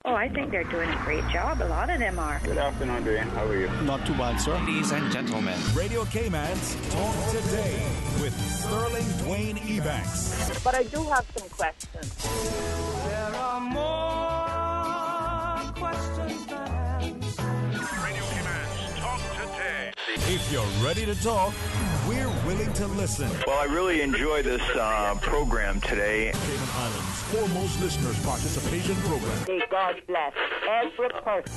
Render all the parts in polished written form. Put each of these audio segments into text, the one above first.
Oh, I think they're doing a great job. A lot of them are. Good afternoon, Dwayne. How are you? Not too bad, sir. Ladies and gentlemen, Radio Cayman's Talk Today with Sterling Dwayne Ebanks. But I do have some questions. There are more questions than answers. Radio Cayman's Talk Today. If you're ready to talk, we're willing to listen. Well, I really enjoy this program today. Cayman Islands' foremost listeners participation program. May God bless every person.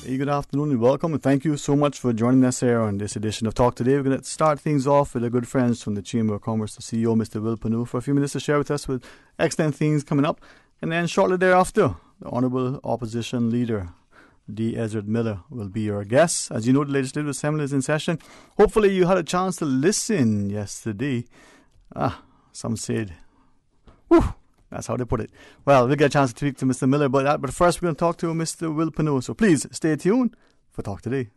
Hey, good afternoon and welcome, and thank you so much for joining us here on this edition of Talk Today. We're going to start things off with our good friends from the Chamber of Commerce, the CEO, Mr. Will Panu, for a few minutes to share with us with excellent things coming up. And then shortly thereafter, the Honourable Opposition Leader, D. Ezra Miller, will be your guest. As you know, the Legislative Assembly is in session. Hopefully you had a chance to listen yesterday. Some said, whew, that's how they put it. Well, we'll get a chance to speak to Mr. Miller about that, but first we're going to talk to Mr. Will Panu. So please stay tuned for Talk Today.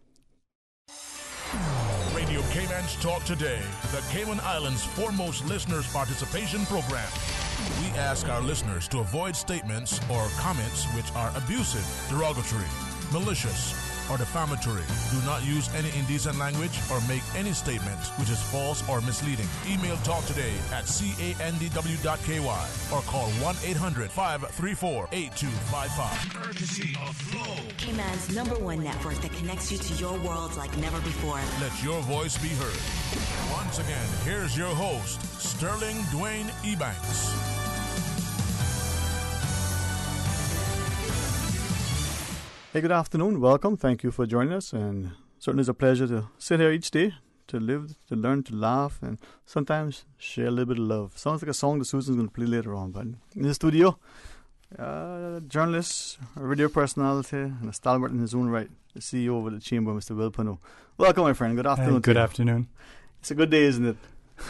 Radio Cayman's Talk Today, the Cayman Islands' foremost listeners participation program. We ask our listeners to avoid statements or comments which are abusive, derogatory, malicious, or defamatory. Do not use any indecent language or make any statement which is false or misleading. Email talktoday@candw.ky or call 1-800-534-8255. Courtesy of Flow, Cayman's #1 network that connects you to your world like never before. Let your voice be heard. Once again, here's your host, Sterling Dwayne Ebanks. Hey, good afternoon. Welcome. Thank you for joining us. And certainly it's a pleasure to sit here each day, to live, to learn, to laugh, and sometimes share a little bit of love. Sounds like a song that Susan's going to play later on. But in the studio, journalist, a radio personality, and a stalwart in his own right, the CEO of the Chamber, Mr. Will Panu. Welcome, my friend. Good afternoon. Good afternoon. It's a good day, isn't it?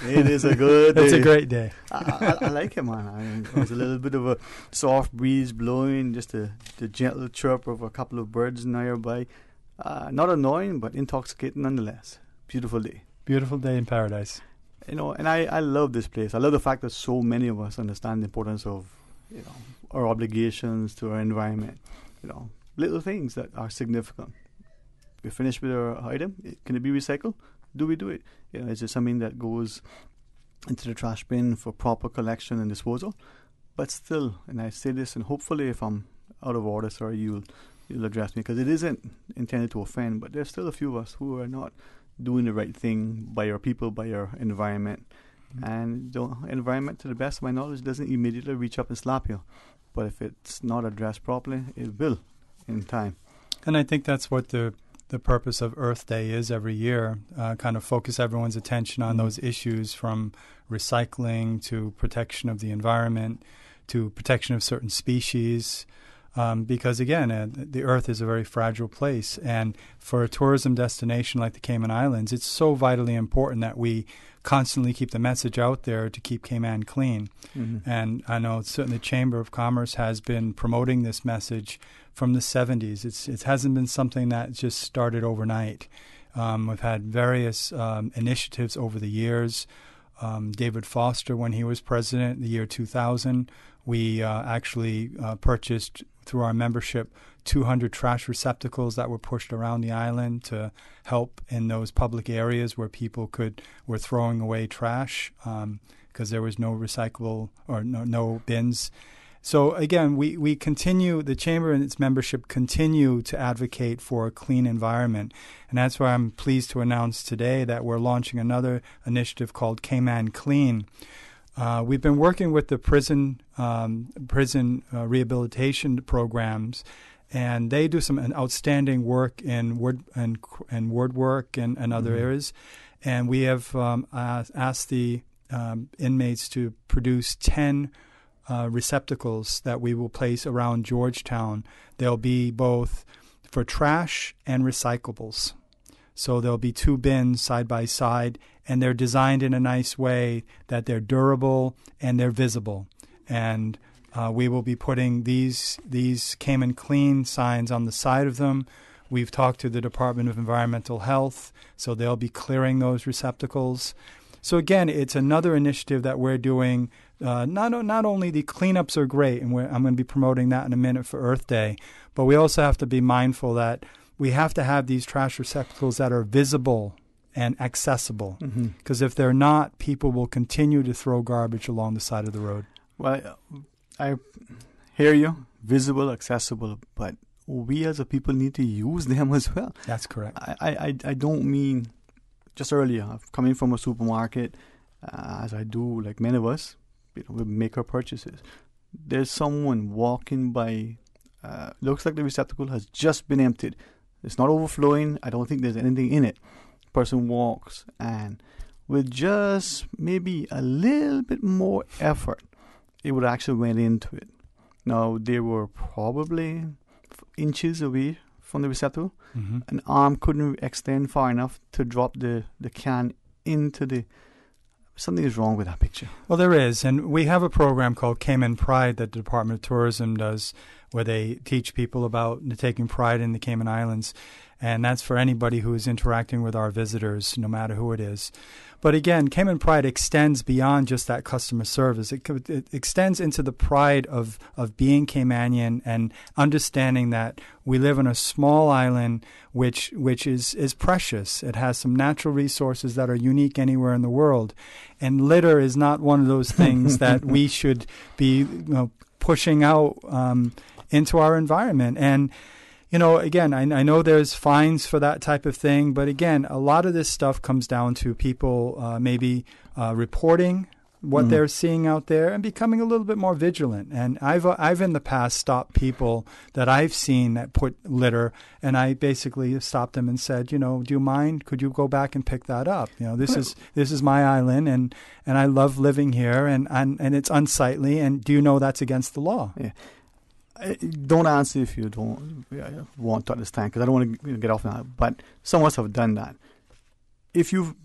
It is a good day. It's a great day. I like it, man. There's a little bit of a soft breeze blowing, just the gentle chirp of a couple of birds nearby. Not annoying, but intoxicating nonetheless. Beautiful day. Beautiful day in paradise. You know, and I love this place. I love the fact that so many of us understand the importance of, you know, our obligations to our environment. You know, little things that are significant. We finish with our item. Can it be recycled? Do we do it? You know, is it something that goes into the trash bin for proper collection and disposal? But still, and I say this, and hopefully if I'm out of order, sorry, you'll address me, because it isn't intended to offend, but there's still a few of us who are not doing the right thing by our people, by our environment. Mm-hmm. And the environment, to the best of my knowledge, doesn't immediately reach up and slap you. But if it's not addressed properly, it will in time. And I think that's what the purpose of Earth Day is every year, kind of focus everyone's attention on those issues, from recycling to protection of the environment to protection of certain species. Because, again, the Earth is a very fragile place. And for a tourism destination like the Cayman Islands, it's so vitally important that we constantly keep the message out there to keep Cayman clean. Mm-hmm. And I know certainly the Chamber of Commerce has been promoting this message from the 70s. It hasn't been something that just started overnight. We've had various initiatives over the years. David Foster, when he was president in the year 2000, we actually purchased through our membership 200 trash receptacles that were pushed around the island to help in those public areas where people were throwing away trash because there was no recyclable or no bins. So again, we continue, the Chamber and its membership continue to advocate for a clean environment. And that's why I'm pleased to announce today that we're launching another initiative called Cayman Clean. We've been working with the prison rehabilitation programs, and they do some outstanding work in woodwork and other areas. And we have asked the inmates to produce 10 receptacles that we will place around Georgetown. They'll be both for trash and recyclables. So there'll be 2 bins side by side, and they're designed in a nice way that they're durable and they're visible. And we will be putting these Cayman Clean signs on the side of them We've talked to the Department of Environmental Health, so they'll be clearing those receptacles. So again, it's another initiative that we're doing. Not only the cleanups are great, and I'm going to be promoting that in a minute for Earth Day, but we also have to be mindful that we have to have these trash receptacles that are visible and accessible. Because if they're not, people will continue to throw garbage along the side of the road. Well, I hear you, visible, accessible, but we as a people need to use them as well. That's correct. I don't mean, just earlier, coming from a supermarket, as I do, like many of us, we make our purchases. There's someone walking by, looks like the receptacle has just been emptied. It's not overflowing. I don't think there's anything in it. Person walks, and with just maybe a little bit more effort, it would actually went into it. Now, they were probably inches away from the receptacle. An arm couldn't extend far enough to drop the can into the... Something is wrong with that picture. Well, there is, and we have a program called Cayman Pride that the Department of Tourism does, where they teach people about taking pride in the Cayman Islands, and that's for anybody who is interacting with our visitors, no matter who it is. But again, Cayman Pride extends beyond just that customer service. It extends into the pride of being Caymanian and understanding that we live on a small island which is precious. It has some natural resources that are unique anywhere in the world. And litter is not one of those things that we should be pushing out into our environment. And again, I know there's fines for that type of thing, but again, a lot of this stuff comes down to people maybe reporting what they're seeing out there and becoming a little bit more vigilant. And I've in the past stopped people that I've seen that put litter, and I basically stopped them and said, do you mind? Could you go back and pick that up? This is my island, and I love living here, and it's unsightly. And do you know that's against the law? Yeah. Don't answer if you don't want to understand, because I don't want to get off on that. But some of us have done that. If you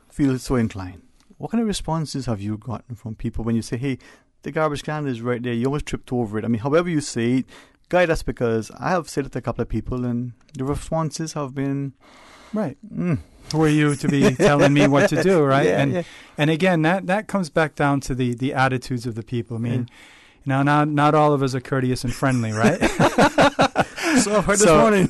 feel so inclined, what kind of responses have you gotten from people when you say, hey, the garbage can is right there, you almost tripped over it? I mean, however you say it, guide us, because I have said it to a couple of people, and the responses have been... Right. Who are you to be telling me what to do, right? And again, that comes back down to the attitudes of the people. I mean... Now, not all of us are courteous and friendly, right? So I've heard this morning.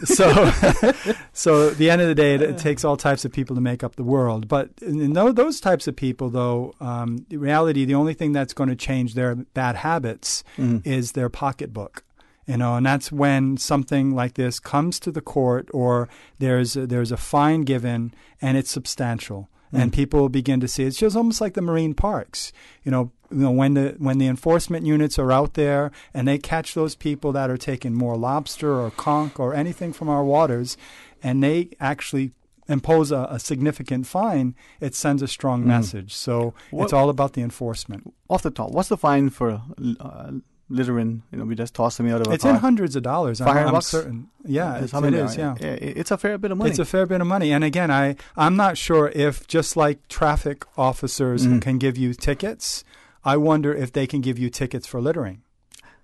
So at the end of the day, it takes all types of people to make up the world. But those types of people, though, in reality, the only thing that's going to change their bad habits is their pocketbook. And that's when something like this comes to the court, or there's a fine given, and it's substantial. And people begin to see it's just almost like the marine parks. When the enforcement units are out there and they catch those people that are taking more lobster or conch or anything from our waters, and they actually impose a significant fine, it sends a strong message. So it's all about the enforcement. Off the top, what's the fine for littering? We just toss them out of a It's car. in hundreds of dollars. I'm certain. Yeah, it is. Yeah, it's a fair bit of money. It's a fair bit of money. And again, I'm not sure if, just like traffic officers can give you tickets, I wonder if they can give you tickets for littering.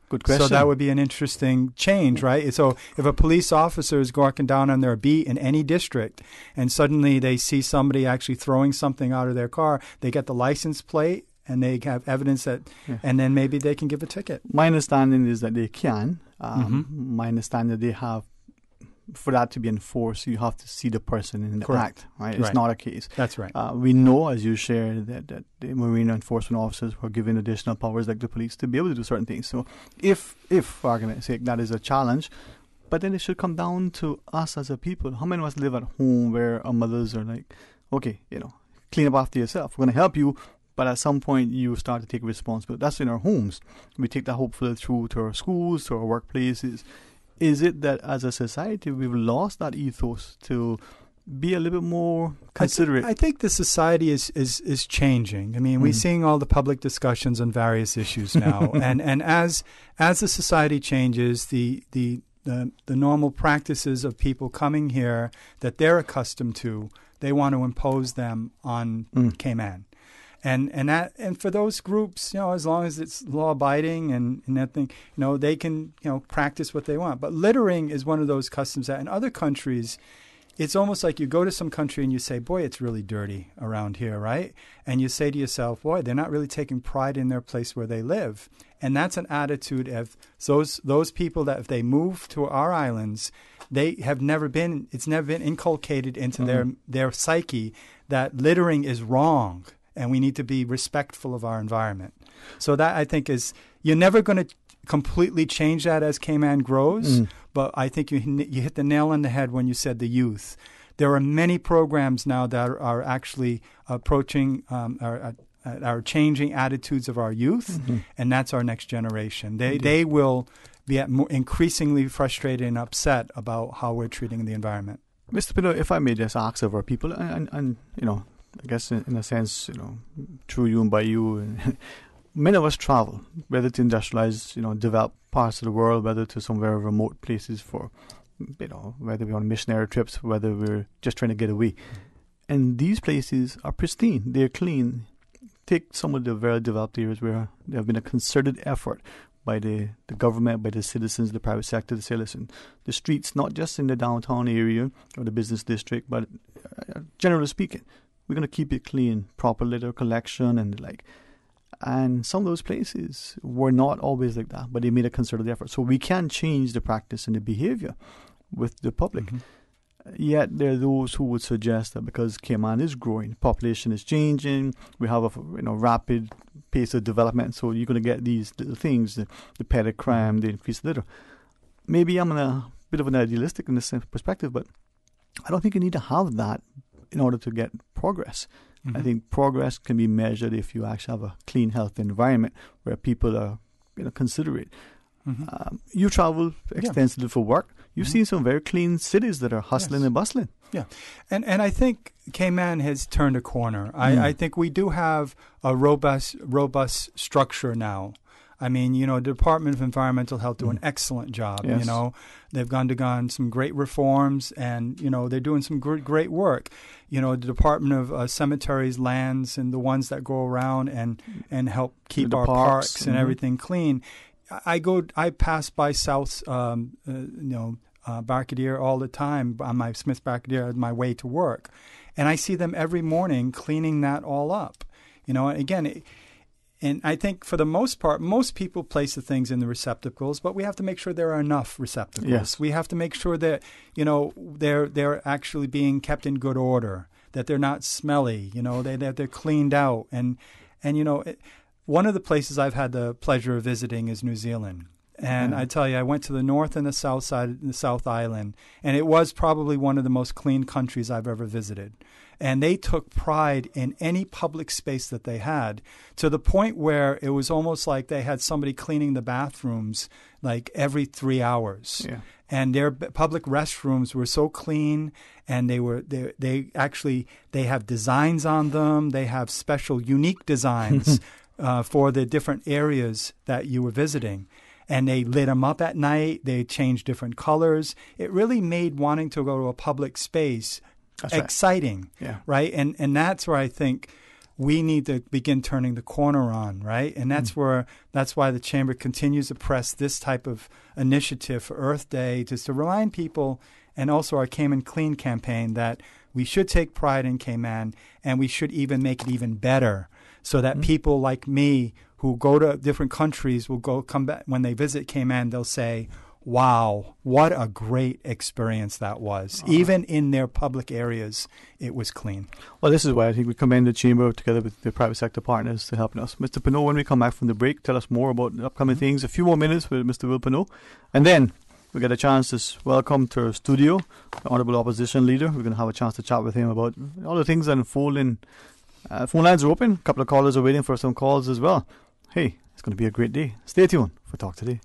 Good question. So that would be an interesting change, right? So if a police officer is walking down on their beat in any district, and suddenly they see somebody actually throwing something out of their car, they get the license plate, and they have evidence that, and then maybe they can give a ticket. My understanding is that they can. My understanding that they have, for that to be enforced, you have to see the person in the act, right? It's not a case. That's right. We know, as you shared, that the marine enforcement officers were given additional powers like the police to be able to do certain things. So if for argument's sake, that is a challenge, but then it should come down to us as a people. How many of us live at home where our mothers are like, okay, clean up after yourself. We're going to help you, but at some point you start to take responsibility. That's in our homes. We take that hopefully through to our schools, to our workplaces. Is it that as a society we've lost that ethos to be a little bit more considerate? I think the society is changing. I mean, we're seeing all the public discussions on various issues now, and as the society changes, the normal practices of people coming here that they're accustomed to, they want to impose them on Cayman. And for those groups, as long as it's law abiding and nothing, they can practice what they want. But littering is one of those customs that in other countries, it's almost like you go to some country and you say, boy, it's really dirty around here, right? And you say to yourself, boy, they're not really taking pride in their place where they live. And that's an attitude of those people that if they move to our islands, it's never been inculcated into their psyche that littering is wrong and we need to be respectful of our environment. So that, I think, you're never going to completely change that as Cayman grows, but I think you hit the nail on the head when you said the youth. There are many programs now that are actually approaching are changing attitudes of our youth, and that's our next generation. They will be increasingly frustrated and upset about how we're treating the environment. Mr. Pino, if I may just ask of our people, and I guess in a sense, through you and by you, many of us travel, whether to industrialized, developed parts of the world, whether to some very remote places for, whether we're on missionary trips, whether we're just trying to get away. And these places are pristine. They're clean. Take some of the very developed areas where there have been a concerted effort by the government, by the citizens, the private sector to say, listen, the streets, not just in the downtown area or the business district, but generally speaking, we're going to keep it clean, proper litter collection and the like. And some of those places were not always like that, but they made a concerted effort. So we can change the practice and the behavior with the public. Yet there are those who would suggest that because Cayman is growing, population is changing, we have a rapid pace of development, so you're going to get these little things, the petty crime, the increased litter. Maybe I'm a bit of an idealistic in this perspective, but I don't think you need to have that in order to get progress. I think progress can be measured if you actually have a clean, healthy environment where people are considerate. You travel extensively for work. You've seen some very clean cities that are hustling and bustling. Yeah, and I think Cayman has turned a corner. I think we do have a robust structure now. I mean, the Department of Environmental Health do an excellent job. Yes. They've gone some great reforms, and they're doing some great work. The Department of Cemeteries, lands, and the ones that go around and help keep our parks and everything clean. I pass by South, Barcadere all the time on my Smith Barcadere on my way to work, and I see them every morning cleaning that all up. Again. And I think for the most part, most people place the things in the receptacles, but we have to make sure there are enough receptacles. Yes. We have to make sure that, they're actually being kept in good order, that they're not smelly, that they're cleaned out. And one of the places I've had the pleasure of visiting is New Zealand. And I tell you, I went to the north and the south side, the South Island, and it was probably one of the most clean countries I've ever visited. And they took pride in any public space that they had, to the point where it was almost like they had somebody cleaning the bathrooms like every 3 hours. Yeah. And their public restrooms were so clean, and they have designs on them. They have special, unique designs for the different areas that you were visiting. And they lit them up at night. They changed different colors. It really made wanting to go to a public space exciting, right? And that's where I think we need to begin turning the corner on, right? And that's why the Chamber continues to press this type of initiative for Earth Day, just to remind people, and also our Cayman Clean campaign, that we should take pride in Cayman, and we should even make it even better, so that people like me who go to different countries will come back when they visit Cayman, they'll say, wow, what a great experience that was. Even in their public areas, it was clean. Well, this is why I think we commend the Chamber together with the private sector partners to helping us. Mr. Pino, when we come back from the break, tell us more about the upcoming things. A few more minutes with Mr. Will Pino. And then we get a chance to welcome to our studio the Honorable Opposition Leader. We're going to have a chance to chat with him about all the things that unfold in. Phone lines are open. A couple of callers are waiting for some calls as well. Hey, it's going to be a great day. Stay tuned for Talk Today.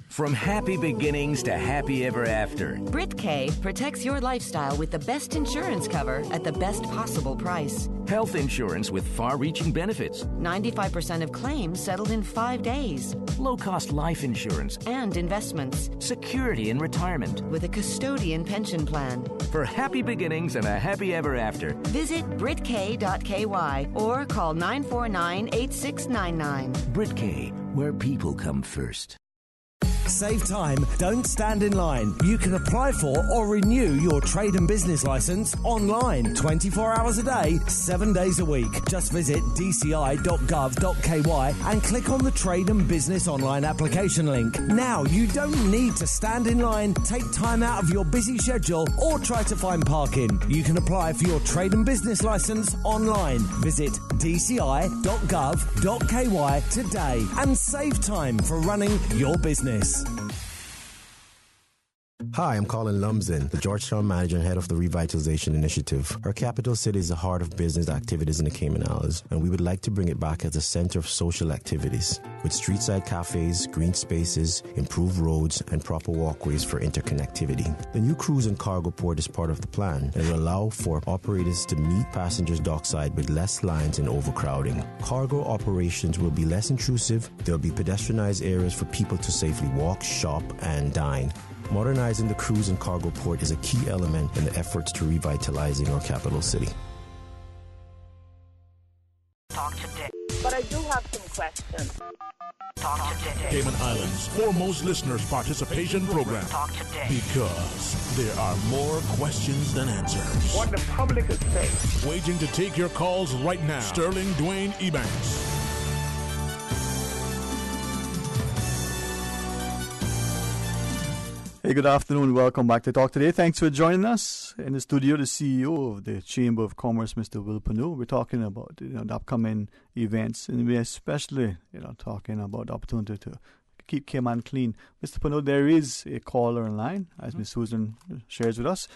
From happy beginnings to happy ever after. Brit K protects your lifestyle with the best insurance cover at the best possible price. Health insurance with far-reaching benefits. 95% of claims settled in 5 days. Low-cost life insurance. And investments. Security in retirement. With a custodian pension plan. For happy beginnings and a happy ever after. Visit BritK.ky or call 949-8699. Brit K, where people come first. Save time, don't stand in line. You can apply for or renew your trade and business license online 24 hours a day, 7 days a week. Just visit dci.gov.ky and click on the Trade and Business Online application link. Now, you don't need to stand in line, take time out of your busy schedule or try to find parking. You can apply for your trade and business license online. Visit dci.gov.ky today and save time for running your business. Hi, I'm Colin Lumsden, the Georgetown manager and head of the Revitalization Initiative. Our capital city is the heart of business activities in the Cayman Islands, and we would like to bring it back as a center of social activities, with street-side cafes, green spaces, improved roads, and proper walkways for interconnectivity. The new cruise and cargo port is part of the plan, and will allow for operators to meet passengers dockside with less lines and overcrowding. Cargo operations will be less intrusive. There will be pedestrianized areas for people to safely walk, shop, and dine. Modernizing the cruise and cargo port is a key element in the efforts to revitalizing our capital city. Talk today. But I do have some questions. Talk today. Cayman Islands' foremost listeners' participation program. Talk today. Because there are more questions than answers. What the public is saying. Waiting to take your calls right now. Sterling Dwayne Ebanks. Hey, good afternoon. Welcome back to Talk Today. Thanks for joining us. In the studio, the CEO of the Chamber of Commerce, Mr. Will Pano. We're talking about the upcoming events, and we're especially talking about the opportunity to keep Cayman clean. Mr. Pano, there is a caller online, as Ms. Susan shares with us.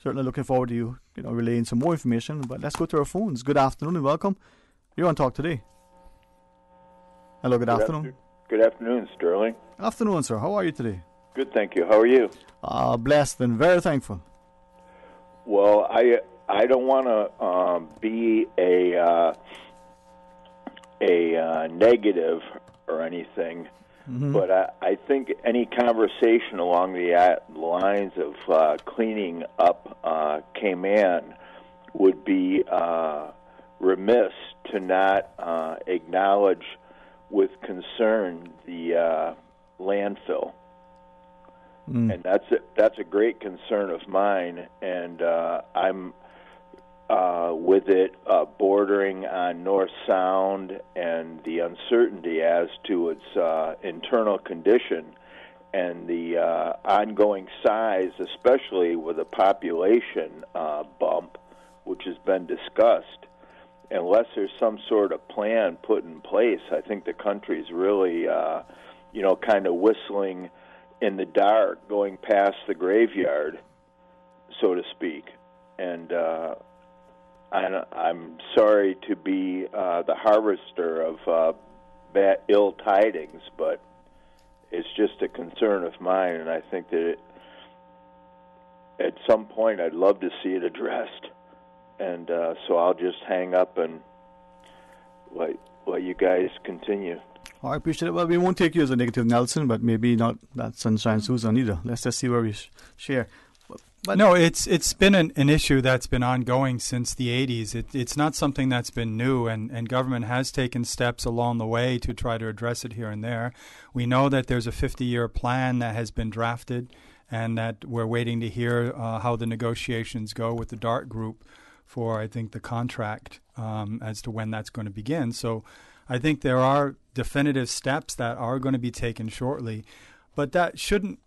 Certainly looking forward to you relaying some more information. But let's go to our phones. Good afternoon and welcome. You're on Talk Today. Hello, good afternoon. Good afternoon, Sterling. Afternoon, sir. How are you today? Good, thank you. How are you? Blessed and very thankful. Well, I don't want to be a negative or anything, but I think any conversation along the lines of cleaning up Cayman would be remiss to not acknowledge with concern the landfill. And that's a great concern of mine, and I'm with it bordering on North Sound and the uncertainty as to its internal condition and the ongoing size, especially with a population bump, which has been discussed. Unless there's some sort of plan put in place, I think the country's really, kind of whistling in the dark, going past the graveyard, so to speak. And I'm sorry to be the harvester of ill tidings, but it's just a concern of mine, and I think that at some point I'd love to see it addressed. And so I'll just hang up and let you guys continue. Oh, I appreciate it. Well, we won't take you as a negative Nelson, but maybe not that Sunshine Susan either. Let's just see where we share. But no, it's been an issue that's been ongoing since the 80s. It's not something that's been new, and government has taken steps along the way to try to address it here and there. We know that there's a 50-year plan that has been drafted, and that we're waiting to hear how the negotiations go with the DART group for, I think, the contract as to when that's going to begin. So I think there are definitive steps that are going to be taken shortly, but that shouldn't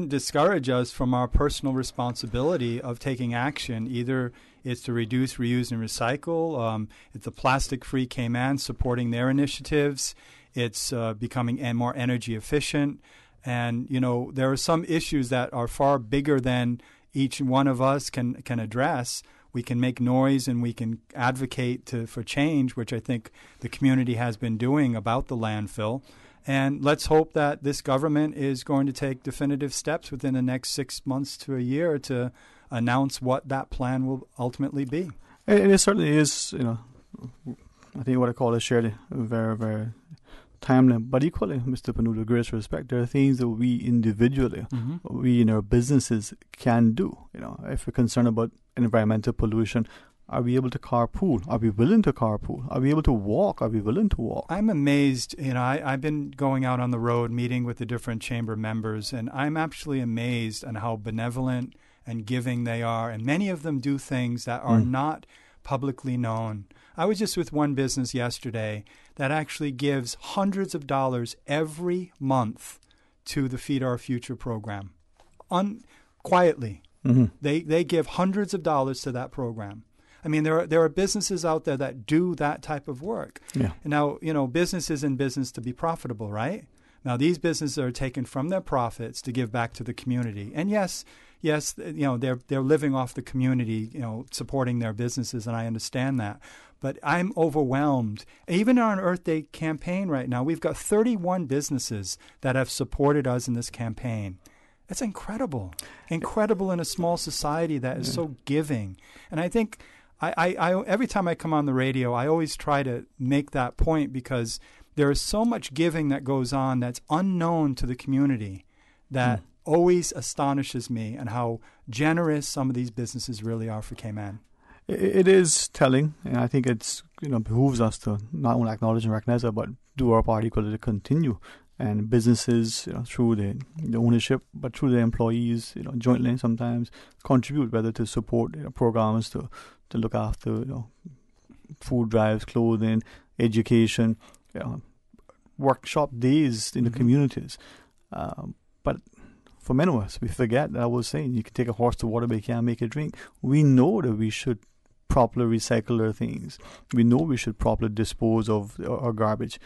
discourage us from our personal responsibility of taking action. Either it's to reduce, reuse, and recycle. It's the Plastic-Free Cayman supporting their initiatives. It's becoming more energy efficient. And, there are some issues that are far bigger than each one of us can address. We can make noise and we can advocate for change, which I think the community has been doing about the landfill. And let's hope that this government is going to take definitive steps within the next 6 months to a year to announce what that plan will ultimately be. And it certainly is, I think what I call a shared, very, very timely. But equally, Mr. Panu, with greatest respect, there are things that we individually, we in our businesses can do. If we're concerned about environmental pollution, are we able to carpool? Are we willing to carpool? Are we able to walk? Are we willing to walk? I'm amazed. I've been going out on the road, meeting with the different chamber members, and I'm actually amazed on how benevolent and giving they are. And many of them do things that are not publicly known. I was just with one business yesterday that actually gives hundreds of dollars every month to the Feed Our Future program. Quietly. They give hundreds of dollars to that program. I mean, there are businesses out there that do that type of work. Yeah. And now, business is in business to be profitable, right? Now, these businesses are taken from their profits to give back to the community. And yes, they're living off the community, supporting their businesses, and I understand that. But I'm overwhelmed. Even on our Earth Day campaign right now, we've got 31 businesses that have supported us in this campaign. It's incredible. Incredible in a small society that is so giving. And I think I every time I come on the radio, I always try to make that point because there is so much giving that goes on that's unknown to the community that always astonishes me, and how generous some of these businesses really are for Cayman. It is telling, and I think it's behooves us to not only acknowledge and recognize it, but do our part equally to continue. And businesses, through the ownership, but through the employees, jointly sometimes contribute, whether to support programs to look after, food drives, clothing, education, workshop days in the communities. But for many of us, we forget that I was saying you can take a horse to water, but you can't make it drink. We know that we should properly recycle our things. We know we should properly dispose of our garbage.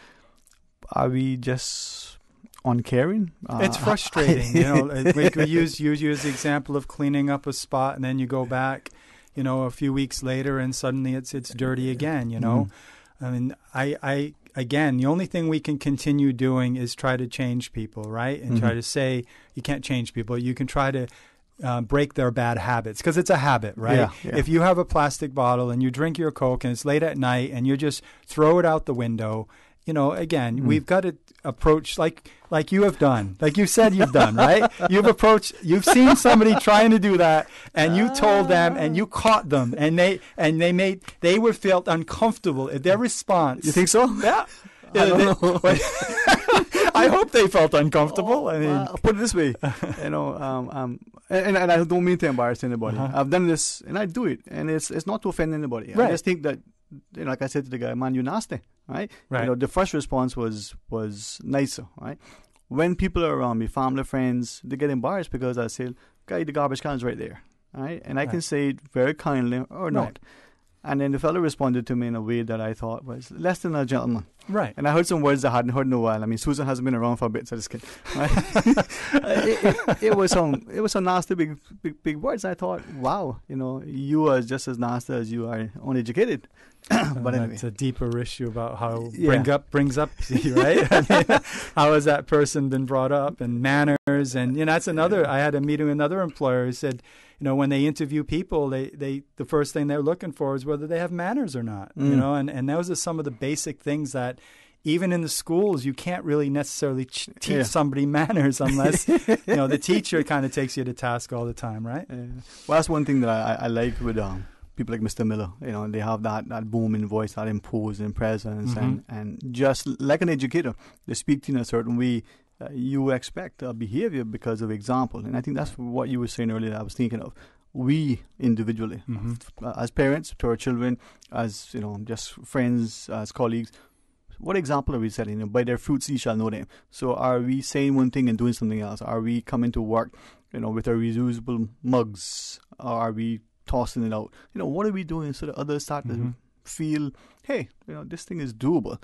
Are we just uncaring? It's frustrating. We use you as the example of cleaning up a spot, and then you go back, a few weeks later, and suddenly it's dirty again. I mean, I again, the only thing we can continue doing is try to change people, right? And try to say you can't change people. You can try to break their bad habits, because it's a habit, right? Yeah. If you have a plastic bottle and you drink your Coke and it's late at night and you just throw it out the window, again, we've got to approach like you have done, like you said you've done, right? You've seen somebody trying to do that, and you told them, and you caught them, and they were felt uncomfortable at their response. You think so? Yeah. I don't know. I hope they felt uncomfortable. I'll put it this way, and I don't mean to embarrass anybody. I've done this, and I do it, and it's not to offend anybody. Right. I just think that, like I said to the guy, man, you're nasty, right? The first response was nicer, right? When people are around me, family, friends, they get embarrassed because I say, guy, the garbage can's right there, right? And I can say it very kindly or not. And then the fellow responded to me in a way that I thought was less than a gentleman. Right. And I heard some words I hadn't heard in a while. I mean, Susan hasn't been around for a bit, so just kidding. Right? it was some nasty big words. I thought, wow, you are just as nasty as you are uneducated. But anyway, it's a deeper issue about how brings up, right? How has that person been brought up, and manners, and that's another. I had a meeting with another employer who said, when they interview people, they the first thing they're looking for is whether they have manners or not. And those are some of the basic things that even in the schools you can't really necessarily teach somebody manners unless the teacher kind of takes you to task all the time, right? Well, that's one thing that I like with people like Mr. Miller. They have that booming voice, that imposing presence, and just like an educator, they speak to you in a certain way. You expect a behavior because of example. And I think that's what you were saying earlier that I was thinking of. We individually, as parents to our children, as just friends, as colleagues, what example are we setting? By their fruits ye shall know them. So are we saying one thing and doing something else? Are we coming to work with our reusable mugs? Or are we tossing it out? What are we doing so that others start to feel, hey, this thing is doable?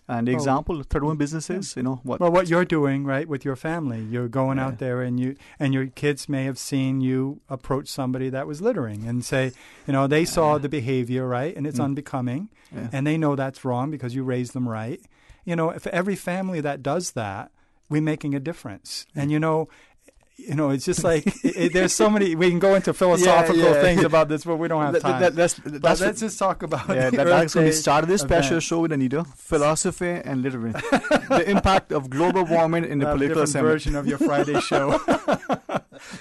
And the example, third one businesses, what? Well, what you're doing, right, with your family, you're going out there, and your kids may have seen you approach somebody that was littering and say, they saw the behavior, right, and it's unbecoming, and they know that's wrong because you raised them right, for every family that does that, we're making a difference. And, it's just like there's so many. We can go into philosophical things about this, but we don't have time. Let's just talk about that's when we started this special show with Anita. Philosophy and literature. The impact of global warming in the political assembly. Version of your Friday show.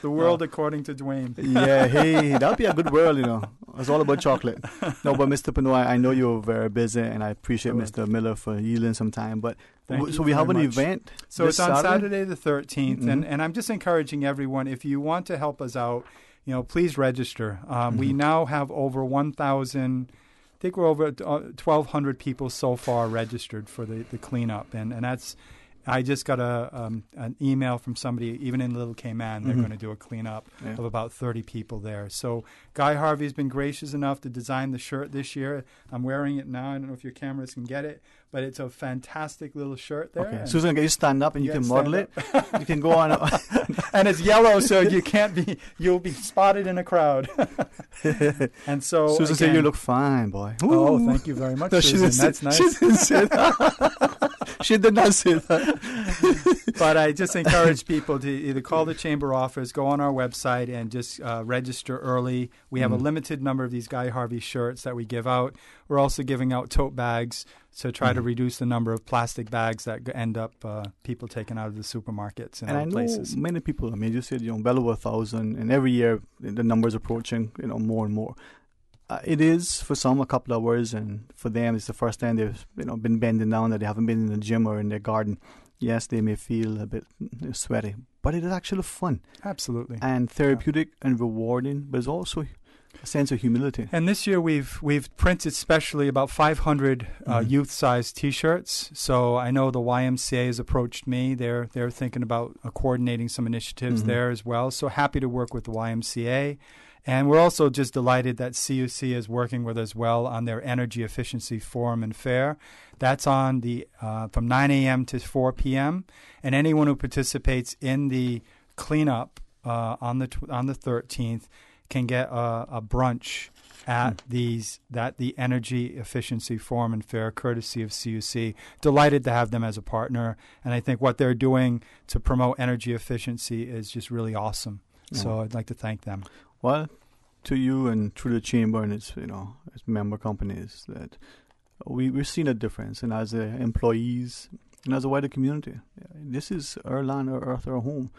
The world according to Dwayne. Yeah, hey, that'd be a good world, It's all about chocolate. No, but Mr. Pano, I know you're very busy, and I appreciate Mr. Miller for yielding some time. But so we have an event. So it's on Saturday the 13th, and I'm just encouraging everyone, if you want to help us out, please register. We now have over 1,000. I think we're over 1,200 people so far registered for the cleanup, and that's. I just got an email from somebody, even in Little Cayman, they're going to do a cleanup of about 30 people there. So Guy Harvey's been gracious enough to design the shirt this year. I'm wearing it now. I don't know if your cameras can get it, but it's a fantastic little shirt there. Okay. Susan, can you stand up and you can model it? You can go on. And it's yellow, so you'll be spotted in a crowd. And so Susan said you look fine, boy. Ooh. Oh, thank you very much, Susan. That's nice. She didn't say that. She did not say that. But I just encourage people to either call the chamber office, go on our website, and just register early. We have a limited number of these Guy Harvey shirts that we give out. We're also giving out tote bags to try to reduce the number of plastic bags that end up people taking out of the supermarkets and other places. I know many people, you said, well over 1,000, and every year the number's approaching, more and more. It is for some a couple of hours, and for them it's the first time they've been bending down, that they haven't been in the gym or in their garden. Yes, they may feel a bit sweaty, but it is actually fun. Absolutely. And therapeutic and rewarding, but it's also a sense of humility. And this year we've printed specially about 500 youth-sized T-shirts. So I know the YMCA has approached me. They're thinking about coordinating some initiatives there as well. So happy to work with the YMCA. And we're also just delighted that CUC is working with us well on their Energy Efficiency Forum and Fair. That's on from 9 a.m. to 4 p.m. And anyone who participates in the cleanup on the 13th can get a brunch at the Energy Efficiency Forum and Fair, courtesy of CUC. Delighted to have them as a partner. And I think what they're doing to promote energy efficiency is just really awesome. Yeah. So I'd like to thank them. Well, to you and through the chamber and its member companies, that we've seen a difference, and as employees and as a wider community, this is our land, our earth, our home.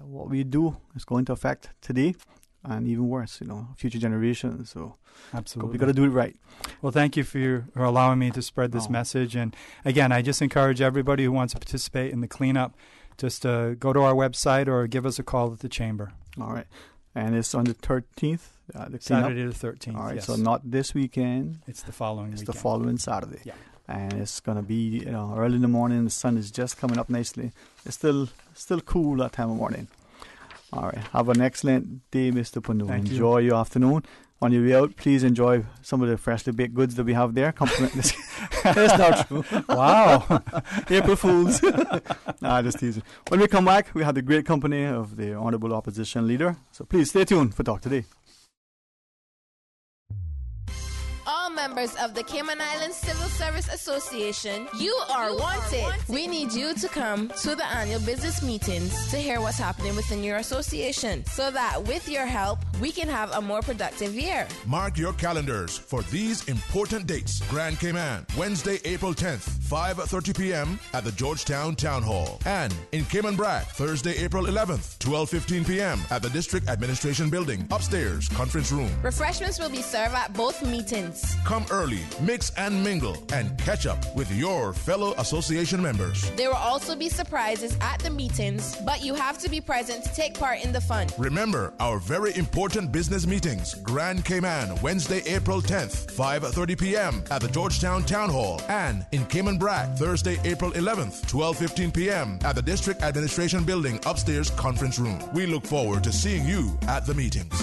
What we do is going to affect today and even worse, future generations. So absolutely, we got to do it right. Well, thank you for allowing me to spread this message. And again, I just encourage everybody who wants to participate in the cleanup just to go to our website or give us a call at the chamber. All right. And it's on the 13th? Saturday the 13th, all right, yes. So not this weekend. It's the following weekend. It's the following Saturday. Yeah. And it's going to be early in the morning. The sun is just coming up nicely. It's still cool that time of morning. All right. Have an excellent day, Mr. Pano. Enjoy your afternoon. On your way out, please enjoy some of the freshly baked goods that we have there. Compliment this. That's not true. Wow. April Fools. Just teasing. When we come back, we have the great company of the Honorable Opposition Leader. So please stay tuned for Talk Today. All members of the Cayman Islands Civil Service Association, you are wanted. We need you to come to the annual business meetings to hear what's happening within your association, so that with your help, we can have a more productive year. Mark your calendars for these important dates. Grand Cayman, Wednesday, April 10th, 5:30 p.m. at the Georgetown Town Hall. And in Cayman Brac, Thursday, April 11th, 12:15 p.m. at the District Administration Building, upstairs, conference room. Refreshments will be served at both meetings. Come early, mix and mingle, and catch up with your fellow association members. There will also be surprises at the meetings, but you have to be present to take part in the fun. Remember our very important business meetings. Grand Cayman, Wednesday, April 10th, 5:30 p.m. at the Georgetown Town Hall. And in Cayman Brac, Thursday, April 11th, 12:15 p.m. at the District Administration Building, upstairs, conference room. We look forward to seeing you at the meetings.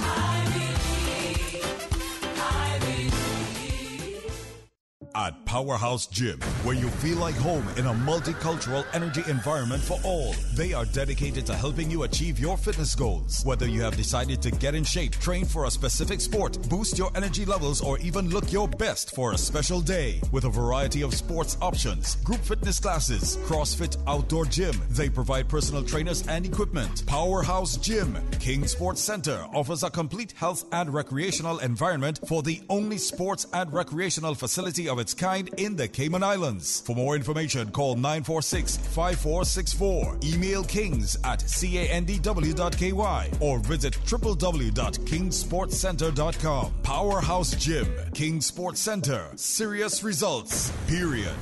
at Powerhouse Gym, where you feel like home in a multicultural energy environment for all. They are dedicated to helping you achieve your fitness goals. Whether you have decided to get in shape, train for a specific sport, boost your energy levels, or even look your best for a special day. With a variety of sports options, group fitness classes, CrossFit outdoor gym, they provide personal trainers and equipment. Powerhouse Gym, King Sports Center, offers a complete health and recreational environment for the only sports and recreational facility of its kind in the Cayman Islands. For more information, call 946-5464, email kings@candw.ky, or visit www.kingsportscenter.com. Powerhouse Gym, King Sports Center, serious results, period.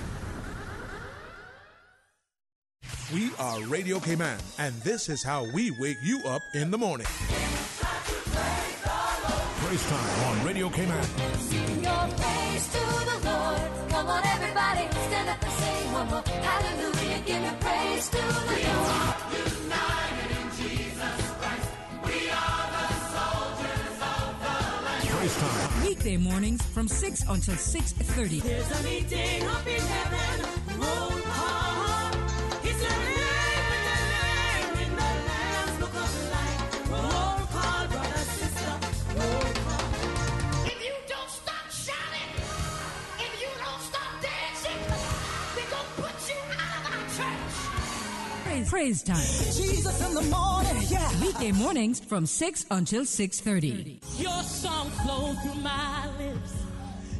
We are Radio Cayman, and this is how we wake you up in the morning. Praise time on Radio Cayman. Sing your praise to the Lord. Come on, everybody, stand up and sing one more. Hallelujah, give your praise to the Lord. We are united in Jesus Christ. We are the soldiers of the Lamb. Praise time. Weekday mornings from 6 until 6:30. There's a meeting up in heaven. Roll call. He's a name in the Lamb's book of life. Roll call, brother, sister. Roll call. If you don't stop shouting, if you don't stop dancing, they're going to put you out of our church. Praise time. Jesus in the morning, yeah. Weekday mornings from 6 until 6:30. Your song flowed through my lips.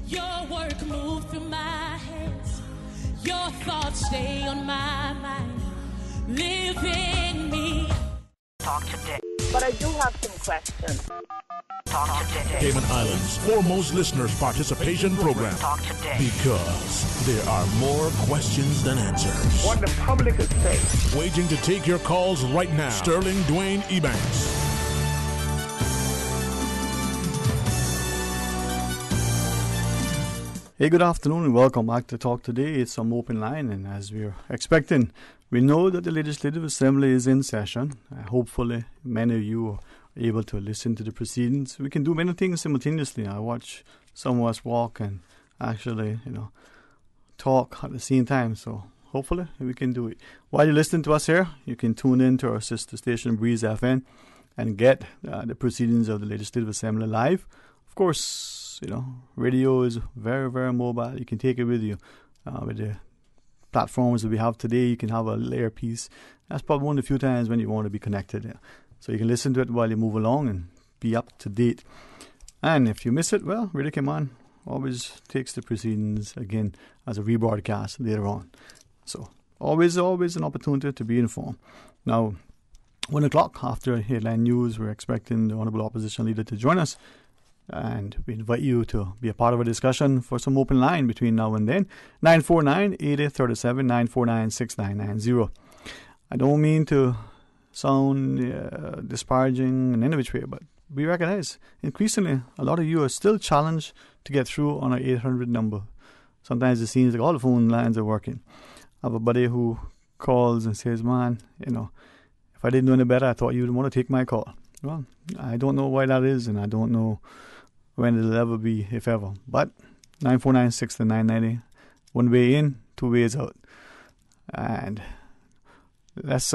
Your work moved through my hands. Your thoughts stay on my mind. Live in me. Talk today. But I do have some questions. Talk today. Cayman Islands' foremost listeners participation program. Talk today. Because there are more questions than answers. What the public is saying. Waiting to take your calls right now. Sterling Dwayne Ebanks. Hey, good afternoon and welcome back to Talk Today. It's some open line, and as we're expecting, we know that the Legislative Assembly is in session. Hopefully, many of you are able to listen to the proceedings. We can do many things simultaneously. I watch some of us walk and actually, talk at the same time. So hopefully we can do it. While you're listening to us here, you can tune in to our sister station, Breeze FM, and get the proceedings of the Legislative Assembly live. Of course, radio is very, very mobile. You can take it with you. With the platforms that we have today, you can have a layer piece. That's probably one of the few times when you want to be connected. Yeah. So you can listen to it while you move along and be up to date. And if you miss it, well, Radio Cayman always takes the proceedings again as a rebroadcast later on. So always an opportunity to be informed. Now, 1 o'clock after headline news, we're expecting the Honourable Opposition Leader to join us. And we invite you to be a part of a discussion for some open line between now and then. 949-8037, 949-6990. I don't mean to sound disparaging in any which way, but we recognize increasingly a lot of you are still challenged to get through on our 800 number. Sometimes it seems like all the phone lines are working. I have a buddy who calls and says, man, if I didn't know any better, I thought you'd want to take my call. Well, I don't know why that is, and I don't know when it'll ever be, if ever. But 949-6990, one way in, two ways out. And let's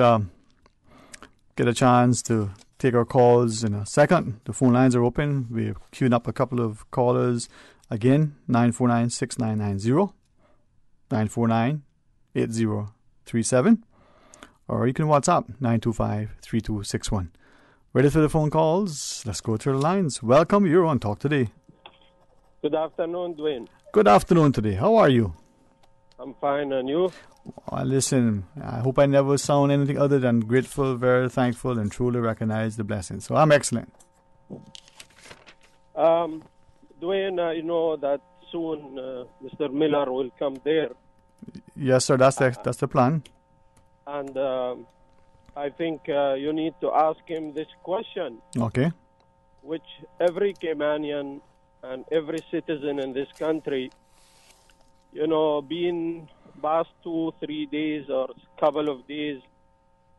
get a chance to take our calls in a second. The phone lines are open. We're queuing up a couple of callers. Again, 949-6990, 949-8037, or you can WhatsApp 925-3261. Ready for the phone calls? Let's go to the lines. Welcome, you're on Talk Today. Good afternoon, Dwayne. Good afternoon today. How are you? I'm fine, and you? Listen, I hope I never sound anything other than grateful, very thankful, and truly recognize the blessings. So I'm excellent. Dwayne, you know that soon Mr. Miller will come there. Yes, sir, that's the plan. And I think you need to ask him this question. Okay. Which every Caymanian and every citizen in this country, being past 2-3 days or couple of days,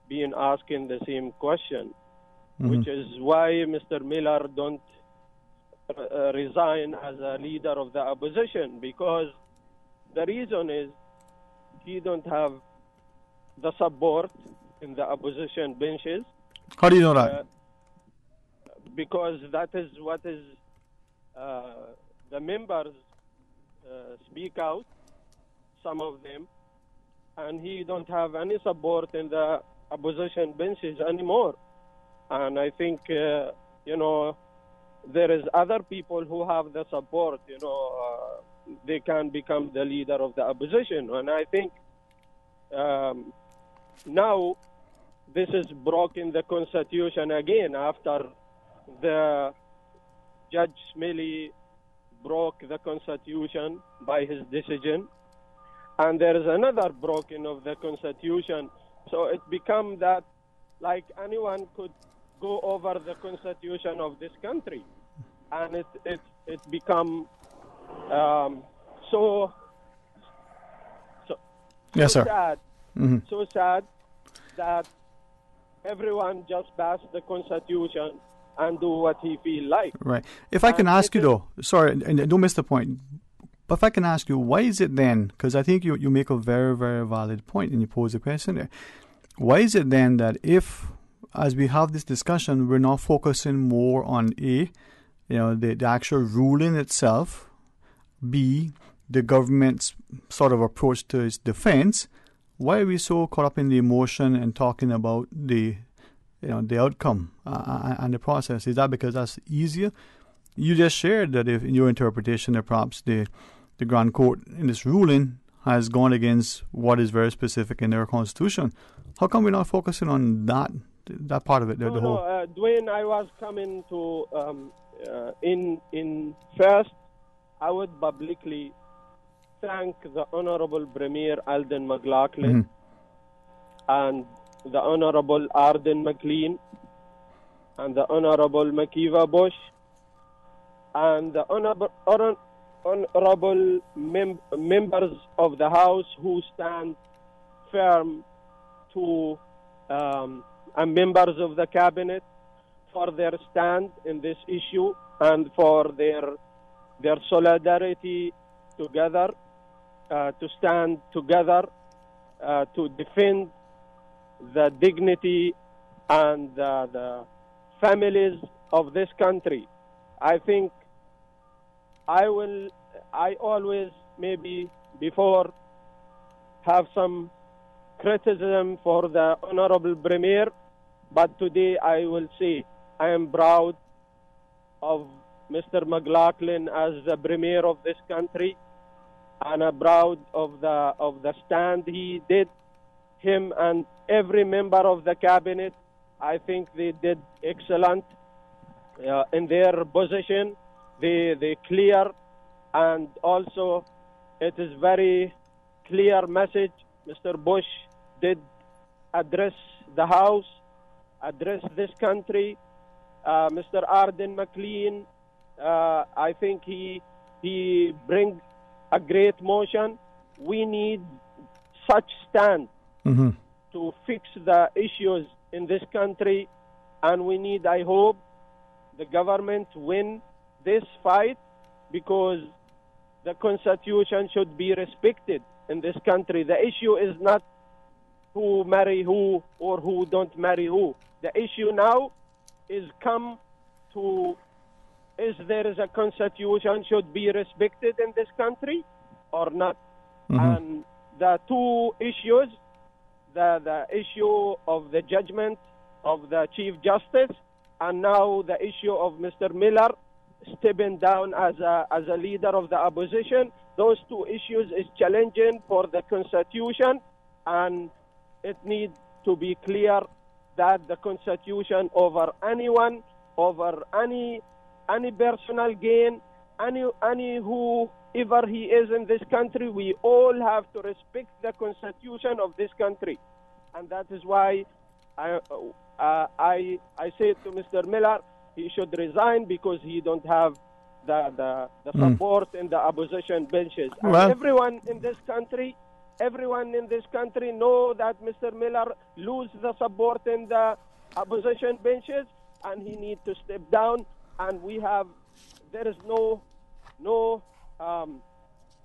being asking the same question, which is why Mr. Miller don't resign as a leader of the opposition, because the reason is he don't have the support in the opposition benches. How do you know that? Because that is what is the members speak out, some of them, and he don't have any support in the opposition benches anymore. And I think, there is other people who have the support, they can become the leader of the opposition. And I think now this is broken the constitution again after the Judge Smiley broke the constitution by his decision. And there is another broken of the constitution. So it become that like anyone could go over the constitution of this country. And it become so yes, sir. sad, Mm-hmm. so sad that everyone just pass the constitution and do what he feel like. Right. If I can ask you though, sorry, and don't miss the point, but if I can ask you, why is it then, because I think you make a very, very valid point and you pose a question there, why is it then that if, as we have this discussion, we're not focusing more on A, the actual ruling itself, B, the government's sort of approach to its defense, why are we so caught up in the emotion and talking about the outcome and the process? Is that because that's easier? You just shared that if in your interpretation that perhaps the Grand Court in this ruling has gone against what is very specific in their constitution. How come we're not focusing on that part of it? Dwayne, I was coming to in first, I would publicly thank the Honorable Premier Alden McLaughlin and the Honorable Arden McLean and the Honorable Makiva Bush and the honorable members of the House who stand firm to and members of the Cabinet for their stand in this issue and for their solidarity together, to stand together to defend the dignity and the families of this country. I think I always maybe before have some criticism for the Honorable Premier, but today I will say I am proud of Mr. McLaughlin as the Premier of this country, and I'm proud of the stand he did. Him and every member of the Cabinet, I think they did excellent in their position. They clear, and also it is very clear message. Mr. Bush did address the House, address this country. Mr. Arden McLean, I think he brings a great motion. We need such stand to fix the issues in this country, and we need, I hope, the government win this fight, because the Constitution should be respected in this country. The issue is not who marry who or who don't marry who. The issue now is come to, is there is a Constitution should be respected in this country or not? And the two issues, the issue of the judgment of the Chief Justice, and now the issue of Mr. Miller stepping down as a leader of the opposition. Those two issues is challenging for the Constitution, and it needs to be clear that the Constitution over anyone, over any personal gain, any whoever he is in this country, we all have to respect the Constitution of this country. And that is why I say to Mr. Miller, he should resign, because he don't have the support in the opposition benches. And everyone in this country know that Mr. Miller lose the support in the opposition benches, and he need to step down. And there is no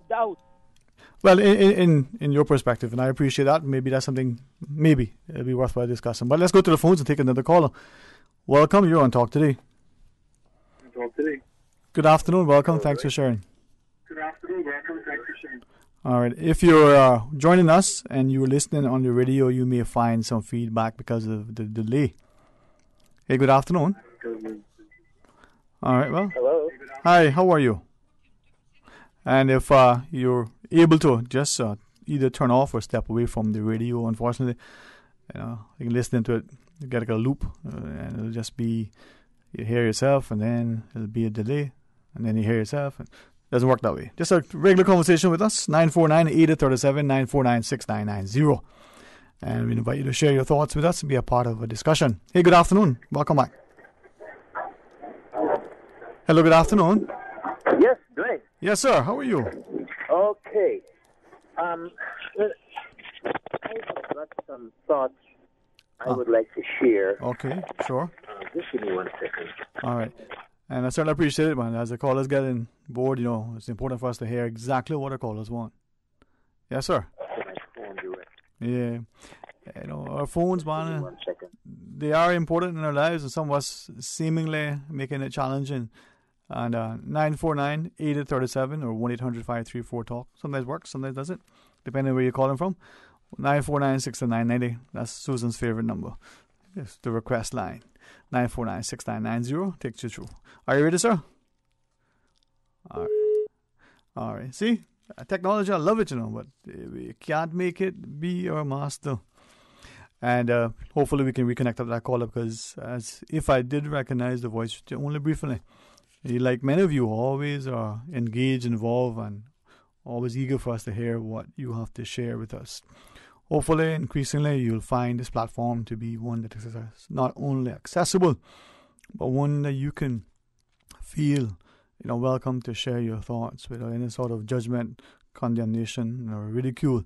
doubt Well, in your perspective, and I appreciate that. Maybe that's something, maybe it'll be worthwhile discussing. But let's go to the phones and take another caller. Welcome, you're on Talk Today. Good afternoon, welcome, thanks for sharing. Good afternoon, welcome, thanks for sharing. All right, if you're joining us and you're listening on the radio, you may find some feedback because of the delay. Hey, good afternoon. All right, well. Hello. Hi, how are you? And if you're able to, just either turn off or step away from the radio. Unfortunately, you can listen to it, you get like a loop, and it'll just be, you hear yourself, and then it'll be a delay, and then you hear yourself. It doesn't work that way. Just a regular conversation with us, 949-8037, 949-6990. And we invite you to share your thoughts with us and be a part of a discussion. Hey, good afternoon. Welcome back. Hello, good afternoon. Yes, Dwayne. Yes, sir. How are you? Okay. I've got some thoughts I would like to share. Okay, sure. Just give me 1 second. All right. And I certainly appreciate it, man. As the callers getting bored, it's important for us to hear exactly what the callers want. Yes, sir. Yeah. Our phones, man, they are important in our lives, and some of us seemingly making it challenging. And 949-8037 or 1-800-534-TALK. Sometimes works, sometimes doesn't, depending on where you're calling from. 949-6990. That's Susan's favorite number. It's the request line. 949-6990 takes you through. Are you ready, sir? All right. See, technology, I love it, but we can't make it be our master. And hopefully we can reconnect with that caller, because as if I did recognize the voice only briefly, like many of you, always are engaged, involved, and always eager for us to hear what you have to share with us. Hopefully, increasingly, you'll find this platform to be one that is not only accessible, but one that you can feel, welcome to share your thoughts without any sort of judgment, condemnation, or ridicule.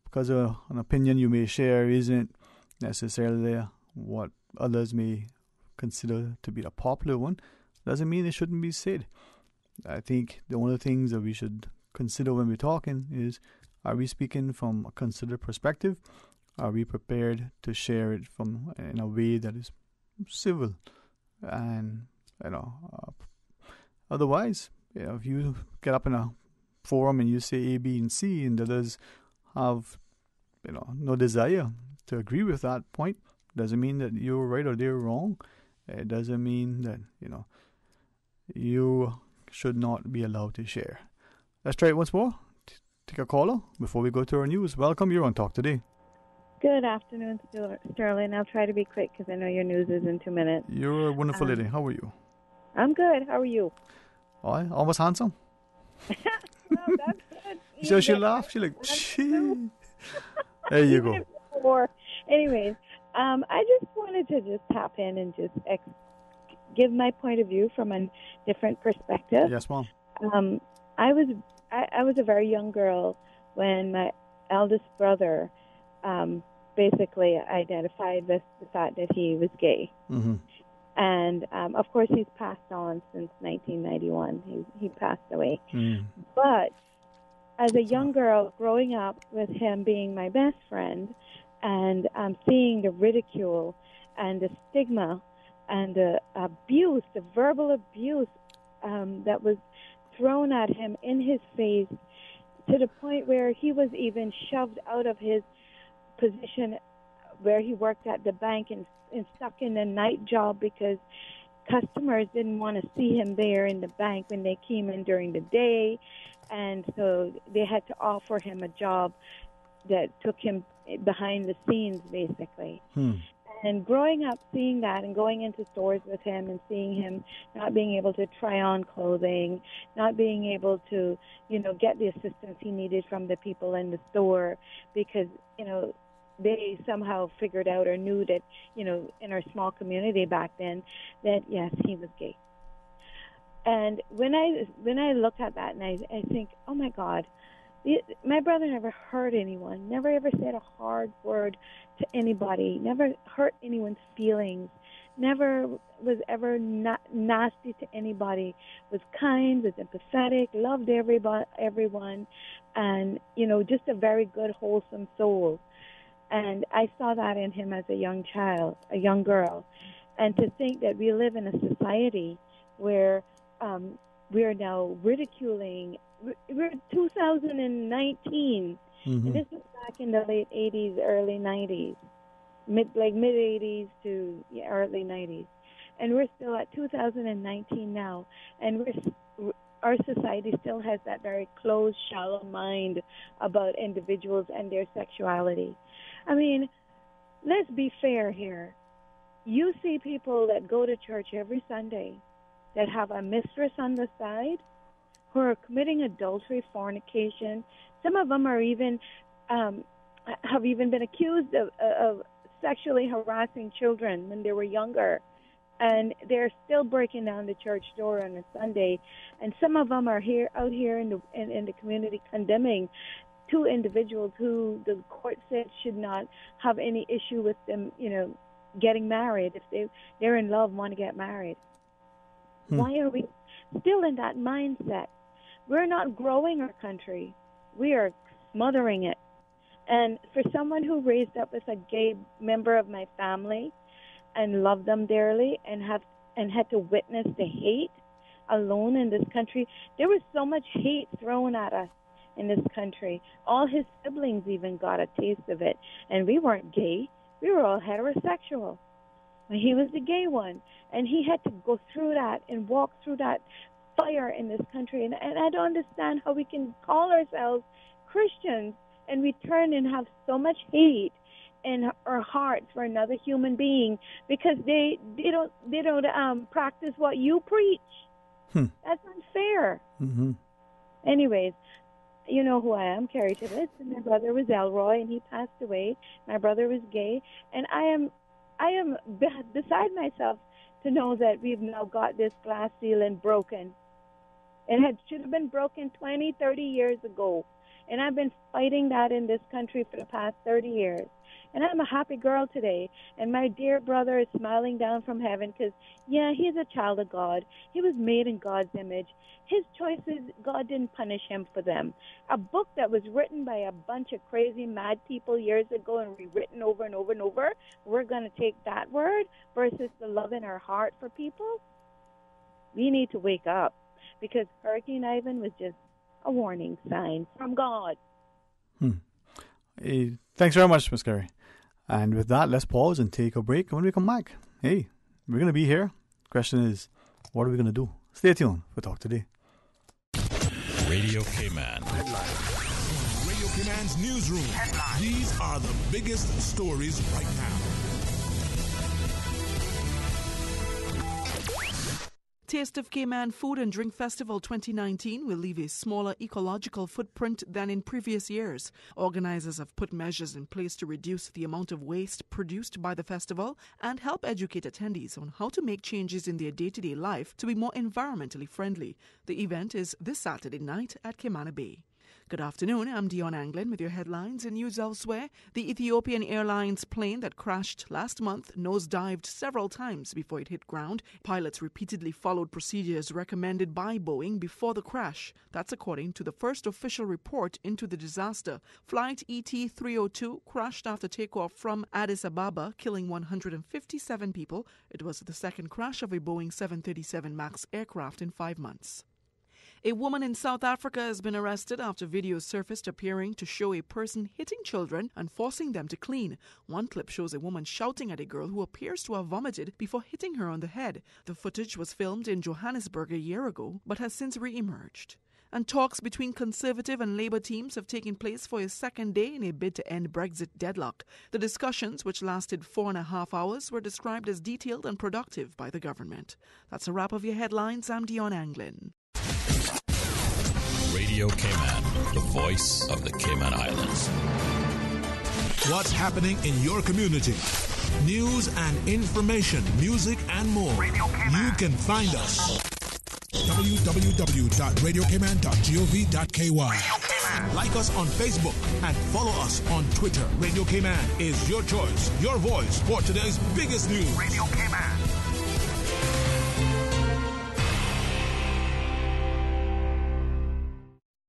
Because an opinion you may share isn't necessarily what others may consider to be the popular one, doesn't mean it shouldn't be said. I think the only things that we should consider when we're talking is, are we speaking from a considered perspective? Are we prepared to share it in a way that is civil? And otherwise, if you get up in a forum and you say A, B, and C, and others have no desire to agree with that point, doesn't mean that you're right or they're wrong. It doesn't mean that you should not be allowed to share. Let's try it once more. Take a caller before we go to our news. Welcome, you're on Talk Today. Good afternoon, Sterling. I'll try to be quick because I know your news is in 2 minutes. You're a wonderful lady. How are you? I'm good. How are you? Oh, almost handsome. No, that's good. So she laughed. She like, there you go. Anyways, I just wanted to just tap in and just give my point of view from a different perspective. Yes, Mom. I was a very young girl when my eldest brother basically identified with the fact that he was gay. Mm-hmm. And, of course, he's passed on since 1991. He passed away. Mm. But as a young girl, growing up with him being my best friend and seeing the ridicule and the stigma and the abuse, the verbal abuse that was thrown at him in his face, to the point where he was even shoved out of his position where he worked at the bank and stuck in a night job because customers didn't want to see him there in the bank when they came in during the day, and so they had to offer him a job that took him behind the scenes, basically. And growing up seeing that and going into stores with him and seeing him not being able to try on clothing, not being able to, get the assistance he needed from the people in the store because, they somehow figured out or knew that, in our small community back then, that, yes, he was gay. And when I look at that and I think, oh, my God, my brother never hurt anyone, never ever said a hard word to anybody, never hurt anyone's feelings, never was ever nasty to anybody, was kind, was empathetic, loved everyone, and, you know, just a very good, wholesome soul. And I saw that in him as a young child, a young girl. And to think that we live in a society where we are now ridiculing, we're 2019, and this was back in the late 80s, early 90s, mid 80s to early 90s. And we're still at 2019 now, and our society still has that very closed, shallow mind about individuals and their sexuality. I mean, let's be fair here. You see people that go to church every Sunday that have a mistress on the side who are committing adultery, fornication. Some of them are even have even been accused of sexually harassing children when they were younger. And they're still breaking down the church door on a Sunday. And some of them are out here in the community condemning two individuals who the court said should not have any issue with them, you know, getting married. If they're in love, want to get married. Why are we still in that mindset? We're not growing our country. We are smothering it. And for someone who raised up with a gay member of my family and loved them dearly and had to witness the hate alone in this country, there was so much hate thrown at us in this country. All his siblings even got a taste of it. And we weren't gay. We were all heterosexual. He was the gay one. And he had to go through that and walk through that fire in this country. And I don't understand how we can call ourselves Christians and we turn and have so much hate in our hearts for another human being because they don't practice what you preach. That's unfair. Anyways, you know who I am, Carrie Tibbetts, and my brother was Elroy, and he passed away. My brother was gay, and I am beside myself to know that we've now got this glass ceiling broken. It should have been broken 20, 30 years ago. And I've been fighting that in this country for the past 30 years. And I'm a happy girl today. And my dear brother is smiling down from heaven because, yeah, he's a child of God. He was made in God's image. His choices, God didn't punish him for them. A book that was written by a bunch of crazy, mad people years ago and rewritten over and over and over, we're going to take that word versus the love in our heart for people? We need to wake up because Hurricane Ivan was just a warning sign from God. Hey, thanks very much, Ms. Carey. And with that, let's pause and take a break. And when we come back, hey, we're going to be here. Question is, what are we going to do? Stay tuned for Talk Today. Radio K-Man. From Radio K-Man's newsroom. These are the biggest stories right now. Taste of Cayman Food and Drink Festival 2019 will leave a smaller ecological footprint than in previous years. Organizers have put measures in place to reduce the amount of waste produced by the festival and help educate attendees on how to make changes in their day-to-day life to be more environmentally friendly. The event is this Saturday night at Cayman Bay. Good afternoon, I'm Dion Anglin with your headlines and news elsewhere. The Ethiopian Airlines plane that crashed last month nosedived several times before it hit ground. Pilots repeatedly followed procedures recommended by Boeing before the crash. That's according to the first official report into the disaster. Flight ET-302 crashed after takeoff from Addis Ababa, killing 157 people. It was the second crash of a Boeing 737 MAX aircraft in 5 months. A woman in South Africa has been arrested after videos surfaced appearing to show a person hitting children and forcing them to clean. One clip shows a woman shouting at a girl who appears to have vomited before hitting her on the head. The footage was filmed in Johannesburg a year ago, but has since re-emerged. And talks between Conservative and Labour teams have taken place for a second day in a bid to end Brexit deadlock. The discussions, which lasted 4.5 hours, were described as detailed and productive by the government. That's a wrap of your headlines. I'm Dion Anglin. Radio Cayman, the voice of the Cayman Islands. What's happening in your community? News and information, music and more. You can find us. www.radiocayman.gov.ky. Like us on Facebook and follow us on Twitter. Radio Cayman is your choice, your voice for today's biggest news. Radio Cayman.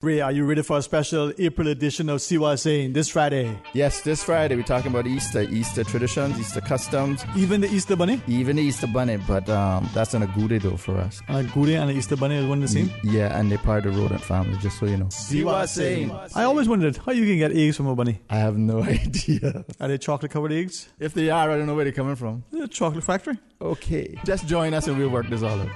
Ray, are you ready for a special April edition of See What I'm Saying this Friday? Yes, this Friday we're talking about Easter traditions, Easter customs. Even the Easter Bunny? Even the Easter Bunny, but that's an agouti though for us. An agouti and the Easter Bunny is one and the same? Yeah, and they're part of the rodent family, just so you know. See what I'm saying. I always wondered how you can get eggs from a bunny. I have no idea. Are they chocolate-covered eggs? If they are, I don't know where they're coming from. The chocolate factory? Okay. Just join us and we'll work this all out.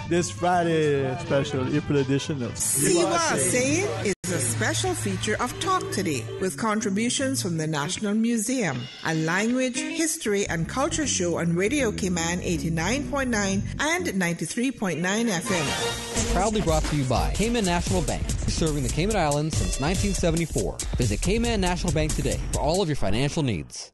This Friday, special April edition of See What I'm Saying is a special feature of Talk Today with contributions from the National Museum, a language, history, and culture show on Radio Cayman 89.9 and 93.9 FM. Proudly brought to you by Cayman National Bank, serving the Cayman Islands since 1974. Visit Cayman National Bank today for all of your financial needs.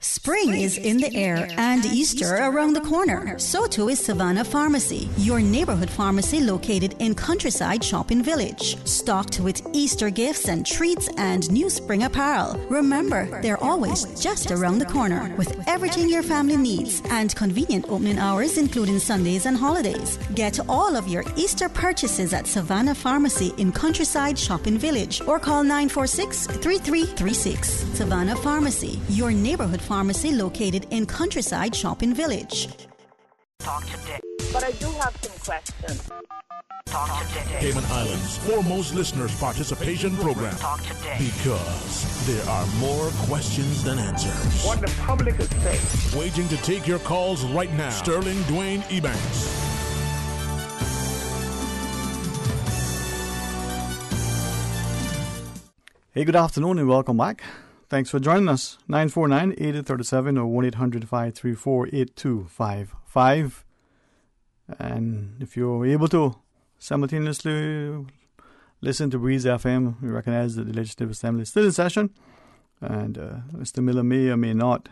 Spring is in the air and Easter around the corner. So too is Savannah Pharmacy, your neighborhood pharmacy located in Countryside Shopping Village. Stocked with Easter gifts and treats and new spring apparel. Remember, they're always just around the corner with everything your family needs and convenient opening hours including Sundays and holidays. Get all of your Easter purchases at Savannah Pharmacy in Countryside Shopping Village or call 946-3336. Savannah Pharmacy, your neighborhood pharmacy located in Countryside Shopping Village. Talk today. But I do have some questions. Talk today. Cayman Islands' foremost listeners' participation program. Talk today. Because there are more questions than answers. What the public is saying. Waiting to take your calls right now. Sterling Dwayne Ebanks. Hey, good afternoon and welcome back. Thanks for joining us. 949-8037 or 1-800-534-8255. And if you're able to simultaneously listen to Breeze FM, we recognize that the Legislative Assembly is still in session. And Mr. Miller may or may not,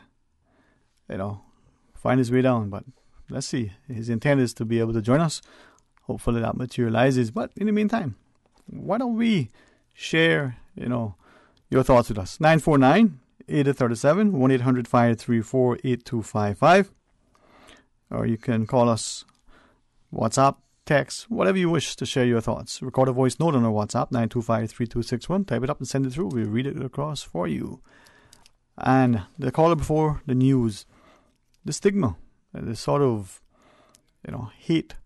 find his way down. But let's see. His intent is to be able to join us. Hopefully that materializes. But in the meantime, why don't we share, your thoughts with us. 949-8037, 1-800-534-8255. Or you can call us, WhatsApp, text, whatever you wish to share your thoughts. Record a voice note on our WhatsApp, 925-3261. Type it up and send it through. We'll read it across for you. And the caller before the news, the stigma, the sort of, hate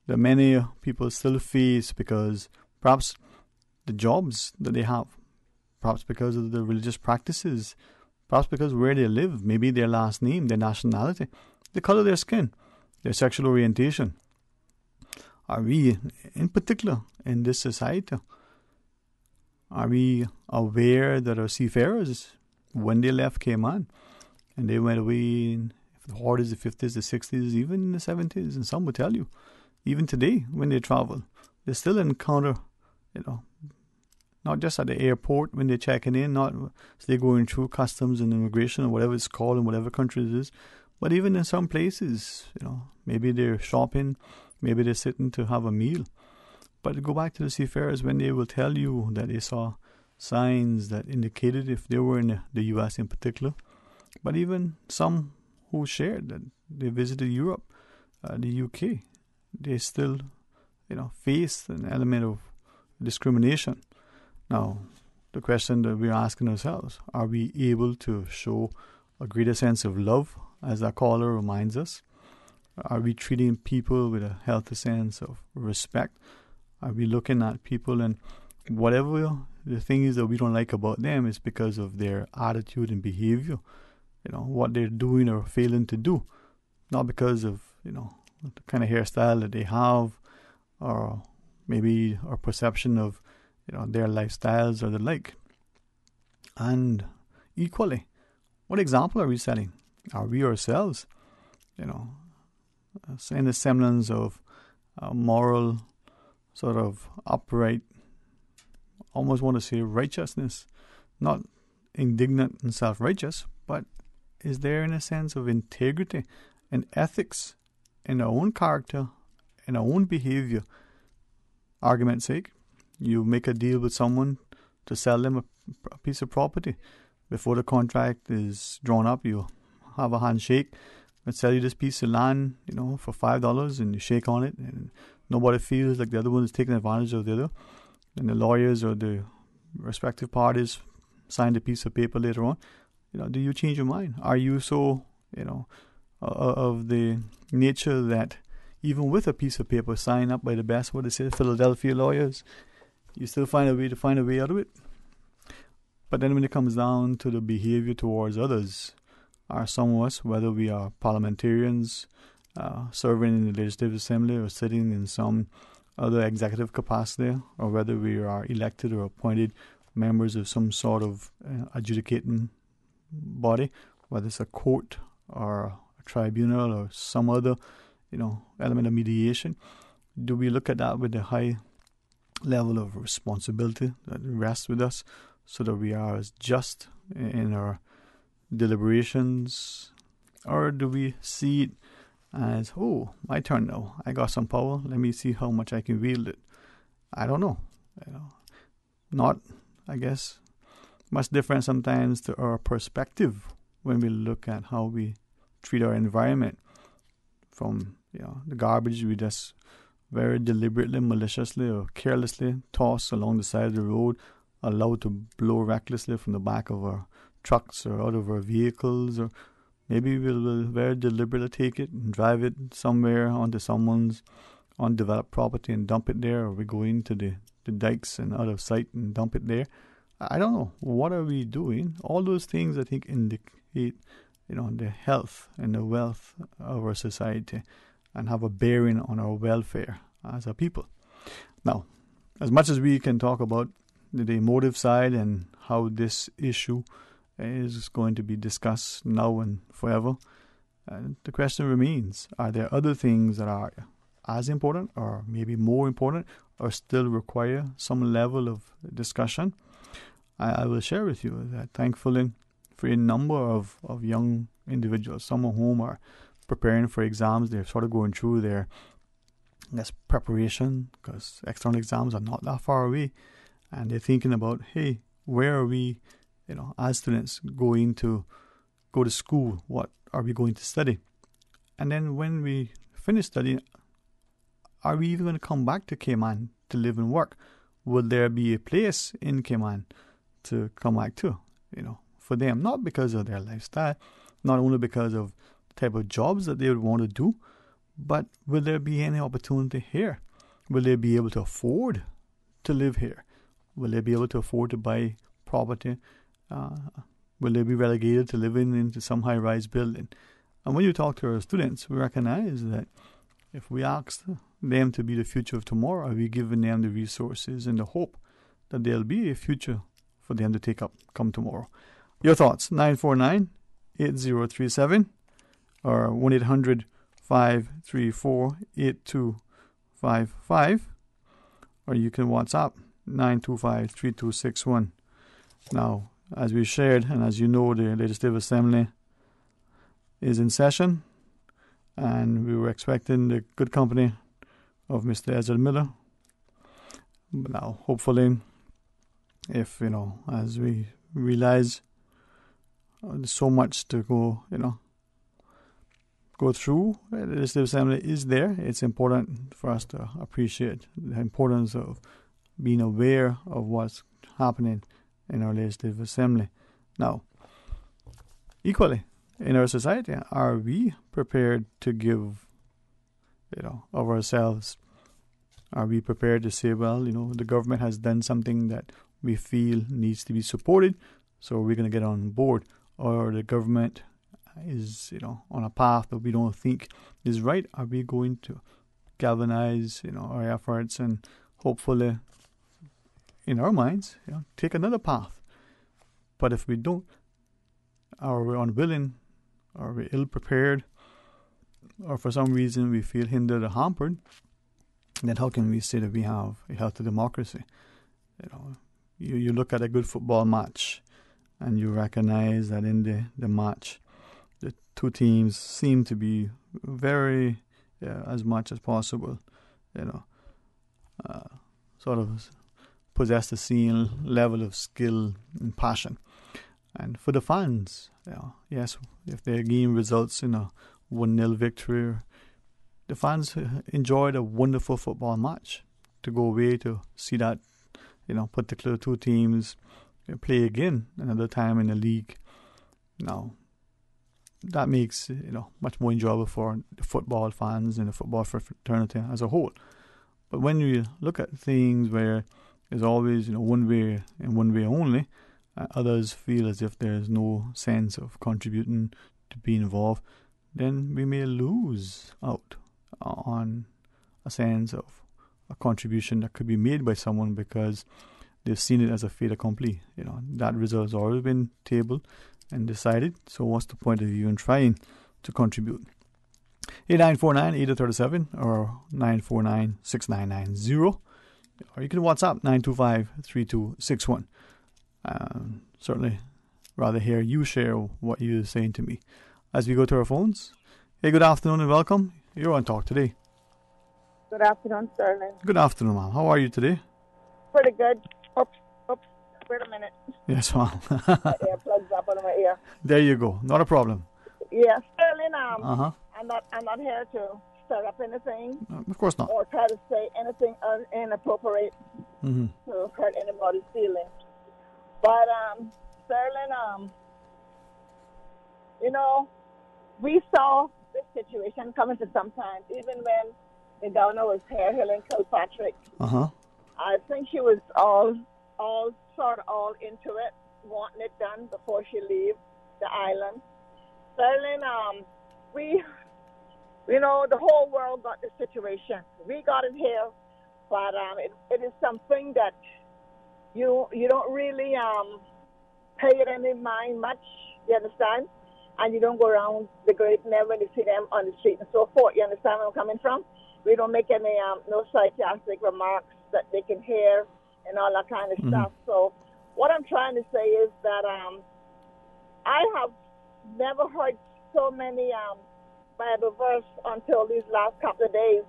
that many people still face because perhaps the jobs that they have, perhaps because of the religious practices, perhaps because where they live, maybe their last name, their nationality, the color of their skin, their sexual orientation. Are we, in particular, in this society, are we aware that our seafarers, when they left Cayman, and they went away in the 40s, the 50s, the 60s, even in the 70s, and some will tell you, even today, when they travel, they still encounter, not just at the airport when they're checking in, not as they're going through customs and immigration or whatever it's called in whatever country it is, but even in some places, maybe they're shopping, maybe they're sitting to have a meal. But go back to the seafarers when they will tell you that they saw signs that indicated if they were in the U.S. in particular, but even some who shared that they visited Europe, the U.K., they still, faced an element of discrimination. Now, the question that we're asking ourselves, are we able to show a greater sense of love, as that caller reminds us? Are we treating people with a healthy sense of respect? Are we looking at people and whatever the thing is that we don't like about them is because of their attitude and behavior, what they're doing or failing to do, not because of, the kind of hairstyle that they have or maybe our perception of their lifestyles or the like. And equally, what example are we setting? Are we ourselves, in the semblance of moral, sort of upright, almost want to say righteousness, not indignant and self-righteous, but is there in a sense of integrity and ethics in our own character, in our own behavior? Argument's sake, you make a deal with someone to sell them a piece of property. Before the contract is drawn up, you have a handshake and sell you this piece of land, for $5, and you shake on it, and nobody feels like the other one is taking advantage of the other. and the lawyers or the respective parties sign the piece of paper later on, do you change your mind? Are you so, of the nature that even with a piece of paper signed up by the best, what they say, Philadelphia lawyers, you still find a way out of it? But then when it comes down to the behavior towards others, are some of us, whether we are parliamentarians, serving in the Legislative Assembly or sitting in some other executive capacity, or whether we are elected or appointed members of some sort of adjudicating body, whether it's a court or a tribunal or some other, element of mediation, do we look at that with a high level of responsibility that rests with us, so that we are as just in our deliberations, or do we see it as, oh, my turn now, I got some power, let me see how much I can wield it? I don't know. Not, I guess, much different sometimes to our perspective when we look at how we treat our environment. From the garbage we just very deliberately, maliciously, or carelessly toss along the side of the road, allowed to blow recklessly from the back of our trucks or out of our vehicles, or maybe we'll very deliberately take it and drive it somewhere onto someone's undeveloped property and dump it there, or we go into the dikes and out of sight and dump it there. I don't know. What are we doing? All those things, I think, indicate the health and the wealth of our society and have a bearing on our welfare as a people. Now, as much as we can talk about the emotive side and how this issue is going to be discussed now and forever, the question remains, are there other things that are as important or maybe more important or still require some level of discussion? I will share with you that thankfully for a number of young individuals, some of whom are preparing for exams, they're sort of going through their preparation, because external exams are not that far away, and they're thinking about, hey, where are we, as students going to go to school? What are we going to study? And then when we finish studying, are we even going to come back to Cayman to live and work? Will there be a place in Cayman to come back to, for them? Not because of their lifestyle, not only because of the type of jobs that they would want to do, but will there be any opportunity here? Will they be able to afford to live here? Will they be able to afford to buy property? Will they be relegated to living into some high-rise building? And when you talk to our students, we recognize that if we ask them to be the future of tomorrow, are we giving them the resources and the hope that there'll be a future for them to take up come tomorrow? Your thoughts, 949-8037 or 1-800-534-8255, or you can WhatsApp 925-3261. Now, as we shared, and as you know, the Legislative Assembly is in session, and we were expecting the good company of Mr. Ezra Miller. But now, hopefully, if, as we realize there's so much to go through, the Legislative Assembly is there. It's important for us to appreciate the importance of being aware of what's happening in our Legislative Assembly. Now, equally, in our society, are we prepared to give, of ourselves? Are we prepared to say, well, the government has done something that we feel needs to be supported, so we're going to get on board? Or the government is, on a path that we don't think is right? Are we going to galvanize, our efforts and hopefully, in our minds, take another path? But if we don't, or we're unwilling, or we're ill-prepared, or for some reason we feel hindered or hampered, then how can we say that we have a healthy democracy? You look at a good football match, and you recognize that in the match, the two teams seem to be very, as much as possible, sort of possess the same level of skill and passion. And for the fans, yes, if their game results in a 1-0 victory, the fans enjoyed a wonderful football match. To go away to see that particular two teams play again another time in the league. Now, that makes much more enjoyable for the football fans and the football fraternity as a whole. But when you look at things where there's always one way and one way only, others feel as if there's no sense of contributing to be involved, then we may lose out on a sense of a contribution that could be made by someone because they've seen it as a fait accompli. That result has already been tabled and decided. So what's the point of even trying to contribute? 8949-8037 or 949-6990. Or you can WhatsApp 925-3261. Certainly rather hear you share what you're saying to me. As we go to our phones. Hey, good afternoon and welcome. You're on Talk Today. Good afternoon, Sterling. Good afternoon, ma'am. How are you today? Pretty good. Oops. Wait a minute. Yes, ma'am. My earplugs up on my ear. There you go. Not a problem. Yeah, Sterling. Uh-huh. I'm not here to stir up anything. Of course not. Or try to say anything inappropriate to hurt anybody's feelings. But Sterling, we saw this situation coming to some time, even when the governor was here, Helen Kilpatrick. Uh-huh. I think she was all into it, wanting it done before she leaves the island. Sterling, the whole world got this situation. We got it here, but it is something that you don't really pay it any mind much, you understand? And you don't go around the great never when you see them on the street and so forth. You understand where I'm coming from? We don't make any no sarcastic remarks that they can hear and all that kind of stuff. So what I'm trying to say is that I have never heard so many Bible verse until these last couple of days.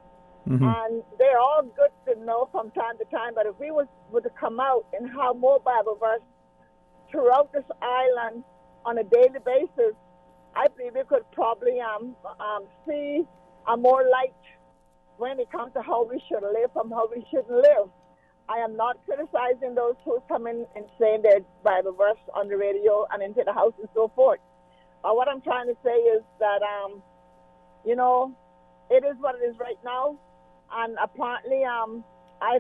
And they're all good to know from time to time. But if we were to come out and have more Bible verse throughout this island on a daily basis, I believe we could probably see a more light when it comes to how we should live from how we shouldn't live. I am not criticizing those who come in and say their Bible verse on the radio and into the house and so forth. But what I'm trying to say is that, it is what it is right now. And apparently,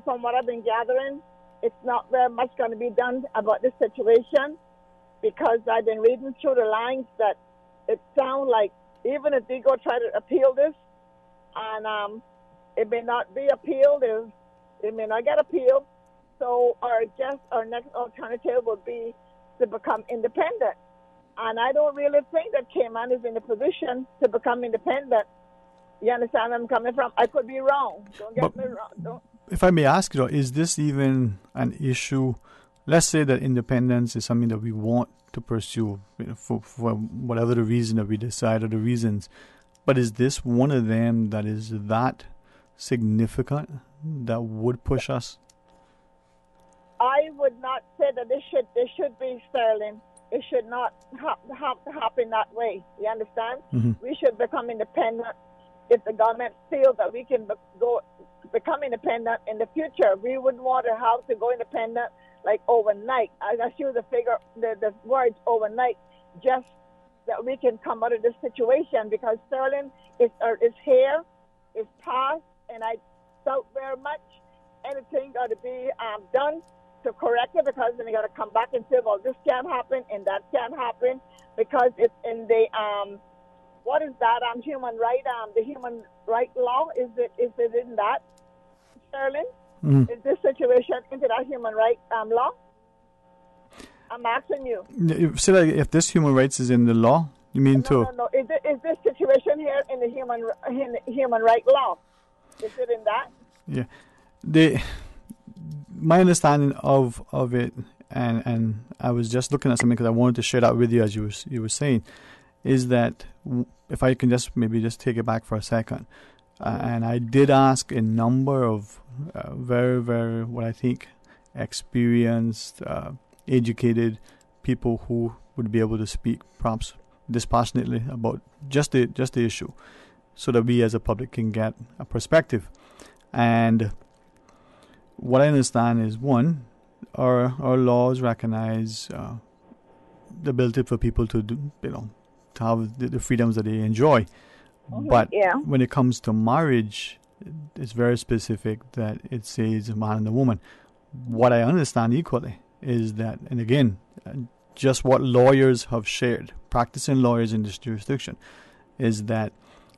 from what I've been gathering, it's not very much going to be done about this situation because I've been reading through the lines that it sounds like even if they go try to appeal this, and it may not be appealed, it may not get appealed. So our next alternative would be to become independent. And I don't really think that Cayman is in a position to become independent. You understand where I'm coming from? I could be wrong. Don't get me wrong. If I may ask you, is this even an issue? Let's say that independence is something that we want to pursue for whatever the reason that we decide or the reasons. But is this one of them that is that significant that would push us? I would not say that this should be, Sterling. It should not happen that way. You understand? We should become independent. If the government feels that we can become independent in the future, we wouldn't want to have to go independent like overnight. I use the figure, the words overnight, just that we can come out of this situation because Sterling is here, is past, and I doubt very much anything got to be done to correct it because then they got to come back and say, well, this can't happen and that can't happen because it's in the what is that human right? The human right law is it in that, Sterling? Is this situation into that human right law? I'm asking you. So if this human rights is in the law, you mean No. Is this situation here in the human right law? Is it in that? Yeah. My understanding of it, and I was just looking at something because I wanted to share that with you as you were saying, is that if I can just take it back for a second, and I did ask a number of very, very, what I think, experienced, educated people who would be able to speak perhaps dispassionately about just the issue, so that we as a public can get a perspective. And what I understand is, one, our laws recognize the ability for people to do, to have the freedoms that they enjoy. But when it comes to marriage, it's very specific that it says a man and a woman. What I understand equally is that, and again, just what lawyers have shared, practicing lawyers in this jurisdiction, is that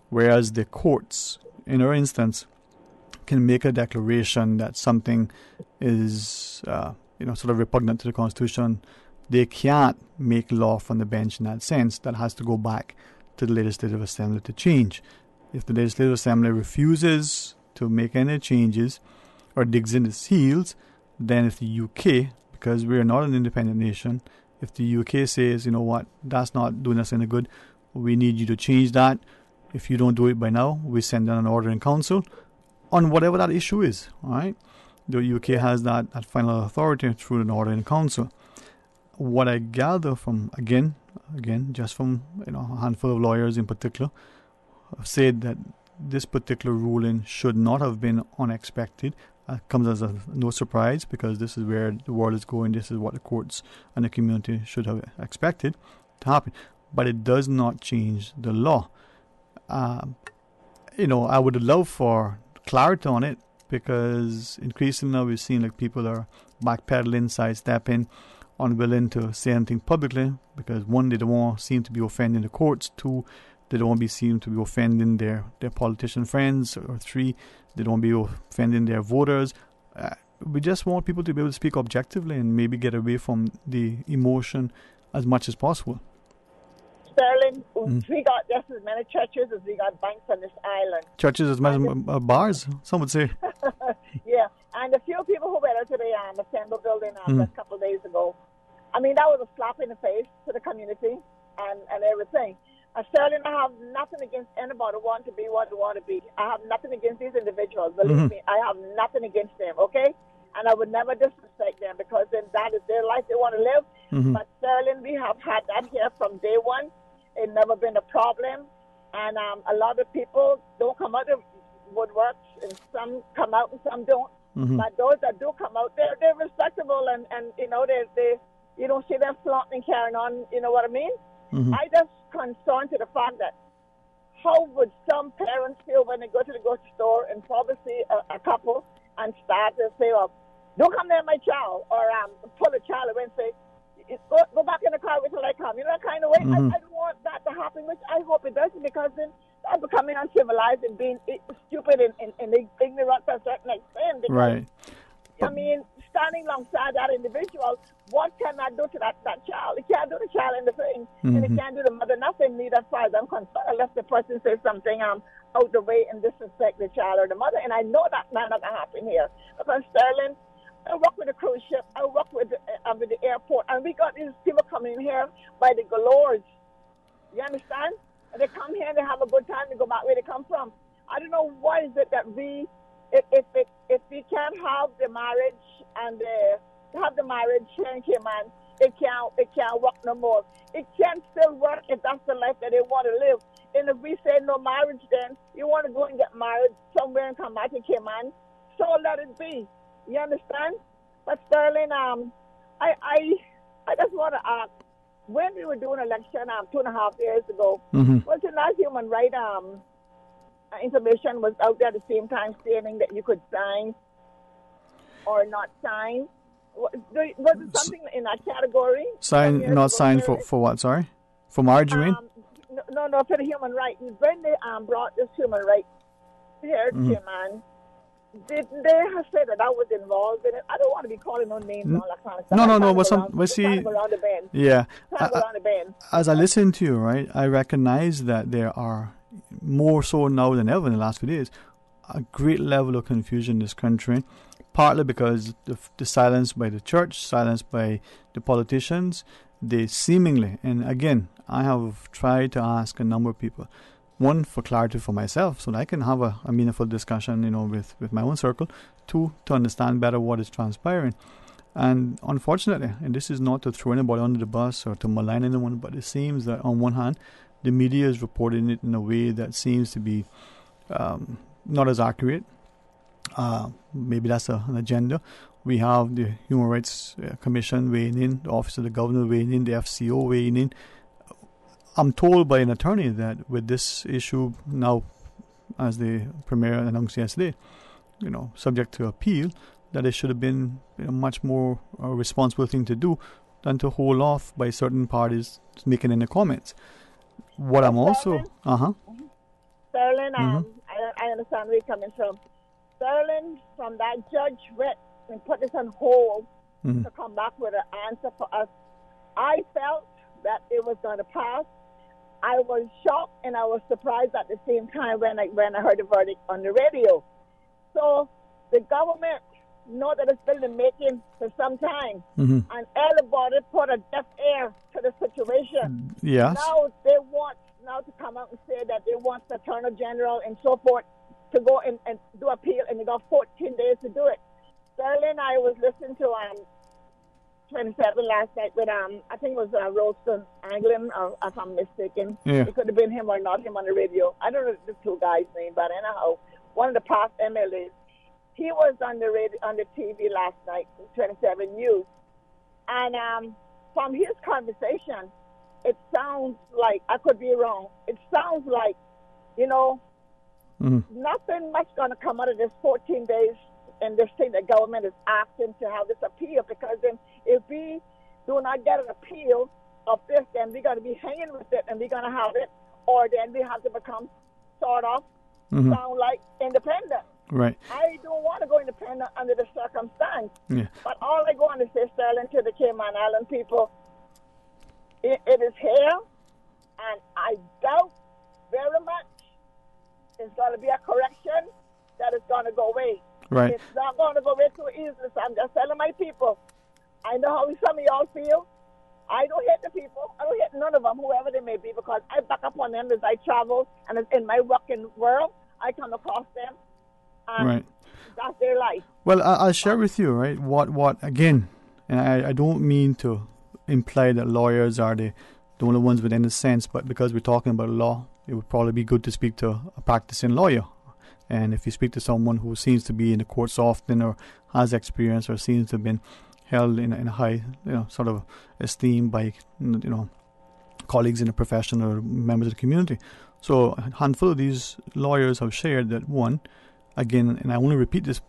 whereas the courts, in our instance, can make a declaration that something is, sort of repugnant to the Constitution, they can't make law from the bench in that sense. That has to go back to the Legislative Assembly to change. If the Legislative Assembly refuses to make any changes or digs in its heels, then if the UK, because we are not an independent nation, if the UK says, you know what, that's not doing us any good, we need you to change that. If you don't do it by now, we send down an order in council on whatever that issue is. All right, the UK has that final authority through an order in council. What I gather from again, just from a handful of lawyers in particular, have said that this particular ruling should not have been unexpected. Comes as no surprise, because this is where the world is going. This is what the courts and the community should have expected to happen. But it does not change the law. I would love for clarity on it, because increasingly now we've seen like people are backpedaling, sidestepping, unwilling to say anything publicly, because one, they don't want to seem to be offending the courts. Two, they don't want to be seen to be offending their politician friends. Or three, they don't want to be offending their voters. We just want people to be able to speak objectively and maybe get away from the emotion as much as possible. Sterling, we got just as many churches as we got banks on this island. Churches as many bars, some would say. Yeah, and a few people who went out to the Assembly building a couple of days ago, I mean, that was a slap in the face to the community and everything. Sterling, I have nothing against anybody who want to be what they want to be. I have nothing against these individuals. Believe me, I have nothing against them, okay? And I would never disrespect them, because then that is their life they want to live. But Sterling, we have had that here from day one. It's never been a problem. And a lot of people don't come out of woodworks, and some come out and some don't. But those that do come out, they're respectable, and they you don't see them flaunting and carrying on, you know what I mean? I just concerned to the fact that how would some parents feel when they go to the grocery store and probably see a couple and start to say, well, don't come near my child, or pull a child away and say, go back in the car until I come. You know, that kind of way. I don't want that to happen, which I hope it doesn't, because then that's becoming uncivilized and being stupid and ignorant to a certain extent. Right. I mean, standing alongside that individual, what can I do to that child? It can't do the child anything, and it can't do the mother nothing, neither as far as I'm concerned, unless the person says something out the way and disrespect the child or the mother. And I know that's not going to happen here, because Sterling, I work with a cruise ship, I work with the airport, and we got these people coming here by the galores. You understand? And they come here and they have a good time, they go back where they come from. I don't know why is it that we, if we can't have the marriage and have the marriage here in Cayman, it can't work no more. It can still work if that's the life that they want to live. And if we say no marriage, then you want to go and get married somewhere and come back to Cayman, so let it be. You understand? But Sterling, I just want to ask, when we were doing election 2.5 years ago, was the last human right information was out there at the same time stating that you could sign or not sign? Was it something in that category? Not sign for what, sorry? For marriage, you mean? No, for the human right. When they brought this human right here to Cayman, did they have said that I was involved in it? I don't want to be calling no names and all that kind of stuff. No, but see, yeah. As I listen to you, right, I recognize that there are, more so now than ever in the last few days, a great level of confusion in this country, partly because the silence by the church, silence by the politicians, they seemingly, and again, I have tried to ask a number of people, one, for clarity for myself, so that I can have a meaningful discussion, with my own circle. Two, to understand better what is transpiring. And unfortunately, and this is not to throw anybody under the bus or to malign anyone, but it seems that on one hand, the media is reporting it in a way that seems to be not as accurate. Maybe that's an agenda. We have the Human Rights Commission weighing in, the Office of the Governor weighing in, the FCO weighing in. I'm told by an attorney that with this issue now, as the Premier announced yesterday, subject to appeal, that it should have been much more a responsible thing to do than to hold off by certain parties making any comments. What I'm also... Sterling, I understand where you're coming from. Sterling, from that judge writ and put this on hold to come back with an answer for us. I felt that it was going to pass. I was shocked and I was surprised at the same time when I heard the verdict on the radio. So the government know that it's been in the making for some time, and everybody put a deaf ear to the situation. Yes. Now they want to come out and say that they want the Attorney General and so forth to go and do appeal, and they got 14 days to do it. Sterling, I was listening to 27 last night with I think it was Ralston Anglin, or if I'm mistaken. Yeah. It could have been him or not him on the radio. I don't know the two guys' name, but anyhow, one of the past MLAs. He was on the radio, on the TV last night, 27 News, and from his conversation, it sounds like, I could be wrong, it sounds like, nothing much going to come out of this 14 days in this thing the government is asking to have this appeal, because then if we do not get an appeal of this, then we're going to be hanging with it and we're going to have it, or then we have to become sort of sound like independent. Right. I don't want to go independent under the circumstance. Yeah. But all I want to say, Sterling, to the Cayman Island people, it is here, and I doubt very much it's going to be a correction that is going to go away. Right. It's not going to go away too easily. So I'm just telling my people, I know how some of y'all feel. I don't hate the people. I don't hate none of them, whoever they may be, because I back up on them as I travel and as in my working world, I come across them. And right. That's their life. Well, I'll share with you, right, what again, and I don't mean to imply that lawyers are the only ones with any sense, but because we're talking about law, it would probably be good to speak to a practicing lawyer. And if you speak to someone who seems to be in the courts often, or has experience, or seems to have been held in a high, sort of esteem by, colleagues in the profession or members of the community. So a handful of these lawyers have shared that, one, again, and I only repeat this,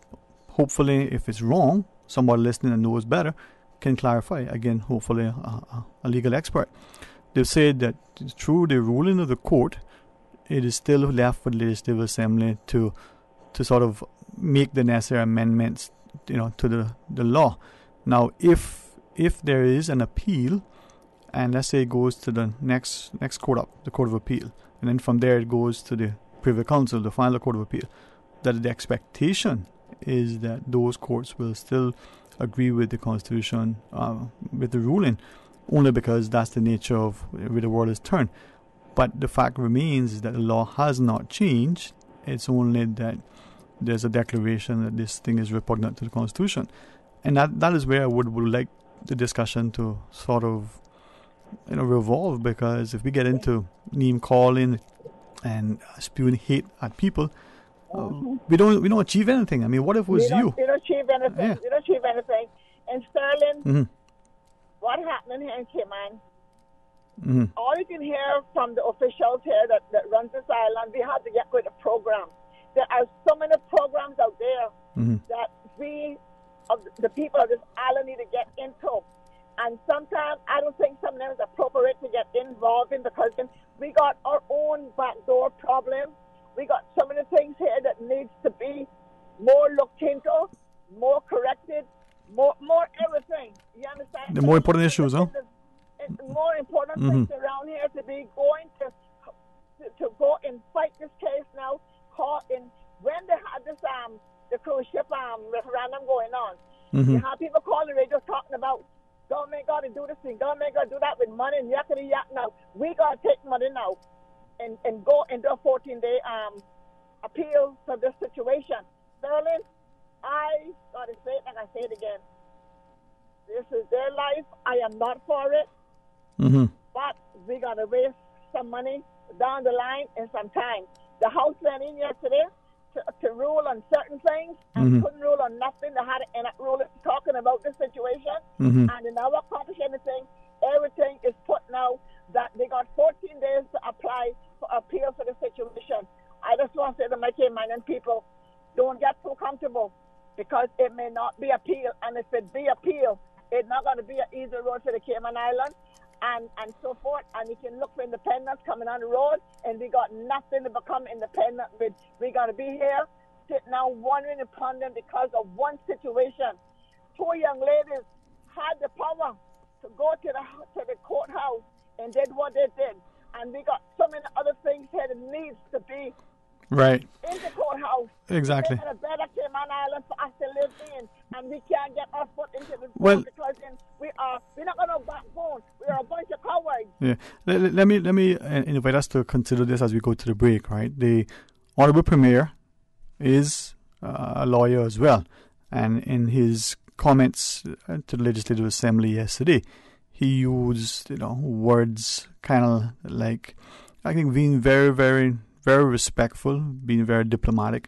hopefully if it's wrong, somebody listening and knows better can clarify. Again, hopefully a legal expert. They've said that through the ruling of the court, it is still left for the Legislative Assembly to sort of make the necessary amendments, to the law. Now, if there is an appeal, and let's say it goes to the next court up, the Court of Appeal, and then from there it goes to the Privy Council, the final Court of Appeal, that the expectation is that those courts will still agree with the Constitution, with the ruling, only because that's the nature of where the world is turned. But the fact remains is that the law has not changed. It's only that there's a declaration that this thing is repugnant to the Constitution. And that is where I would like the discussion to sort of revolve, because if we get into name calling and spewing hate at people, we don't achieve anything. I mean, what if it was you? You don't achieve anything. Yeah. You don't achieve anything. And Sterling, what happened here in Cayman? All you can hear from the officials here that runs this island, we have to get with the program. There are so many programs out there that we, the people of this island, need to get into. And sometimes I don't think some of them is appropriate to get involved in, because then we got our own backdoor problem. We got so many things here that needs to be more looked into, more corrected, more everything. You understand? The more important issues, huh? More important things around here to be going to go and fight this case now. When they had this the cruise ship referendum going on, you have people calling the radio talking about government got to do this thing, government got to do that with money and yakety yak. Now we got to take money now and go and do a 14-day appeal for this situation. Sterling, I got to say it and I say it again. This is their life. I am not for it. But we got to waste some money down the line and some time. The House went in yesterday to rule on certain things and couldn't rule on nothing. They had to end up ruling, talking about the situation. And they never accomplish anything. Everything is put now that they got 14 days to apply for appeal for the situation. I just want to say to my Caymanian people, don't get too comfortable because it may not be appeal. And if it be appeal, it's not going to be an easy road for the Cayman Island and so forth. And you can look for independence coming on the road, and we got nothing to become independent with. We're going to be here sitting now wondering upon them because of one situation. Two young ladies had the power to go to the courthouse and did what they did. And we got so many other things here that needs to be right in the courthouse. Exactly. It's a better Cayman Island for us to live in, and we can't get our foot into the Well, door because then we're not going to backbone. We are a bunch of cowards. Yeah. Let me invite us to consider this as we go to the break, right? The Honorable Premier is a lawyer as well. And in his comments to the Legislative Assembly yesterday, he used, words kind of like, I think, being very, very, very respectful, being very diplomatic.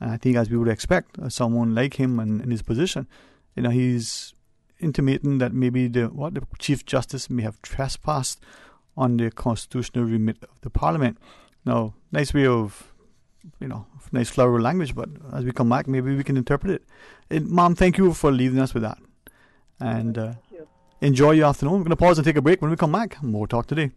And I think, as we would expect, someone like him and in his position, he's intimating that maybe the Chief Justice may have trespassed on the constitutional remit of the Parliament. Now, nice way of, nice flowery language, but as we come back, maybe we can interpret it. Mom, thank you for leaving us with that. And enjoy your afternoon. We're going to pause and take a break. When we come back, more Talk Today.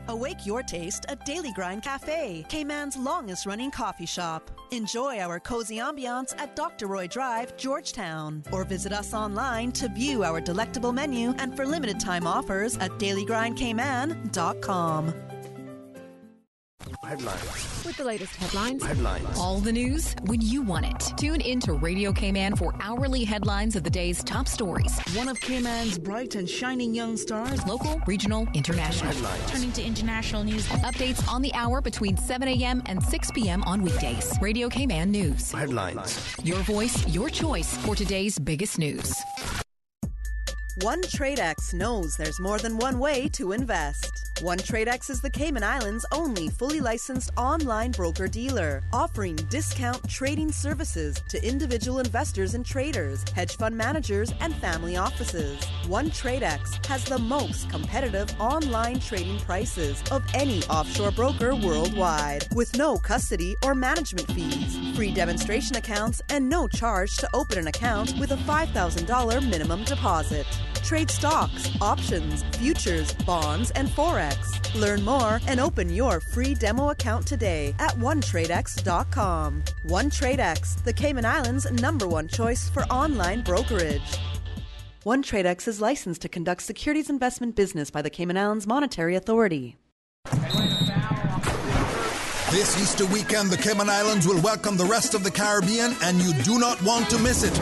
Awake your taste at Daily Grind Cafe, Cayman's longest running coffee shop. Enjoy our cozy ambiance at Dr. Roy Drive, Georgetown. Or visit us online to view our delectable menu and for limited time offers at dailygrindcayman.com. Headlines. With the latest headlines. All the news when you want it. Tune in to Radio Cayman for hourly headlines of the day's top stories. One of Cayman's bright and shining young stars. Local, regional, international. Turning to international news. Updates on the hour between 7 a.m. and 6 p.m. on weekdays. Radio Cayman News. Headlines. Your voice, your choice for today's biggest news. One TradeX knows there's more than one way to invest. One TradeX is the Cayman Islands' only fully licensed online broker-dealer, offering discount trading services to individual investors and traders, hedge fund managers, and family offices. One TradeX has the most competitive online trading prices of any offshore broker worldwide, with no custody or management fees, free demonstration accounts, and no charge to open an account with a $5,000 minimum deposit. Trade stocks, options, futures, bonds, and Forex. Learn more and open your free demo account today at OneTradeX.com. OneTradeX, the Cayman Islands' #1 choice for online brokerage. OneTradeX is licensed to conduct securities investment business by the Cayman Islands Monetary Authority. This Easter weekend, the Cayman Islands will welcome the rest of the Caribbean, and you do not want to miss it.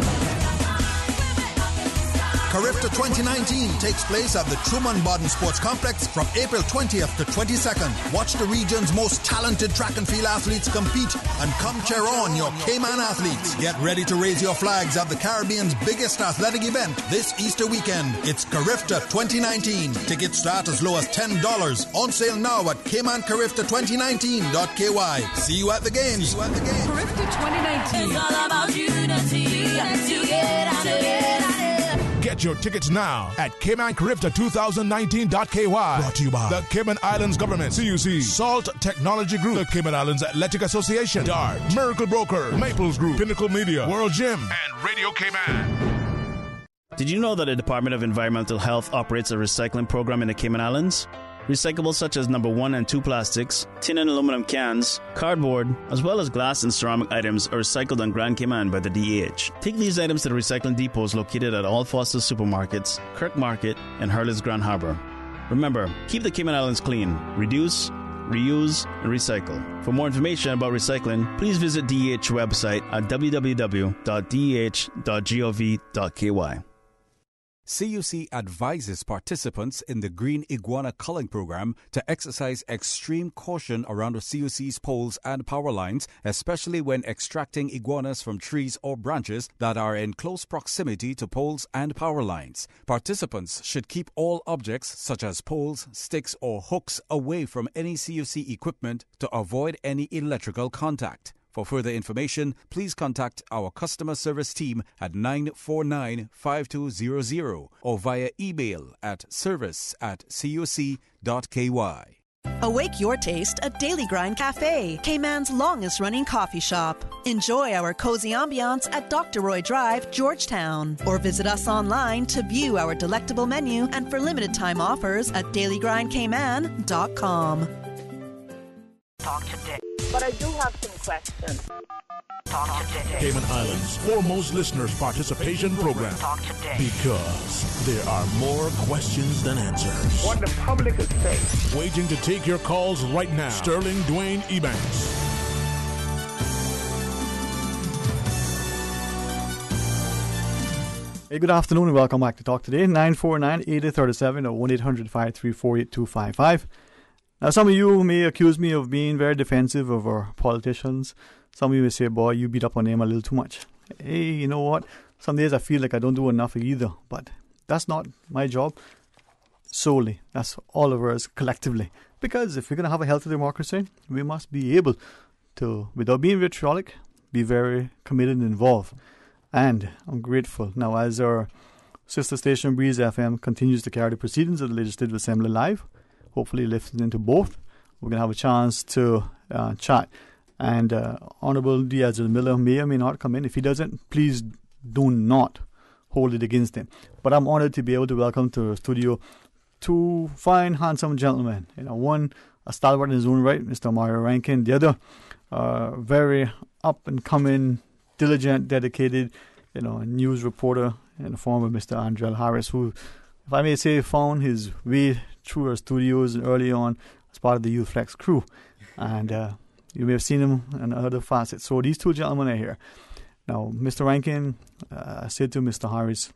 Carifta 2019 takes place at the Truman Bodden Sports Complex from April 20th to 22nd. Watch the region's most talented track and field athletes compete and come cheer on your Cayman athletes. Get ready to raise your flags at the Caribbean's biggest athletic event this Easter weekend. It's Carifta 2019. Tickets start as low as $10. On sale now at CaymanCarifta2019.ky. See you at the games. Carifta 2019. It's all about unity and together. Get your tickets now at CaymanCarifta2019.ky. Brought to you by the Cayman Islands Government, CUC, Salt Technology Group, the Cayman Islands Athletic Association, DART, Miracle Broker, Maples Group, Pinnacle Media, World Gym, and Radio Cayman. Did you know that the Department of Environmental Health operates a recycling program in the Cayman Islands? Recyclables such as number 1 and 2 plastics, tin and aluminum cans, cardboard, as well as glass and ceramic items are recycled on Grand Cayman by the DEH. Take these items to the recycling depots located at all Foster supermarkets, Kirk Market, and Hurley's Grand Harbor. Remember, keep the Cayman Islands clean, reduce, reuse, and recycle. For more information about recycling, please visit DEH website at www.deh.gov.ky. CUC advises participants in the Green Iguana Culling Program to exercise extreme caution around the CUC's poles and power lines, especially when extracting iguanas from trees or branches that are in close proximity to poles and power lines. Participants should keep all objects such as poles, sticks, or hooks away from any CUC equipment to avoid any electrical contact. For further information, please contact our customer service team at 949-5200 or via email at service@cuc.ky. Awake your taste at Daily Grind Cafe, Cayman's longest running coffee shop. Enjoy our cozy ambiance at Dr. Roy Drive, Georgetown. Or visit us online to view our delectable menu and for limited time offers at dailygrindcayman.com. Talk today. But I do have some questions. Talk today. Cayman Islands' foremost listeners participation program. Talk today. Because there are more questions than answers. What the public is saying. Waiting to take your calls right now. Sterling Dwayne Ebanks. Hey, good afternoon and welcome back to Talk Today. 949-8037 or 1-800-534-8255. Now, some of you may accuse me of being very defensive of our politicians. Some of you may say, boy, you beat up on them a little too much. Hey, you know what? Some days I feel like I don't do enough either. But that's not my job solely. That's all of us collectively. Because if we're going to have a healthy democracy, we must be able to, without being vitriolic, be very committed and involved. And I'm grateful. Now, as our sister station Breeze FM continues to carry the proceedings of the Legislative Assembly live, hopefully listening to both, we're going to have a chance to chat. And Honorable Diaz-Miller may or may not come in. If he doesn't, please do not hold it against him. But I'm honored to be able to welcome to the studio two fine, handsome gentlemen. You know, one a stalwart in his own right, Mr. Mario Rankin. The other, very up and coming, diligent, dedicated, news reporter in the form of Mr. Andrel Harris, who, if I may say, found his way through our studios early on as part of the Youth Flex crew. And you may have seen him in other facets. So these two gentlemen are here. Now, Mr. Rankin, I said to Mr. Harris,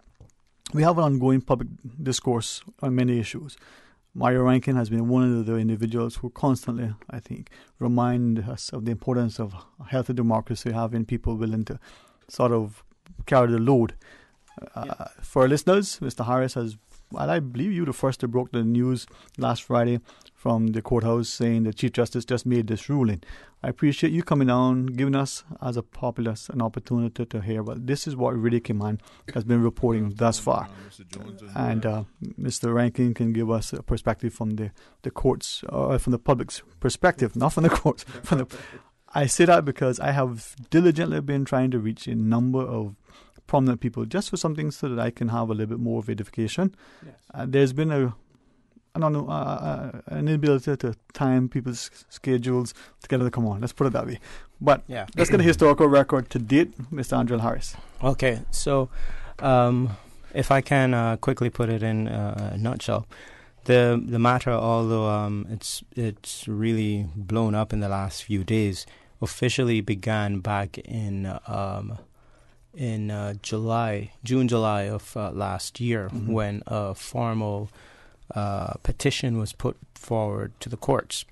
we have an ongoing public discourse on many issues. Mario Rankin has been one of the individuals who constantly, I think, remind us of the importance of healthy democracy, having people willing to sort of carry the load. For our listeners, Mr. Harris has, well, I believe you the first to broke the news last Friday from the courthouse saying the Chief Justice just made this ruling. I appreciate you coming down, giving us as a populace an opportunity to hear. But this is what Radio Cayman has been reporting thus far. And Mr. Rankin can give us a perspective from the courts, from the public's perspective, not from the courts. I say that because I have diligently been trying to reach a number of prominent people just for something so that I can have a little bit more of edification. Yes. There's been an inability to time people's schedules together to come on. Let's put it that way. But let's get a historical record to date, Mr. Andrel Harris. Okay, so if I can quickly put it in a nutshell, the matter, although it's really blown up in the last few days, officially began back in June, July of last year, when a formal petition was put forward to the courts.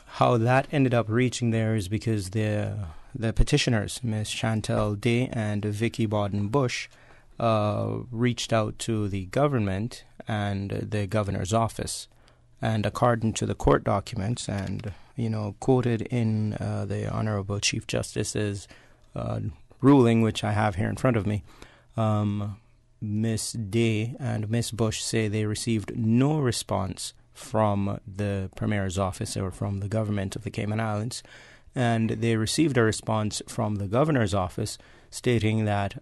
How that ended up reaching there is because the petitioners, Ms. Chantel Day and Vicky Bawden-Bush, reached out to the government and the governor's office. And according to the court documents and, quoted in the Honorable Chief Justice's ruling, which I have here in front of me, Ms. Day and Ms. Bush say they received no response from the Premier's office or from the government of the Cayman Islands, and they received a response from the Governor's office stating that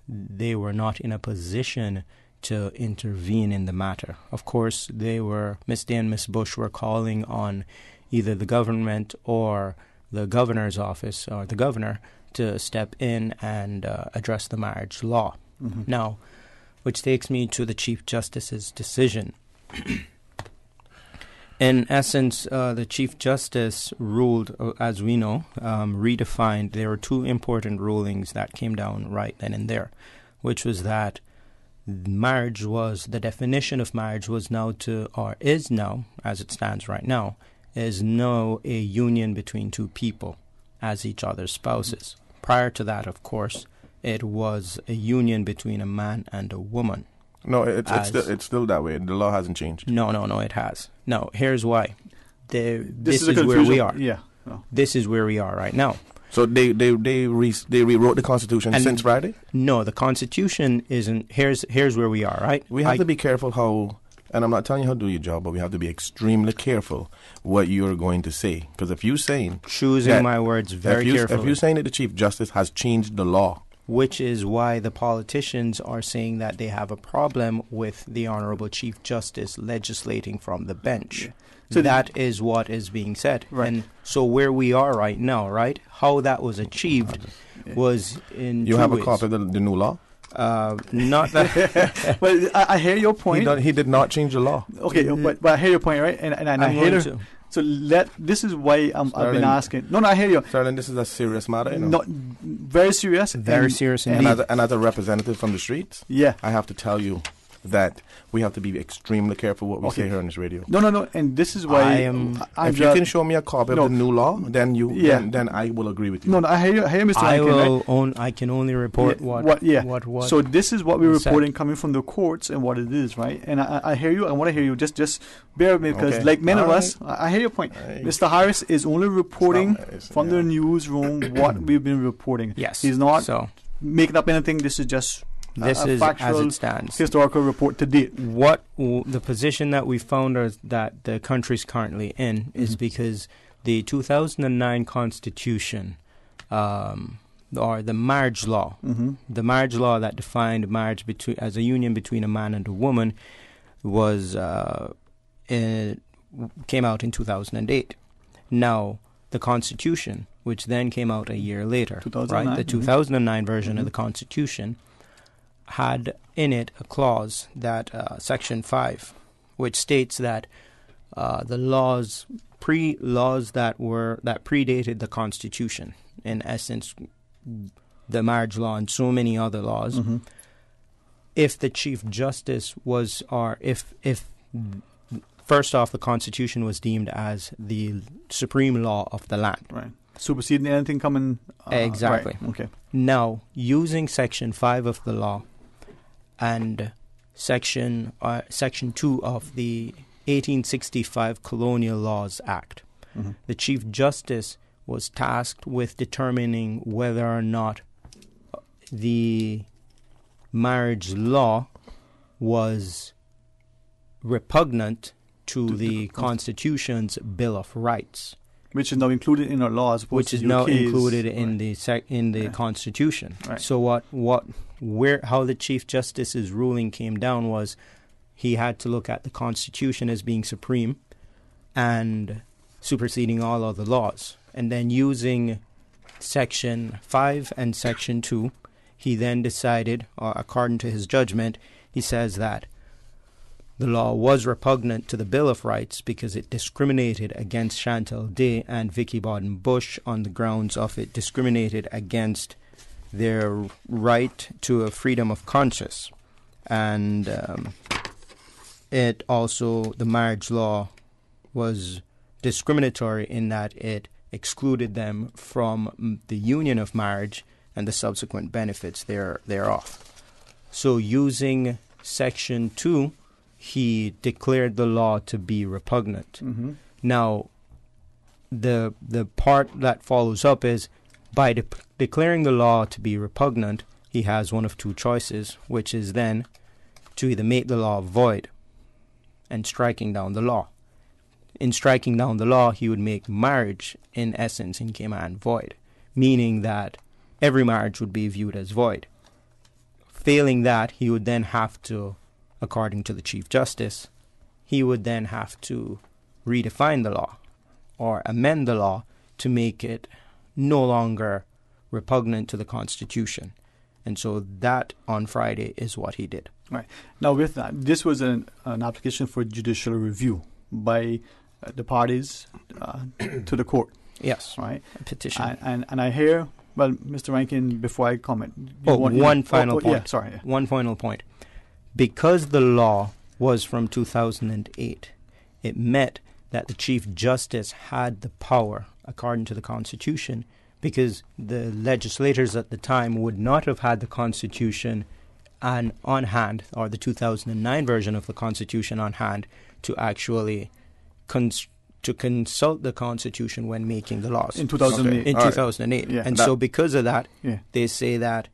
they were not in a position to intervene in the matter. Of course, Ms. Day and Ms. Bush were calling on either the government or the Governor's office or the Governor to step in and address the marriage law. Now, which takes me to the Chief Justice's decision. In essence, the Chief Justice ruled, as we know, redefined. There were two important rulings that came down right then and there, which was that the definition of marriage was now is now, as it stands right now, is now a union between two people as each other's spouses. Prior to that, of course, it was a union between a man and a woman. No, it's still that way. The law hasn't changed. No, it has. No, here's why. This is where confusion. we are. Yeah. No. This is where we are right now. So they rewrote the Constitution since Friday? No, the Constitution isn't. Here's where we are, right? We have to be careful how, and I'm not telling you how to do your job, but we have to be extremely careful what you're going to say. Because if you're saying... Choosing my words very carefully. If you're saying that the Chief Justice has changed the law... Which is why the politicians are saying that they have a problem with the Honorable Chief Justice legislating from the bench. Yeah. So that is what is being said. Right. And so where we are right now, right, how that was achieved was in You have ways. A copy of the new law? Not that. Well, I hear your point. He did not change the law. Okay, but I hear your point, right? And I hear it. So this is why I've been asking. No, I hear you. Sterling, this is a serious matter. You know? Not very serious. Very serious indeed. And as a representative from the streets, I have to tell you that we have to be extremely careful what we say here on this radio. No. And this is why if you can show me a copy of the new law, then then I will agree with you. No, I hear you, Mr. Rankin, I can only report what. So this is what we're reporting coming from the courts and what it is, right? And I hear you. I want to hear you. Just bear with me because, like many of us, I hear your point. Mr. Harris is only reporting from the newsroom what we've been reporting. Yes, he's not making up anything. This is just. This is as it stands. Historical report to date. What the position that we found that the country's currently in is because the 2009 Constitution, or the marriage law, the marriage law that defined marriage as a union between a man and a woman, came out in 2008. Now the Constitution, which then came out a year later, right? The 2009 version of the Constitution had in it a clause that Section 5, which states that the laws that predated the Constitution, in essence, the marriage law and so many other laws, if the Chief Justice was, or if first off, the Constitution was deemed as the supreme law of the land, right? Superseding anything coming. Exactly. Right. Okay. Now, using Section 5 of the law and Section 2 of the 1865 Colonial Laws Act, the Chief Justice was tasked with determining whether or not the marriage law was repugnant to the Constitution's Bill of Rights, which is now included in our laws, which is now included in the Constitution. Right. So how the Chief Justice's ruling came down was he had to look at the Constitution as being supreme and superseding all other laws. And then using Section 5 and Section 2, he then decided, according to his judgment, he says that the law was repugnant to the Bill of Rights because it discriminated against Chantal Day and Vicky Bawden-Bush on the grounds of it discriminated against their right to a freedom of conscience. And it also, the marriage law was discriminatory in that it excluded them from the union of marriage and the subsequent benefits thereof. So using Section 2, he declared the law to be repugnant. Now, the part that follows up is, by declaring the law to be repugnant, he has one of two choices, which is then to either make the law void and striking down the law. In striking down the law, he would make marriage, in essence, in Cayman void, meaning that every marriage would be viewed as void. Failing that, he would then have to, according to the Chief Justice, he would then have to redefine the law or amend the law to make it no longer repugnant to the Constitution. And so that, on Friday, is what he did. Right. Now, with that, this was an application for judicial review by the parties to the court. Yes. Right. A petition. And I hear, well, Mr. Rankin, before I comment. One final point. Yeah, sorry. Yeah. One final point. because the law was from 2008, it meant that the Chief Justice had the power, according to the Constitution, because the legislators at the time would not have had the Constitution on hand, or the 2009 version of the Constitution on hand, to actually consult the Constitution when making the laws. In 2008. Okay. In 2008. Yeah. And so because of that, they say that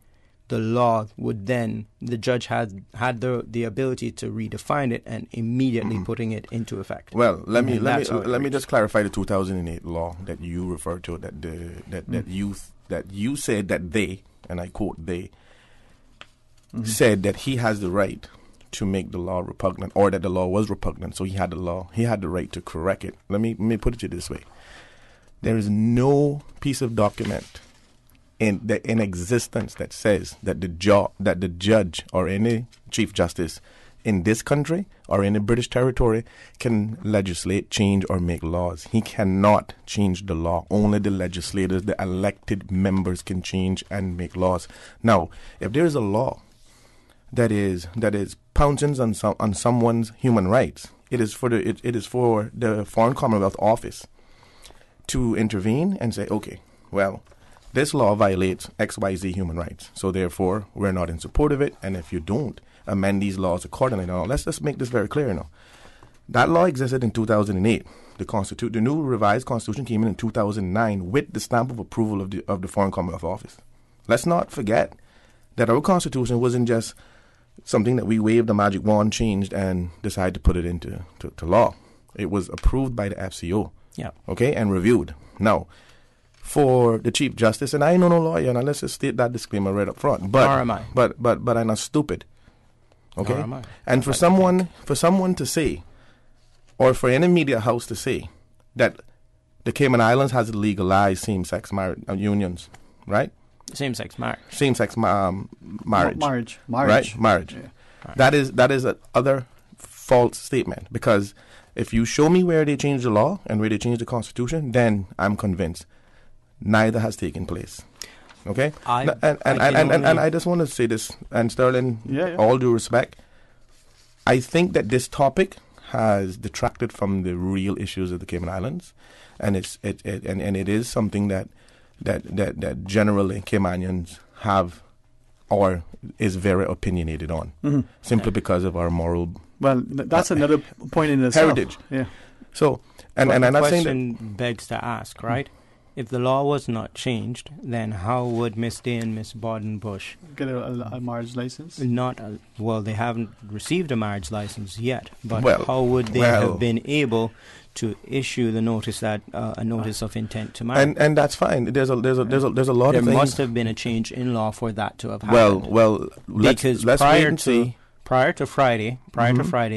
the law would then, the judge had the ability to redefine it and immediately putting it into effect. Well, let me just clarify the 2008 law that you referred to, that you said that they, and I quote they, said that he has the right to make the law repugnant, or that the law was repugnant, so he had the right to correct it. Let me put it to you this way: there is no piece of document in existence that says that the judge or any Chief Justice in this country or in the British territory can legislate, change, or make laws. He cannot change the law. Only the legislators, the elected members, can change and make laws. Now, if there is a law that is pouncing on someone's human rights, it is for the Foreign Commonwealth Office to intervene and say, okay, well, this law violates XYZ human rights, so therefore we're not in support of it, and if you don't amend these laws accordingly. Now, let's just make this very clear now. That law existed in 2008. The new revised Constitution came in 2009 with the stamp of approval of the Foreign Commonwealth Office. Let's not forget that our Constitution wasn't just something that we waved a magic wand, changed, and decided to put it into law. It was approved by the FCO, okay, and reviewed. Now, for the Chief Justice, and I know no lawyer, now let's just state that disclaimer right up front. But, nor am I. But I'm not stupid, okay? Nor am I. And for someone to say, or for any media house to say, that the Cayman Islands has legalized same-sex unions, right? Same-sex marriage. Same-sex marriage. Marriage. Right? Marriage. Yeah. Right. That is another false statement, because if you show me where they changed the law and where they changed the Constitution, then I'm convinced neither has taken place. Okay? And I just want to say this, and Sterling, all due respect, I think that this topic has detracted from the real issues of the Cayman Islands, and it is something that generally Caymanians have or is very opinionated on, simply because of our moral. Well, that's another point in itself. Heritage. Yeah. So, and I'm not saying that. The question begs to ask, right? If the law was not changed, then how would Miss Day and Miss Baden-Bush get a marriage license? Well, they haven't received a marriage license yet. But how would they have been able to issue the notice that a notice of intent to marry? And that's fine. There's a lot of things. There must have been a change in law for that to have happened. Well, let's wait and see. Prior to Friday,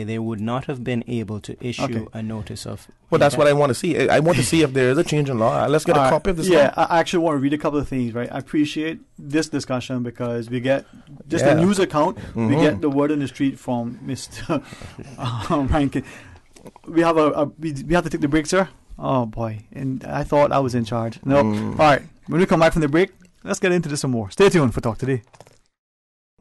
they would not have been able to issue a notice of. Well, that's what I want to see. I want to see if there is a change in law. Let's get a copy of this law. Yeah, I actually want to read a couple of things, right? I appreciate this discussion because we get just a news account. We get the word on the street from Mr. Rankin. We have we have to take the break, sir. Oh boy, and I thought I was in charge. No, all right. When we come back from the break, let's get into this some more. Stay tuned for Talk Today.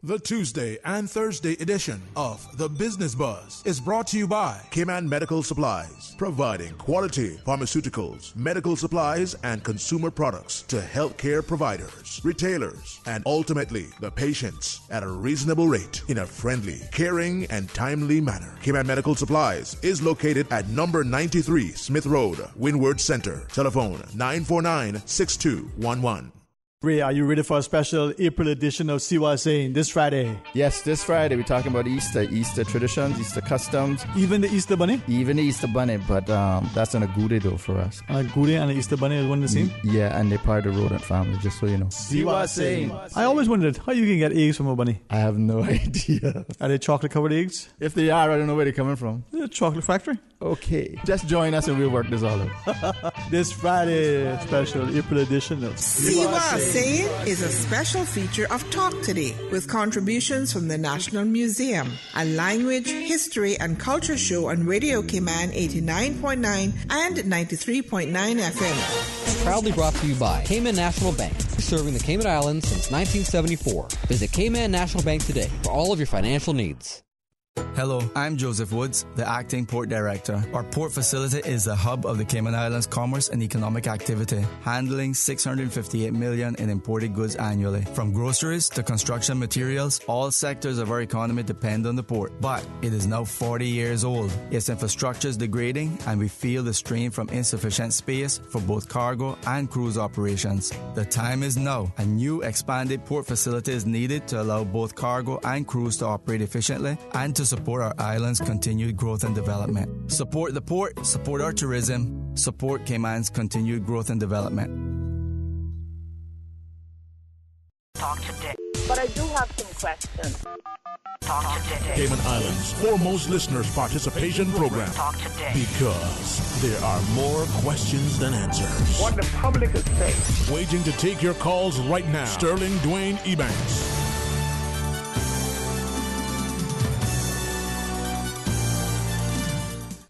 The Tuesday and Thursday edition of The Business Buzz is brought to you by Cayman Medical Supplies, providing quality pharmaceuticals, medical supplies, and consumer products to healthcare providers, retailers, and ultimately the patients at a reasonable rate in a friendly, caring, and timely manner. Cayman Medical Supplies is located at number 93 Smith Road, Windward Center. Telephone 949-6211. Ray, are you ready for a special April edition of See What I'm Saying this Friday? Yes, this Friday we're talking about Easter traditions, Easter customs. Even the Easter Bunny? Even the Easter Bunny, but that's on a good day though for us. A good day and the Easter Bunny is one and the same? Yeah, and they're part of the rodent family, just so you know. See What I'm Saying. I always wondered how you can get eggs from a bunny. I have no idea. Are they chocolate-covered eggs? If they are, I don't know where they're coming from. They're a chocolate factory. Okay. Just join us and we'll work this all out. This Friday, special April edition of See What I'm Saying is a special feature of Talk Today with contributions from the National Museum, a language, history, and culture show on Radio Cayman 89.9 and 93.9 FM. Proudly brought to you by Cayman National Bank, serving the Cayman Islands since 1974. Visit Cayman National Bank today for all of your financial needs. Hello, I'm Joseph Woods, the Acting Port Director. Our port facility is the hub of the Cayman Islands commerce and economic activity, handling $658 million in imported goods annually. From groceries to construction materials, all sectors of our economy depend on the port. But it is now 40 years old. Its infrastructure is degrading, and we feel the strain from insufficient space for both cargo and cruise operations. The time is now. A new expanded port facility is needed to allow both cargo and cruise to operate efficiently and to support our island's continued growth and development. Support the port, support our tourism, support Cayman's continued growth and development. Talk today. But I do have some questions. Talk today. Cayman Islands' foremost listeners' participation program. Talk today. Because there are more questions than answers. What the public is saying. Waiting to take your calls right now. Sterling Dwayne Ebanks.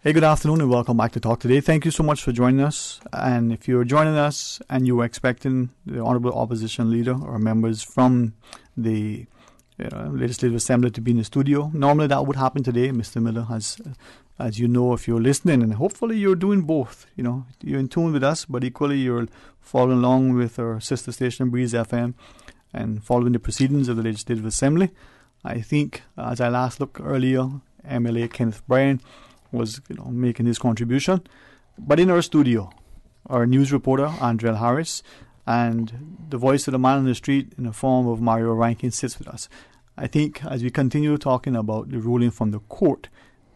Hey, good afternoon and welcome back to Talk Today. Thank you so much for joining us. And if you're joining us and you were expecting the Honorable Opposition Leader or members from the Legislative Assembly to be in the studio, normally that would happen today. Mr. Miller has, as you know, if you're listening, and hopefully you're doing both. You know, you're in tune with us, but equally you're following along with our sister station, Breeze FM, and following the proceedings of the Legislative Assembly. I think, as I last looked earlier, MLA Kenneth Bryan was making his contribution. But in our studio, our news reporter, Andrel Harris, and the voice of the man on the street in the form of Mario Rankin sits with us. I think as we continue talking about the ruling from the court,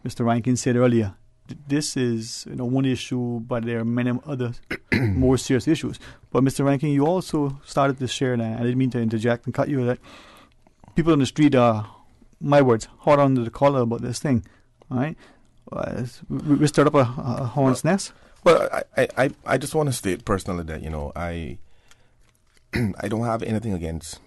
Mr. Rankin said earlier, this is one issue, but there are many other more serious issues. But Mr. Rankin, you also started to share, and I didn't mean to interject and cut you, that people on the street are, my words, hot under the collar about this thing, all right? We stirred up a hornet's nest. Well, I just want to state personally that I don't have anything against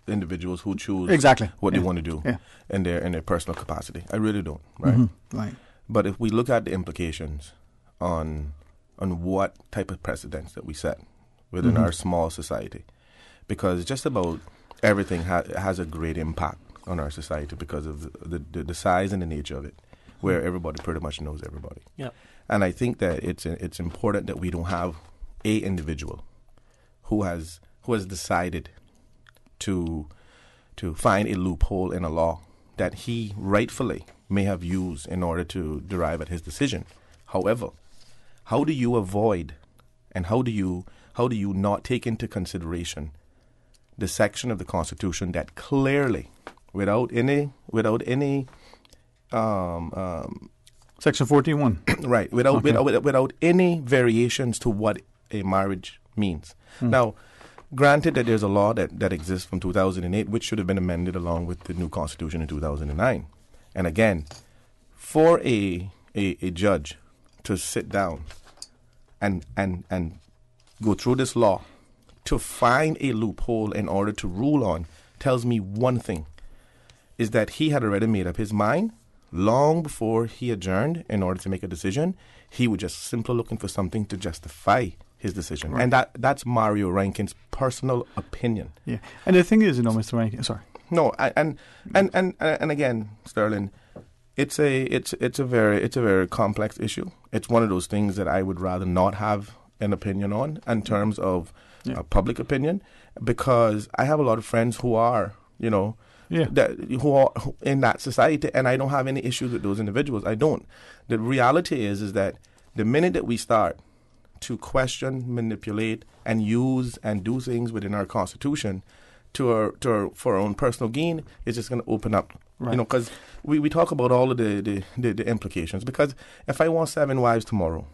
individuals who choose exactly what they want to do in their personal capacity. I really don't, right? Mm-hmm. Right. But if we look at the implications on what type of precedents that we set within our small society, because just about everything has a great impact on our society because of the size and the nature of it, where everybody pretty much knows everybody. Yeah. And I think that it's important that we don't have a individual who has decided to find a loophole in a law that he rightfully may have used in order to derive at his decision. However, how do you avoid and how do you not take into consideration the section of the Constitution that clearly, without any Section 41. Right, without any variations to what a marriage means. Now, granted that there's a law that exists from 2008, which should have been amended along with the new Constitution in 2009. And again, for a judge to sit down and go through this law to find a loophole in order to rule on tells me one thing, is that he had already made up his mind long before he adjourned in order to make a decision. He was just simply looking for something to justify his decision. Right. And that's Mario Rankin's personal opinion. Yeah. And the thing is, Mr. Rankin, sorry. No, and again, Sterling, it's a very complex issue. It's one of those things that I would rather not have an opinion on in terms of public opinion, because I have a lot of friends who are, who are in that society, and I don't have any issues with those individuals. I don't. The reality is that the minute that we start to question, manipulate, and use and do things within our Constitution for our own personal gain, it's just going to open up. Right. Because we talk about all of the implications. Because if I want 7 wives tomorrow,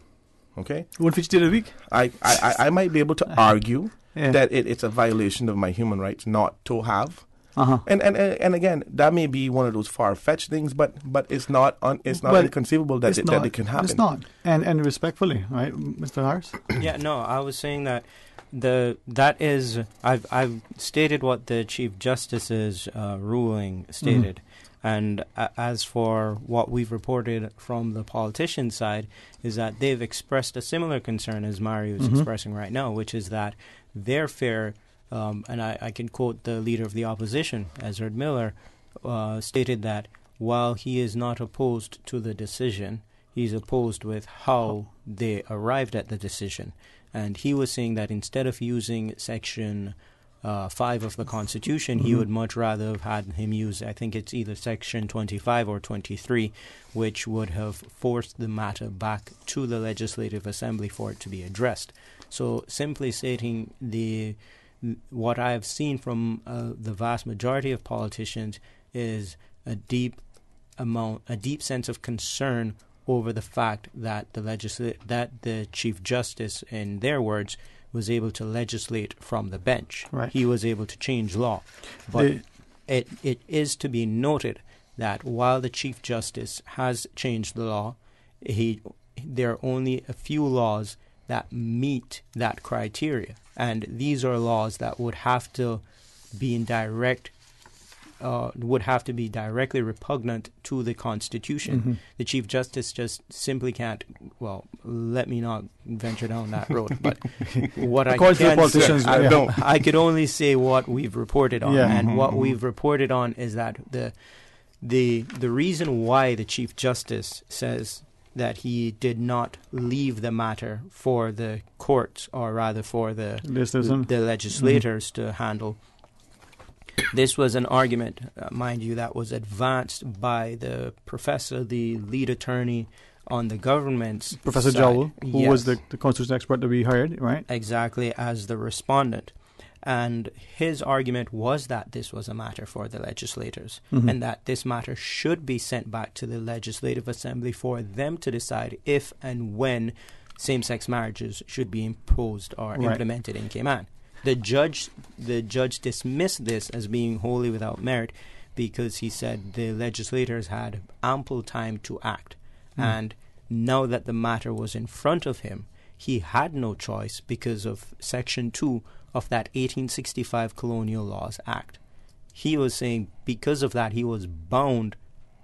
okay, 150 a week, I might be able to argue that it's a violation of my human rights not to have. And again, that may be one of those far-fetched things, but it's not inconceivable that it can happen. It's not, and respectfully, right, Mr. Harris? Yeah, no, I was saying that I've stated what the Chief Justice's ruling stated, and as for what we've reported from the politician side, is that they've expressed a similar concern as Mario is expressing right now, which is that their fair. And I can quote the leader of the opposition, Ezra Miller, stated that while he is not opposed to the decision, he's opposed with how they arrived at the decision. And he was saying that instead of using Section 5 of the Constitution, he would much rather have had him use, I think it's either Section 25 or 23, which would have forced the matter back to the Legislative Assembly for it to be addressed. So simply stating what I have seen from the vast majority of politicians is a deep sense of concern over the fact that the Chief Justice, in their words, was able to legislate from the bench. Right. He was able to change law. But it is to be noted that while the Chief Justice has changed the law, there are only a few laws that meet that criteria. And these are laws that would have to be directly repugnant to the Constitution. The Chief Justice just simply can't. Well, let me not venture down that road. But what I can say, I could only say what we've reported on, and what we've reported on is that the reason why the Chief Justice says that he did not leave the matter for the courts, or rather for the legislators to handle. This was an argument, mind you, that was advanced by the professor, the lead attorney on the government's Professor side. Jowl, who was the constitutional expert that we hired, right? Exactly, as the respondent. And his argument was that this was a matter for the legislators, and that this matter should be sent back to the Legislative Assembly for them to decide if and when same-sex marriages should be imposed or implemented in Cayman. The judge dismissed this as being wholly without merit because he said the legislators had ample time to act. And now that the matter was in front of him, he had no choice because of Section 2 of that 1865 Colonial Laws Act. He was saying because of that he was bound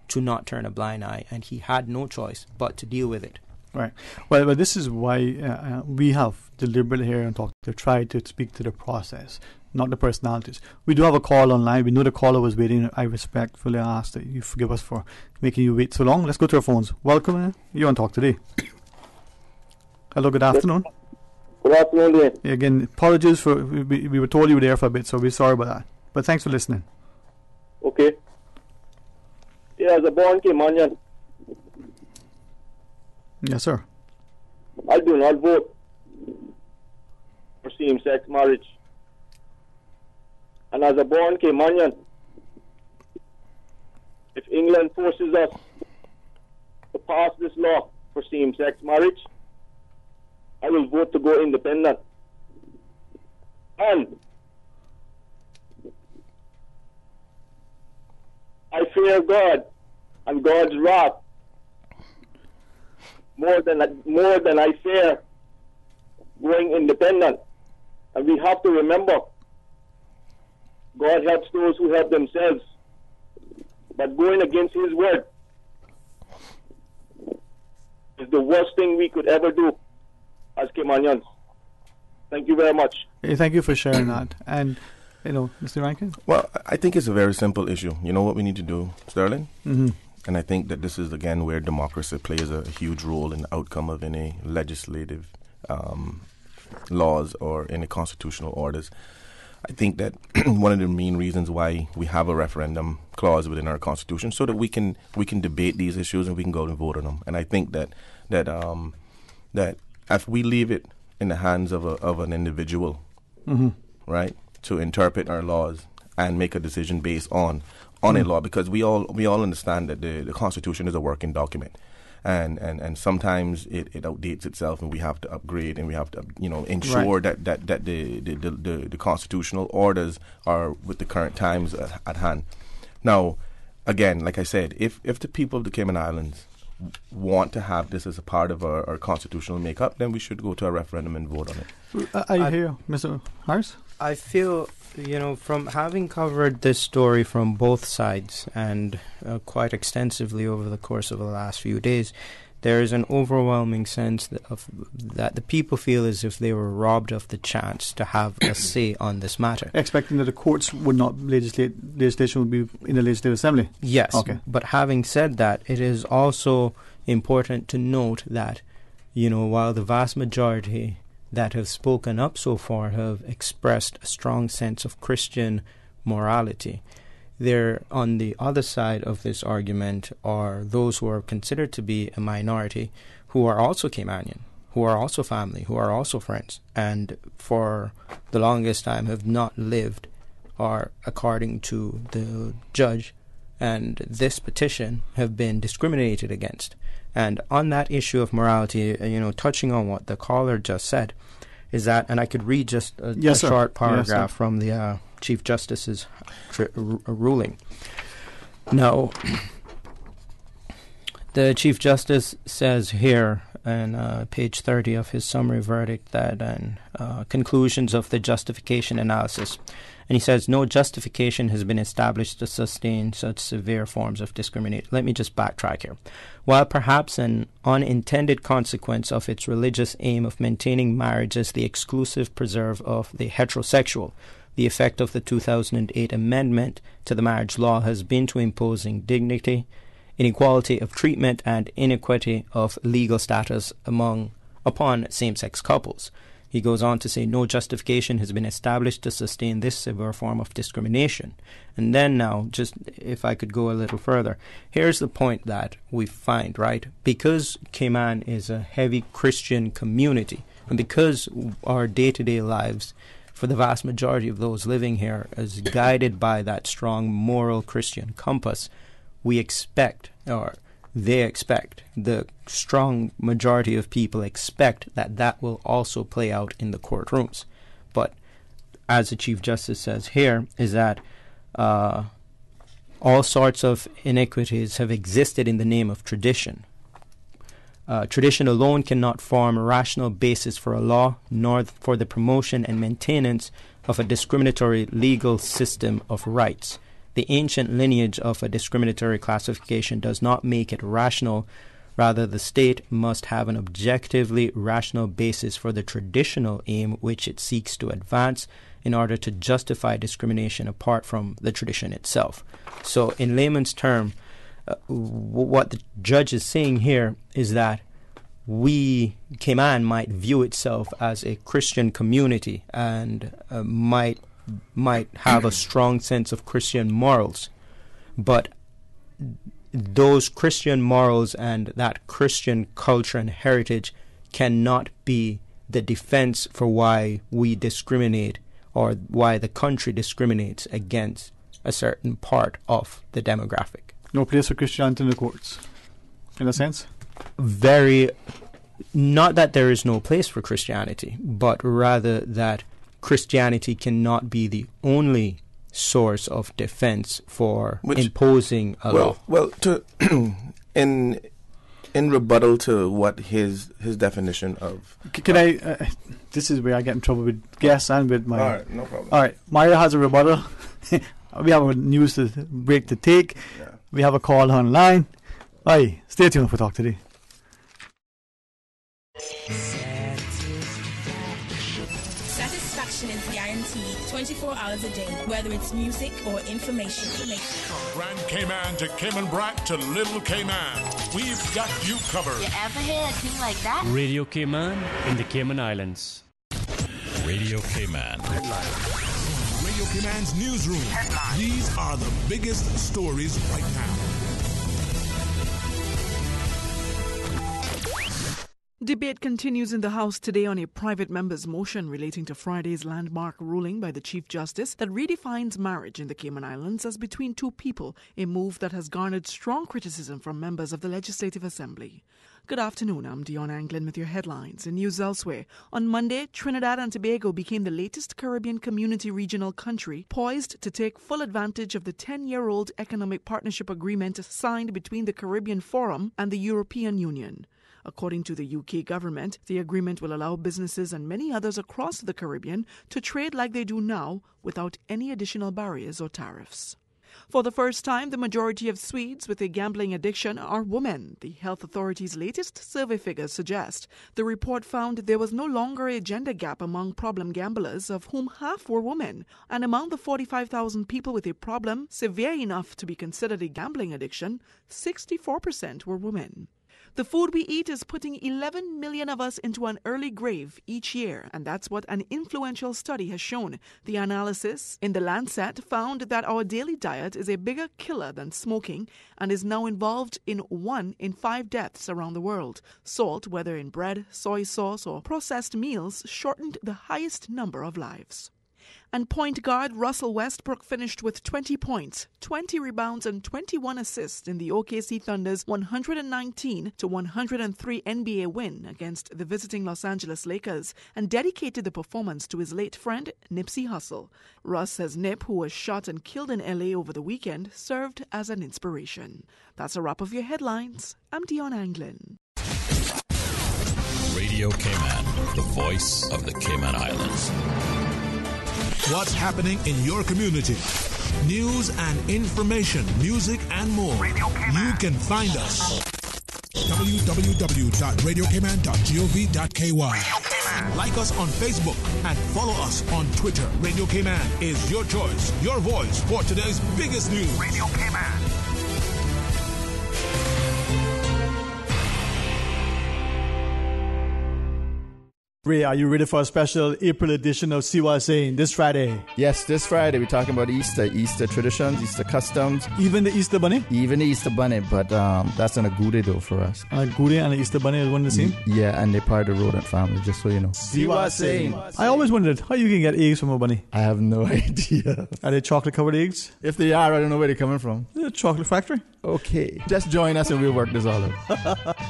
to not turn a blind eye, and he had no choice but to deal with it. Right. Well, but this is why we have deliberately here and talk to try to speak to the process, not the personalities. We do have a call online. We know the caller was waiting. I respectfully ask that you forgive us for making you wait so long. Let's go to our phones. Welcome. You're on Talk Today. Hello, good afternoon. Good afternoon, Dwayne. Again, apologies for we were told you were there for a bit, so we're sorry about that. But thanks for listening. Okay. Yeah, as a born Caymanian, yes, sir. I do not vote for same-sex marriage. And as a born Caymanian, if England forces us to pass this law for same-sex marriage, I will vote to go independent. And I fear God and God's wrath more than I fear going independent. And we have to remember, God helps those who help themselves. But going against His word is the worst thing we could ever do as Caymanians. Thank you very much. Hey, thank you for sharing that. And, Mr. Rankin? Well, I think it's a very simple issue. You know what we need to do, Sterling? And I think that this is, again, where democracy plays a huge role in the outcome of any legislative laws or any constitutional orders. I think that one of the main reasons why we have a referendum clause within our constitution so that we can debate these issues and we can go and vote on them. And I think that if we leave it in the hands of an individual, right, to interpret our laws and make a decision based on a law, because we all understand that the Constitution is a working document, and sometimes it outdates itself, and we have to upgrade, and we have to ensure that the constitutional orders are with the current times at hand. Now, again, like I said, if the people of the Cayman Islands want to have this as a part of our constitutional makeup, then we should go to a referendum and vote on it. I hear you, Mr. Harris. I feel, from having covered this story from both sides and quite extensively over the course of the last few days, there is an overwhelming sense that the people feel as if they were robbed of the chance to have a say on this matter. Expecting that the courts would not legislation would be in the Legislative Assembly? Yes. Okay. But having said that, it is also important to note that, while the vast majority that have spoken up so far have expressed a strong sense of Christian morality, there, on the other side of this argument, are those who are considered to be a minority who are also Caymanian, who are also family, who are also friends, and for the longest time have not lived or, according to the judge and this petition, have been discriminated against. And on that issue of morality, touching on what the caller just said, is that, and I could read just a short paragraph from the Chief Justice's ruling. Now, the Chief Justice says here on page 30 of his summary verdict that conclusions of the justification analysis, and he says no justification has been established to sustain such severe forms of discrimination. Let me just backtrack here. While perhaps an unintended consequence of its religious aim of maintaining marriage as the exclusive preserve of the heterosexual, the effect of the 2008 amendment to the marriage law has been to imposing dignity, inequality of treatment, and inequity of legal status upon same-sex couples. He goes on to say no justification has been established to sustain this severe form of discrimination. And then now, just if I could go a little further, here's the point that we find, right? Because Cayman is a heavy Christian community, and because our day-to-day lives, for the vast majority of those living here, is guided by that strong moral Christian compass, we expect, or they expect, the strong majority of people expect that will also play out in the courtrooms. But as the Chief Justice says here, is that all sorts of inequities have existed in the name of tradition. Tradition alone cannot form a rational basis for a law, nor for the promotion and maintenance of a discriminatory legal system of rights. The ancient lineage of a discriminatory classification does not make it rational. Rather, the state must have an objectively rational basis for the traditional aim which it seeks to advance in order to justify discrimination apart from the tradition itself. So, in layman's term, what the judge is saying here is that Cayman might view itself as a Christian community and might have a strong sense of Christian morals, but those Christian morals and that Christian culture and heritage cannot be the defense for why we discriminate or why the country discriminates against a certain part of the demographic. No place for Christianity in the courts, in a sense? Not that there is no place for Christianity, but rather that Christianity cannot be the only source of defense for imposing a law. Well, in rebuttal to what his definition of... Can I... this is where I get in trouble with guests and with my... All right, no problem. All right, Mario has a rebuttal. We have a news to break to take. Yeah. We have a call online. Aye, stay tuned for Talk Today. Satisfaction is guaranteed 24 hours a day, whether it's music or information. From Grand Cayman to Cayman Brac to Little Cayman, we've got you covered. You ever hear a thing like that? Radio Cayman in the Cayman Islands. Radio Cayman. Headlines. Radio Cayman's newsroom. Headlines. These are the biggest stories right now. Debate continues in the House today on a private member's motion relating to Friday's landmark ruling by the Chief Justice that redefines marriage in the Cayman Islands as between two people, a move that has garnered strong criticism from members of the Legislative Assembly. Good afternoon, I'm Dion Anglin with your headlines. In news elsewhere, on Monday, Trinidad and Tobago became the latest Caribbean community regional country poised to take full advantage of the 10-year-old economic partnership agreement signed between the Caribbean Forum and the European Union. According to the UK government, the agreement will allow businesses and many others across the Caribbean to trade like they do now without any additional barriers or tariffs. For the first time, the majority of Swedes with a gambling addiction are women. The health authority's latest survey figures suggest. The report found there was no longer a gender gap among problem gamblers, of whom half were women. And among the 45,000 people with a problem severe enough to be considered a gambling addiction, 64% were women. The food we eat is putting 11 million of us into an early grave each year, and that's what an influential study has shown. The analysis in The Lancet found that our daily diet is a bigger killer than smoking and is now involved in 1 in 5 deaths around the world. Salt, whether in bread, soy sauce, or processed meals, shortened the highest number of lives. And point guard Russell Westbrook finished with 20 points, 20 rebounds, and 21 assists in the OKC Thunder's 119-103 NBA win against the visiting Los Angeles Lakers, and dedicated the performance to his late friend Nipsey Hussle. Russ says Nip, who was shot and killed in LA over the weekend, served as an inspiration. That's a wrap of your headlines. I'm Dion Anglin. Radio Cayman, the voice of the Cayman Islands. What's happening in your community? News and information, music and more. You can find us. www.radiocayman.gov.ky. Like us on Facebook and follow us on Twitter. Radio Cayman is your choice, your voice for today's biggest news. Radio Cayman. Ray, are you ready for a special April edition of See What I'm Saying this Friday? Yes, this Friday we're talking about Easter traditions, Easter customs. Even the Easter Bunny? Even the Easter Bunny, but that's on a Goody though for us. A Goody and the Easter Bunny is one and the same? Yeah, and they're part of the rodent family, just so you know. See what I'm saying. I always wondered how you can get eggs from a bunny. I have no idea. Are they chocolate covered eggs? If they are, I don't know where they're coming from. The chocolate factory. Okay, just join us and we'll work this all out.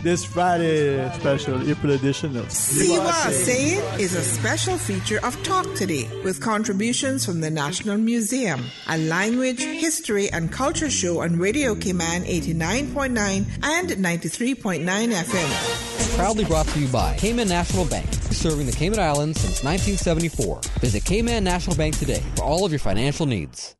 This Friday, special April edition of See What I'm Saying is a special feature of Talk Today with contributions from the National Museum, a language, history, and culture show on Radio Cayman 89.9 and 93.9 FM. Proudly brought to you by Cayman National Bank, serving the Cayman Islands since 1974. Visit Cayman National Bank today for all of your financial needs.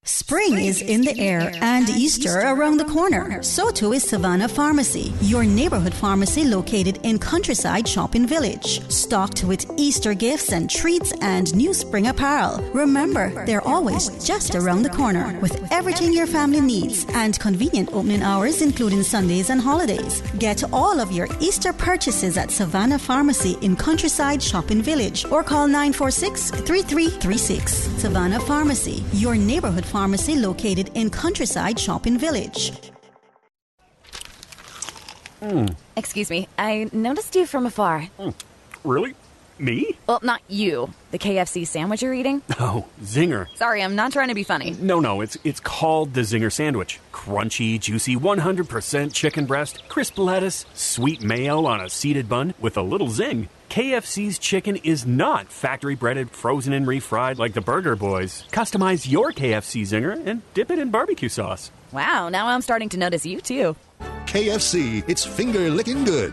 Spring is in the air and Easter around the corner. So too is Savannah Pharmacy, your neighborhood pharmacy located in Countryside Shopping Village. Stocked with Easter gifts and treats and new spring apparel. Remember, they're always just around the corner with everything your family needs and convenient opening hours including Sundays and holidays. Get all of your Easter purchases at Savannah Pharmacy in Countryside Shopping Village or call 946-3336. Savannah Pharmacy, your neighborhood pharmacy located in Countryside Shopping Village. Excuse me, I noticed you from afar. Really? Me? Well, not you. The KFC sandwich you're eating? Oh, Zinger. Sorry, I'm not trying to be funny. No, it's called the Zinger Sandwich. Crunchy, juicy, 100% chicken breast, crisp lettuce, sweet mayo on a seeded bun with a little zing. KFC's chicken is not factory breaded, frozen and refried like the Burger Boys. Customize your KFC Zinger and dip it in barbecue sauce. Wow, now I'm starting to notice you too. KFC, it's finger licking good.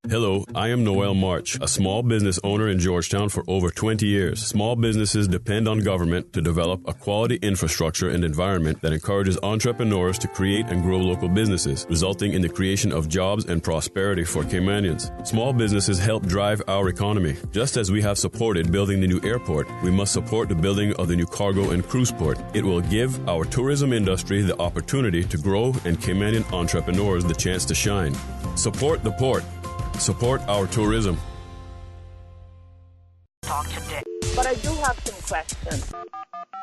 Hello, I am Noel March, a small business owner in Georgetown for over 20 years. Small businesses depend on government to develop a quality infrastructure and environment that encourages entrepreneurs to create and grow local businesses, resulting in the creation of jobs and prosperity for Caymanians. Small businesses help drive our economy. Just as we have supported building the new airport, we must support the building of the new cargo and cruise port. It will give our tourism industry the opportunity to grow and Caymanian entrepreneurs the chance to shine. Support the port. Support our tourism. Talk today. But I do have some questions.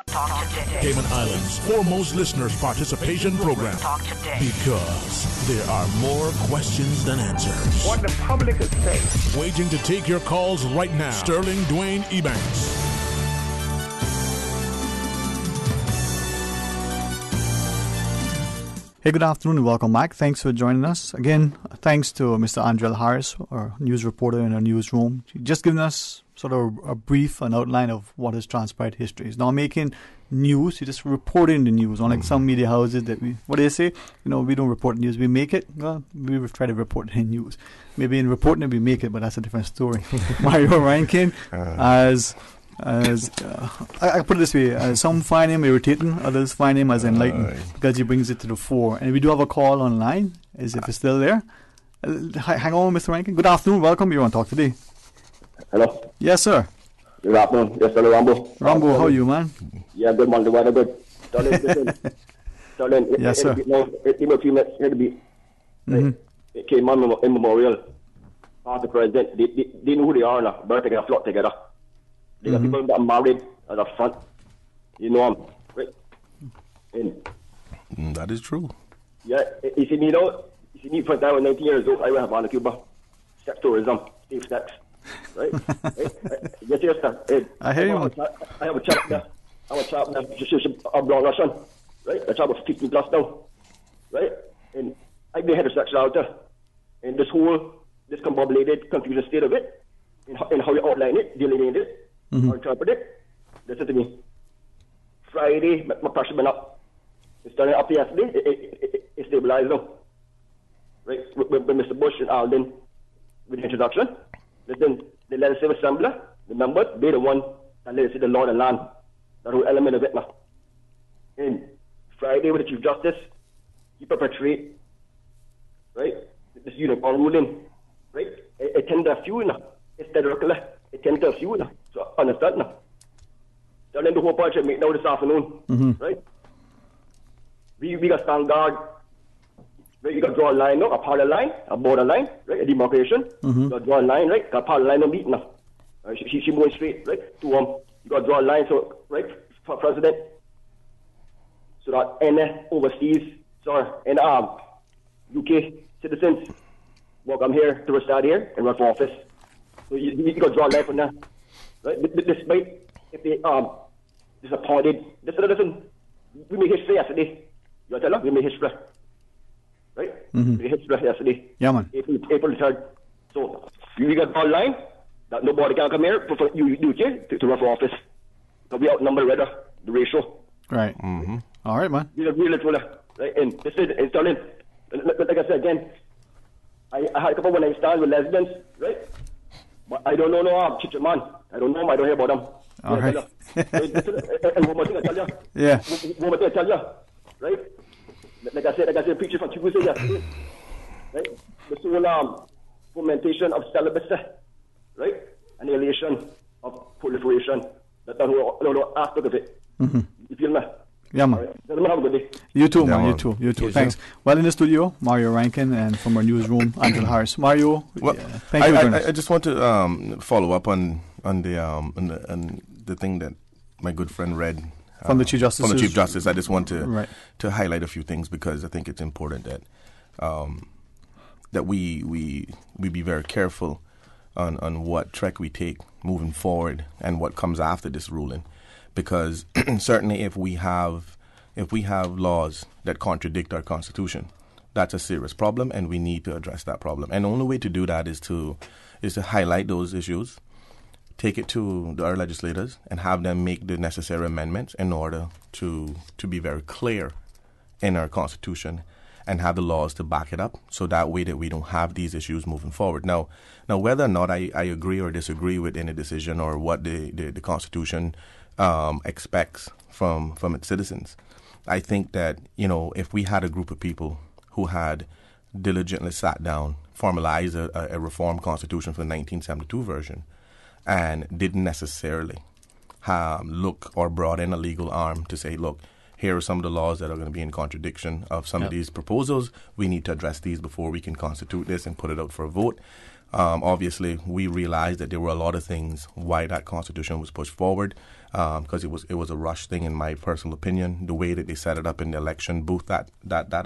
Talk today. Cayman Islands' foremost listeners' participation program. Talk today. Because there are more questions than answers. What the public is saying. Waiting to take your calls right now. Sterling Dwayne Ebanks. Hey, good afternoon and welcome back. Thanks for joining us. Again, thanks to Mr. Andrel Harris, our news reporter in our newsroom. Just giving us sort of a brief, an outline of what has transpired in history. He's not making news, he's just reporting the news. Unlike some media houses that what do they say? We don't report news, we make it. Well, we try to report in news. Maybe in reporting it we make it, but that's a different story. Mario Rankin has As I put it this way, some find him irritating, others find him as enlightening because he brings it to the fore. And we do have a call online, as if it's still there. Hang on, Mr. Rankin. Good afternoon. Welcome. You're on Talk Today. Hello. Yes, sir. Good afternoon. Yes, hello, Rambo. Rambo, how are you, man? Yeah, good, man. The weather good. Darling, yes, sir. It came a few minutes here to be. It came on in Memorial. After the president, they know who they are now. Better get a flock together. They got people that are married at the front. You know them, right? And that is true. Yeah, you see me though. You see me for that when 19 years old. I went on to Cuba. Sex tourism, safe sex, right? Yes, sir. I hear you. I have a chap there. I have a chap there. Just a blonde Russian, right? A chap of 15 plus now, right? And I've been heterosexual out there. And this whole discombobulated, confused state of it, and how you outline it, delineate it, or interpret it. Listen to me. Friday, my pressure went up. It started up yesterday. It stabilized now. Right? With Mr. Bush and Alden, with the introduction. Listen, the legislative assembly, the members, they're the one that legislate the law and the land. That whole element of it now. And Friday with the Chief Justice, he perpetrate, right, this unicorn ruling, right? It tends to a few now. It's directly. It tends to a few now. So understand now. So then the whole project make now this afternoon, right? We got stand guard. Right? You got to draw a line now, a parallel line, a border line, right? A demarcation. You got to draw a line, right? Got a parallel line no meeting now. She moving straight, right? To you got to draw a line, so right, for president, so that any overseas, any UK citizens welcome here to reside here and run for office. So you got to draw a line from that, right? Despite if they disappointed, listen, we made history yesterday. You tell them we made history, right? We made history yesterday. Yeah, man. April 3rd. So you got to draw a line that nobody can come here for you to run for office. So we outnumber the ratio. Right. All right, man. You're really truly, right? And this is it's done. Like I said again, I had a couple when I started with lesbians, right? But I don't know no chicha man. I don't know them. I don't hear about them. All right. And one more thing I tell you. Yeah. One more thing I tell you, right? Like I said, preacher from Tuesday yesterday, right? The whole fomentation of celibacy, right? Annihilation of proliferation. That's the whole aspect of it. You feel me? Yeah, man. Right. Have a good day. You too, Yeah, man. man. You too. Thanks. Well, in the studio, Mario Rankin, and from our newsroom, Angela Harris. Mario, thank you. I just want to follow up on the thing that my good friend read from the Chief Justice. From the Chief Justice, I just want to highlight a few things because I think it's important that that we be very careful on what track we take moving forward and what comes after this ruling, because certainly if we have laws that contradict our Constitution, that's a serious problem, and we need to address that problem. And the only way to do that is to highlight those issues, take it to our legislators, and have them make the necessary amendments in order to be very clear in our Constitution and have the laws to back it up, so that way that we don't have these issues moving forward. Now whether or not I agree or disagree with any decision or what the Constitution expects from its citizens, I think that, if we had a group of people who had diligently sat down, formalized a reformed Constitution for the 1972 version, and didn't necessarily look or brought in a legal arm to say, look, here are some of the laws that are going to be in contradiction of some of these proposals. We need to address these before we can constitute this and put it out for a vote. Obviously, we realized that there were a lot of things why that Constitution was pushed forward, because it was a rush thing, in my personal opinion. The way that they set it up in the election booth, that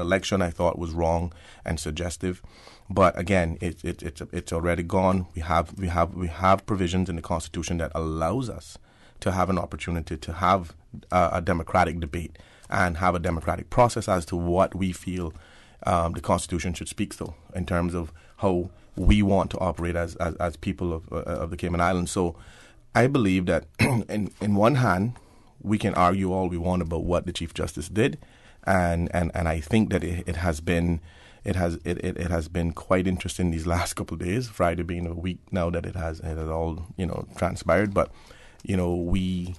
election, I thought was wrong and suggestive. But again, it's already gone. We have provisions in the Constitution that allows us to have an opportunity to have a democratic debate and have a democratic process as to what we feel the Constitution should speak to in terms of how we want to operate as people of the Cayman Islands. So I believe that in one hand, we can argue all we want about what the Chief Justice did, and I think that it has been quite interesting these last couple of days. Friday being a week now that it has all transpired, but we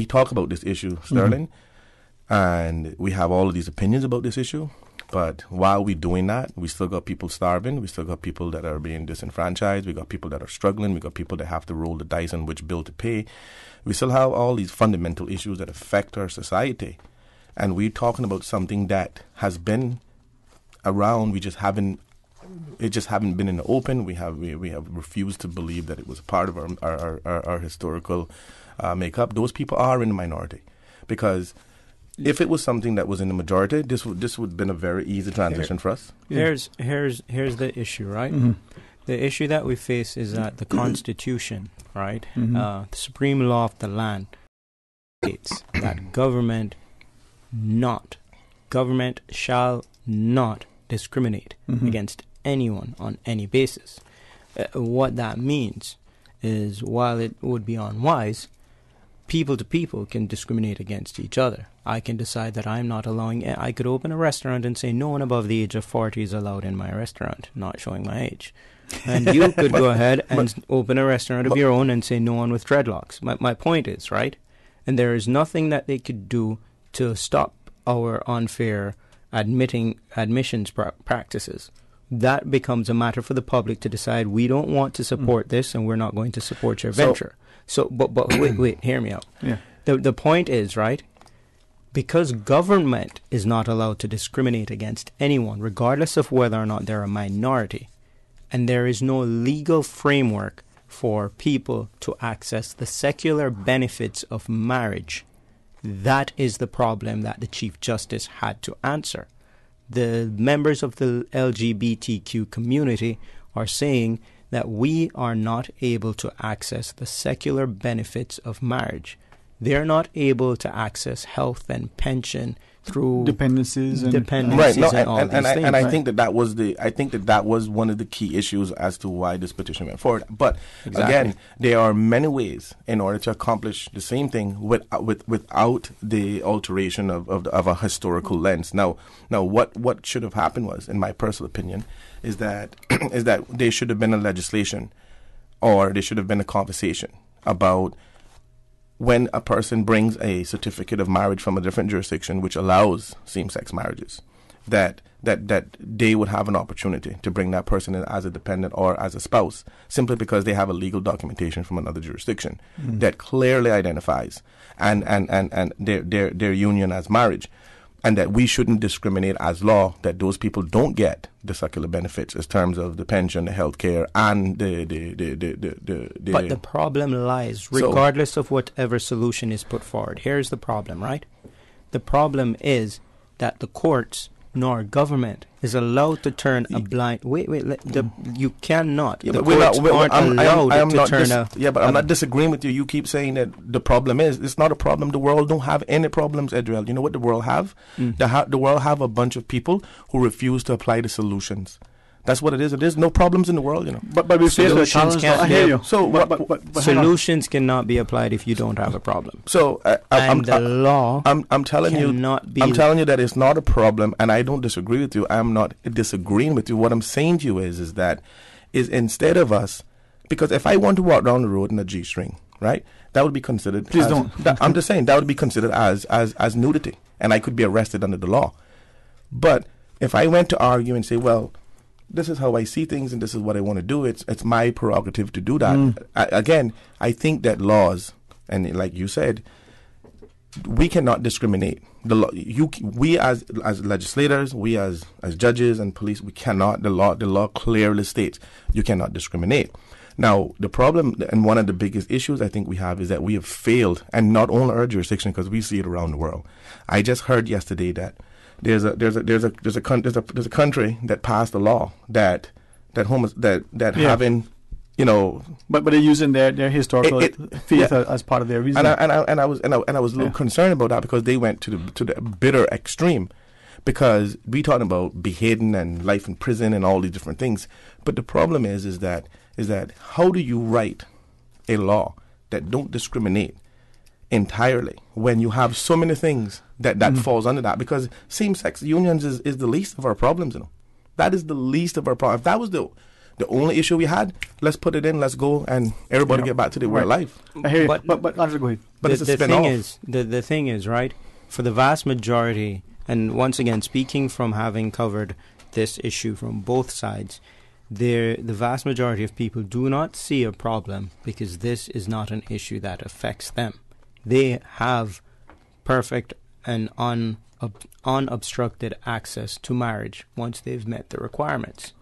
talk about this issue, Sterling, and we have all of these opinions about this issue. But while we're doing that, we still got people starving. We still got people that are being disenfranchised. We got people that are struggling. We got people that have to roll the dice on which bill to pay. We still have all these fundamental issues that affect our society. And we're talking about something that has been around. It just haven't been in the open. We have refused to believe that it was a part of our historical makeup. Those people are in the minority, because if it was something that was in the majority, this would have been a very easy transition for us. Here's the issue, right? The issue that we face is that the Constitution, right, the supreme law of the land, states that government shall not discriminate against anyone on any basis. What that means is, while it would be unwise, people to people can discriminate against each other. I can decide that I'm not allowing. I could open a restaurant and say no one above the age of 40 is allowed in my restaurant, not showing my age. And you could go ahead and open a restaurant of your own and say no one with dreadlocks. My point is, right? And there is nothing that they could do to stop our unfair admissions practices. That becomes a matter for the public to decide. We don't want to support this, and we're not going to support your venture. So, but wait, hear me out. Yeah. The point is, right, because government is not allowed to discriminate against anyone, regardless of whether or not they're a minority, and there is no legal framework for people to access the secular benefits of marriage, that is the problem that the Chief Justice had to answer. The members of the LGBTQ community are saying that we are not able to access the secular benefits of marriage. They're not able to access health and pension through dependencies and all these things. And I think that was one of the key issues as to why this petition went forward. But again, there are many ways in order to accomplish the same thing without the alteration of a historical lens. Now, what should have happened was, in my personal opinion, is that there should have been a legislation, or there should have been a conversation about when a person brings a certificate of marriage from a different jurisdiction which allows same-sex marriages, that they would have an opportunity to bring that person in as a dependent or as a spouse, simply because they have a legal documentation from another jurisdiction that clearly identifies and their union as marriage. And that we shouldn't discriminate as law, that those people don't get the secular benefits in terms of the pension, the health care, and the But the problem lies, regardless of whatever solution is put forward. Here's the problem, right? The problem is that the courts nor government is allowed to turn a blind... you cannot. Yeah, the courts aren't allowed to turn a... Yeah, but I'm not disagreeing with you. You keep saying that the problem is... It's not a problem. The world don't have any problems, Edrel. You know what the world have? The world have a bunch of people who refuse to apply the solutions. That's what it is. There's no problems in the world, you know. But we face the challenge. I hear you. So, but solutions cannot be applied if you don't have a problem. So, I'm telling you that it's not a problem, and I don't disagree with you. I'm not disagreeing with you. What I'm saying to you is that instead of us, because if I want to walk down the road in a G-string, right, that would be considered. Please don't. I'm just saying that would be considered as nudity, and I could be arrested under the law. But if I went to argue and say, well, this is how I see things and this is what I want to do, it's my prerogative to do that. Again, I think that laws, and like you said, we cannot discriminate. We as legislators, we as judges and police, we cannot. The law clearly states you cannot discriminate. Now, the problem, and one of the biggest issues I think we have, is that we have failed, and not only our jurisdiction, because we see it around the world. I just heard yesterday that there's a country that passed a law that having, you know, but they're using their historical faith as part of their reason. And I was a little concerned about that, because they went to the bitter extreme, because we talking about beheading and life in prison and all these different things. But the problem is that how do you write a law that don't discriminate entirely when you have so many things that falls under that? Because same-sex unions is the least of our problems, you know. That is the least of our problems. If that was The only issue we had, let's put it in, let's go, and everybody get back to the real life. I hear you. But Andrew, go ahead. But it's a spin-off. The thing is, right, for the vast majority, and once again, speaking from having covered this issue from both sides, the vast majority of people do not see a problem because this is not an issue that affects them. They have perfect and unobstructed access to marriage once they've met the requirements.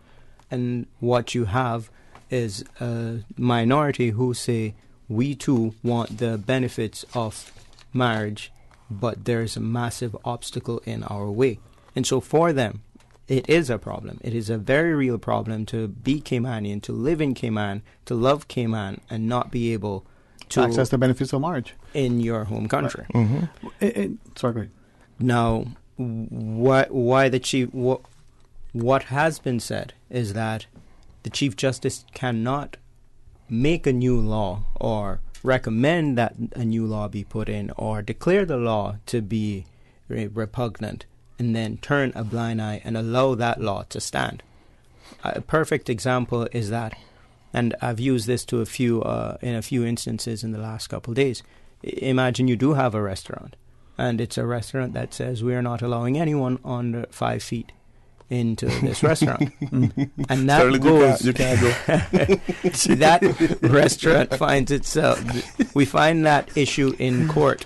And what you have is a minority who say, we too want the benefits of marriage, but there's a massive obstacle in our way. And so for them, it is a problem. It is a very real problem to be Caymanian, to live in Cayman, to love Cayman, and not be able to access the benefits of marriage in your home country. Right. Mm-hmm. Sorry, go ahead. Now, what has been said is that the Chief Justice cannot make a new law or recommend that a new law be put in or declare the law to be repugnant and then turn a blind eye and allow that law to stand. A perfect example is that, and I've used this to in a few instances in the last couple of days. Imagine you do have a restaurant, and it's a restaurant that says we are not allowing anyone under 5 feet into this restaurant. And that you can't go. That restaurant finds itself, we find that issue in court.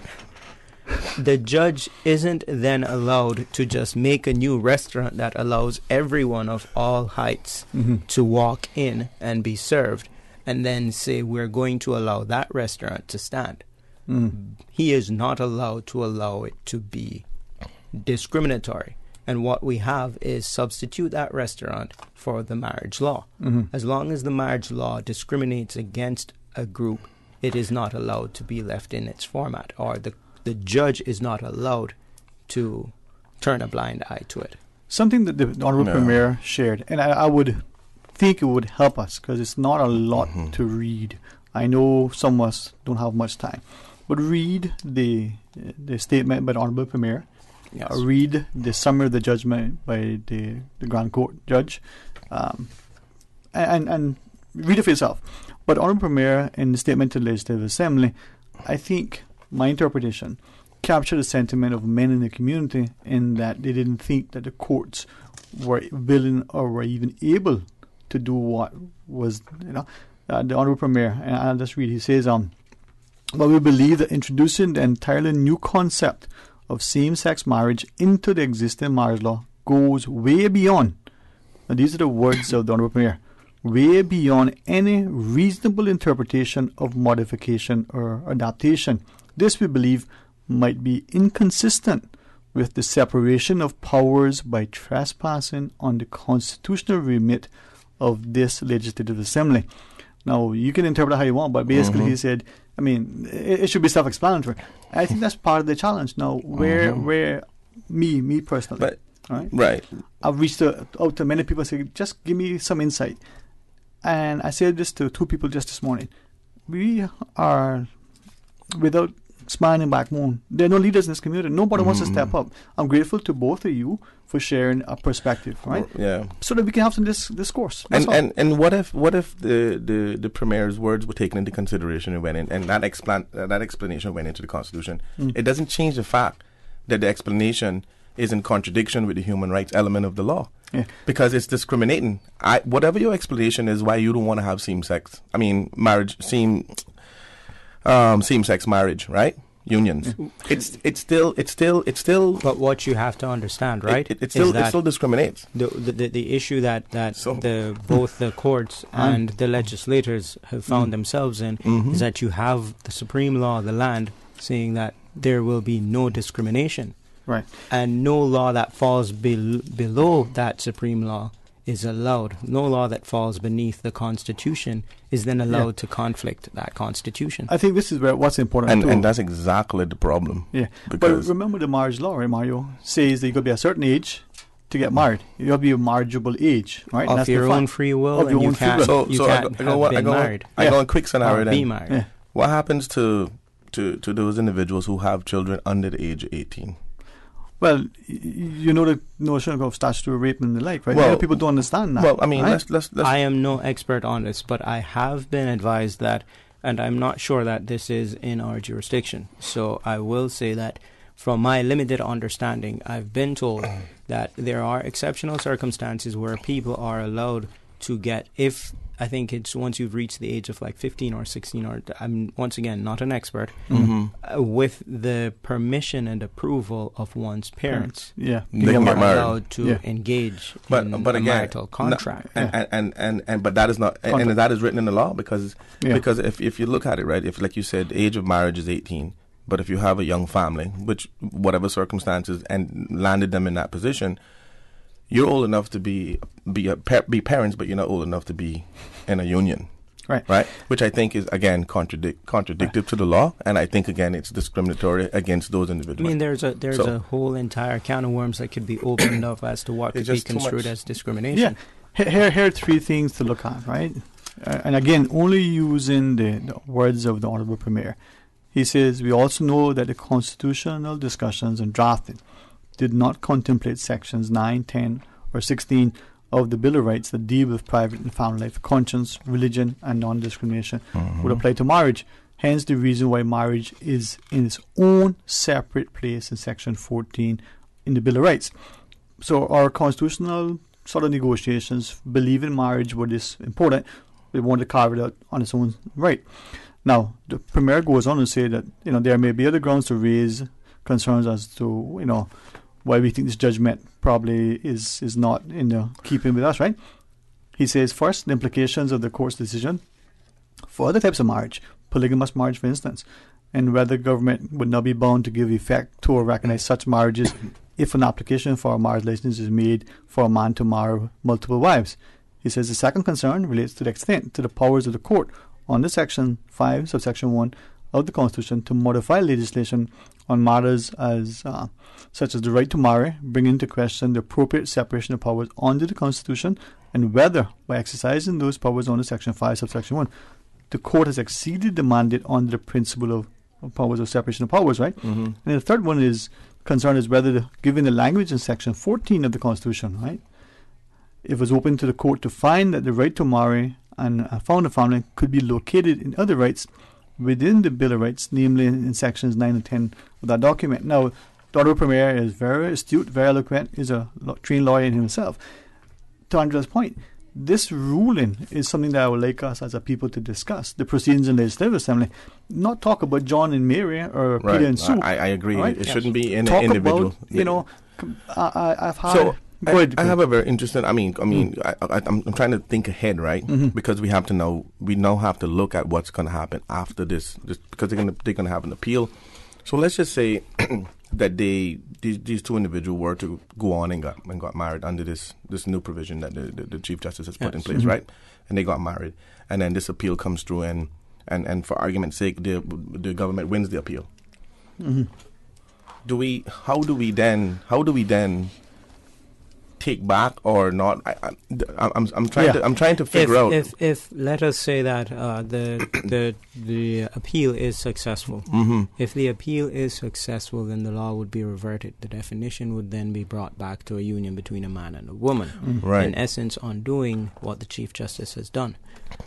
The judge isn't then allowed to just make a new restaurant that allows everyone of all heights to walk in and be served and then say we're going to allow that restaurant to stand. He is not allowed to allow it to be discriminatory. And what we have is substitute that restaurant for the marriage law. As long as the marriage law discriminates against a group, it is not allowed to be left in its format, or the judge is not allowed to turn a blind eye to it. Something that the Honourable Premier shared, and I would think it would help us because it's not a lot to read. I know some of us don't have much time, but read the statement by the Honourable Premier. Yes. Read the summary of the judgment by the Grand Court judge, and read it for yourself. But Honourable Premier, in the statement to the Legislative Assembly, I think my interpretation captured the sentiment of men in the community in that they didn't think that the courts were willing or were even able to do what was, the Honourable Premier, and I'll just read, he says, but we believe that introducing the entirely new concept of same-sex marriage into the existing marriage law goes way beyond, now these are the words of the Honourable Premier, way beyond any reasonable interpretation of modification or adaptation. This, we believe, might be inconsistent with the separation of powers by trespassing on the constitutional remit of this Legislative Assembly. Now, you can interpret it how you want, but basically he said, it should be self-explanatory. I think that's part of the challenge. Now, where me personally, right? I've reached out to many people and said, just give me some insight. And I said this to 2 people just this morning. We are, without smiling back moon, there are no leaders in this community. Nobody wants to step up. I'm grateful to both of you for sharing a perspective, right? Yeah. So that we can have some discourse. And what if the Premier's words were taken into consideration and went in, and that explanation went into the Constitution? It doesn't change the fact that the explanation is in contradiction with the human rights element of the law. Yeah. Because it's discriminating. Whatever your explanation is why you don't want to have same-sex marriage, right? Unions. It's still. But what you have to understand, right? It still discriminates. The issue that both the courts and the legislators have found themselves in is that you have the supreme law of the land saying that there will be no discrimination, right? And no law that falls below that supreme law is allowed. No law that falls beneath the Constitution is then allowed to conflict that Constitution. I think this is what's important and that's exactly the problem. Yeah, but remember the marriage law, right, Mario? Says that you got to be a certain age to get married. You have to be a marriageable age, right? Of your own free will, and you can't have been married. I go on quick scenario then. Be married. Yeah. What happens to those individuals who have children under the age of 18? Well, you know the notion of statutory rape and the like, right? Well, Many people don't understand that. Well, I mean, right? let's. I am no expert on this, but I have been advised that, and I'm not sure that this is in our jurisdiction. So I will say that from my limited understanding, I've been told that there are exceptional circumstances where people are allowed to get, if I think it's once you've reached the age of like 15 or 16, or I'm once again not an expert, with the permission and approval of one's parents. Yeah, they can get married. Allowed to engage in a marital contract. But that is not, and that is written in the law because if you look at it, right, if like you said, the age of marriage is 18. But if you have a young family, which whatever circumstances and landed them in that position, you're old enough to be parents, but you're not old enough to be in a union, right? Which I think is again contradictive to the law, and I think again it's discriminatory against those individuals. I mean, there's a whole entire can of worms that could be opened up as to what could be construed as discrimination. Yeah, here are three things to look at, right? And again, only using the words of the Honourable Premier. He says, we also know that the constitutional discussions and drafting did not contemplate sections 9, 10, or 16 of the Bill of Rights that deal with private and family life, conscience, religion, and non-discrimination would apply to marriage. Hence the reason why marriage is in its own separate place in section 14 in the Bill of Rights. So our constitutional sort of negotiations believe in marriage what is important. They want to carve it out on its own right. Now, the Premier goes on to say that, there may be other grounds to raise concerns as to, why we think this judgment probably is not in the keeping with us, right? He says, first, the implications of the court's decision for other types of marriage, polygamous marriage, for instance, and whether government would not be bound to give effect to or recognize such marriages if an application for a marriage license is made for a man to marry multiple wives. He says the second concern relates to the extent to the powers of the court under Section 5, subsection 1 of the Constitution to modify legislation on matters such as the right to marry, bring into question the appropriate separation of powers under the Constitution, and whether, by exercising those powers under Section 5, subsection 1, the court has exceeded the mandate under the principle of powers of separation of powers, right? And the third one is concern is whether, given the language in Section 14 of the Constitution, right, if it was open to the court to find that the right to marry and found a family could be located in other rights within the Bill of Rights, namely in sections 9 and 10 of that document. Now, the Honourable Premier is very astute, very eloquent, is a trained lawyer in himself. To Andrea's point, this ruling is something that I would like us as a people to discuss. The proceedings in the Legislative Assembly, not talk about John and Mary or Peter and Sue. I agree. Right? It shouldn't be in talk an individual. About, I've had... So, I have a very interesting. I'm trying to think ahead, right? Because we now have to look at what's going to happen after this because they're going to have an appeal. So let's just say that these two individuals were to go on and got married under this new provision that the Chief Justice has put in place, right? And they got married, and then this appeal comes through, and for argument's sake, the government wins the appeal. How do we then take back or not? I'm trying to figure out. If let us say that the appeal is successful. If the appeal is successful, then the law would be reverted. The definition would then be brought back to a union between a man and a woman. Right. In essence, undoing what the Chief Justice has done.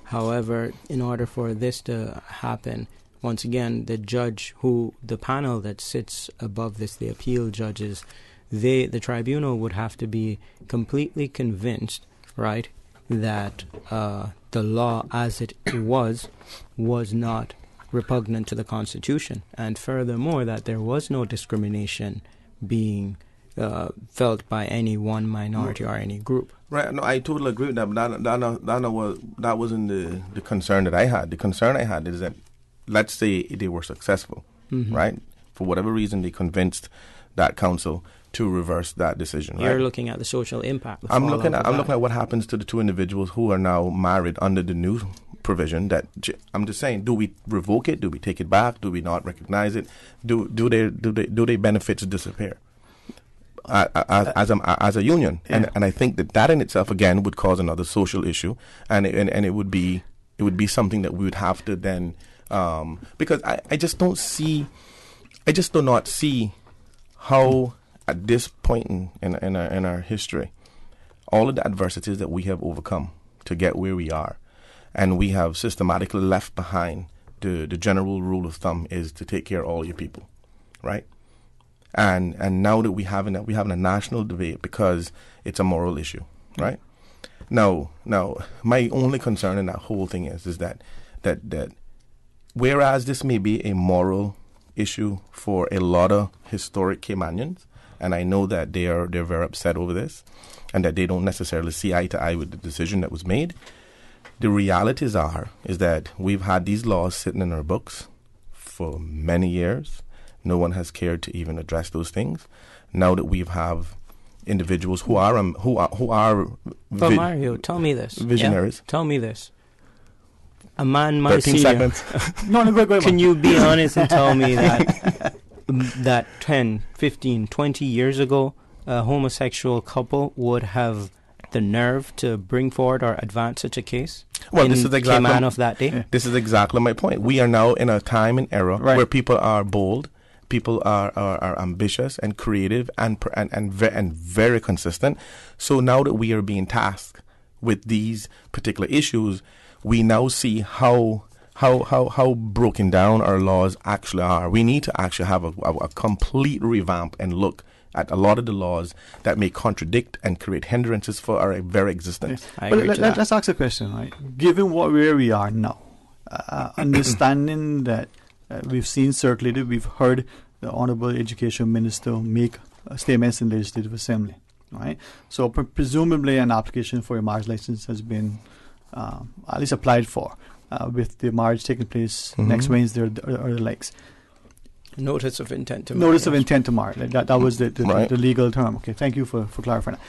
However, in order for this to happen, once again, the panel that sits above this, the appeal judges, the tribunal would have to be completely convinced, right, that the law as it was not repugnant to the Constitution, and furthermore that there was no discrimination being felt by any one minority or any group. Right. No, I totally agree with that. But that wasn't the concern that I had. The concern I had is that, let's say they were successful, right? For whatever reason, they convinced that council to reverse that decision. Right? You're looking at the social impact. I'm looking at what happens to the two individuals who are now married under the new provision. That I'm just saying, do we revoke it? Do we take it back? Do we not recognize it? Do their benefits disappear as a union? Yeah. And I think that in itself again would cause another social issue, and it would be something that we would have to then because I just do not see how at this point in our history, all of the adversities that we have overcome to get where we are, and we have systematically left behind the general rule of thumb is to take care of all your people, right? And now that we're having a national debate because it's a moral issue, right? Now, my only concern in that whole thing is that whereas this may be a moral issue for a lot of historic Caymanians, and I know that they're very upset over this, and that they don't necessarily see eye to eye with the decision that was made, the realities is that we've had these laws sitting in our books for many years. No one has cared to even address those things. Now that we have individuals who are But Mario, tell me this. Visionaries. Yeah? Tell me this. A man my 13 senior. seconds. No, go Can you be honest and tell me that 10, 15, 20 years ago, a homosexual couple would have the nerve to bring forward or advance such a case? Well, this is exactly Cayman of that day. This is exactly my point. We are now in a time and era where people are bold, people are ambitious and creative and very consistent. So now that we are being tasked with these particular issues, we now see how broken down our laws actually are. We need to actually have a complete revamp and look at a lot of the laws that may contradict and create hindrances for our very existence. Let's ask a question, right? Given where we are now, understanding that we've seen circulated, we've heard the Honorable Education Minister make statements in the Legislative Assembly, right? So presumably an application for a marriage license has been at least applied for, with the marriage taking place next Wednesday or the likes. Notice of intent to marry. Notice of intent to marry. That was the legal term. Okay, thank you for clarifying that.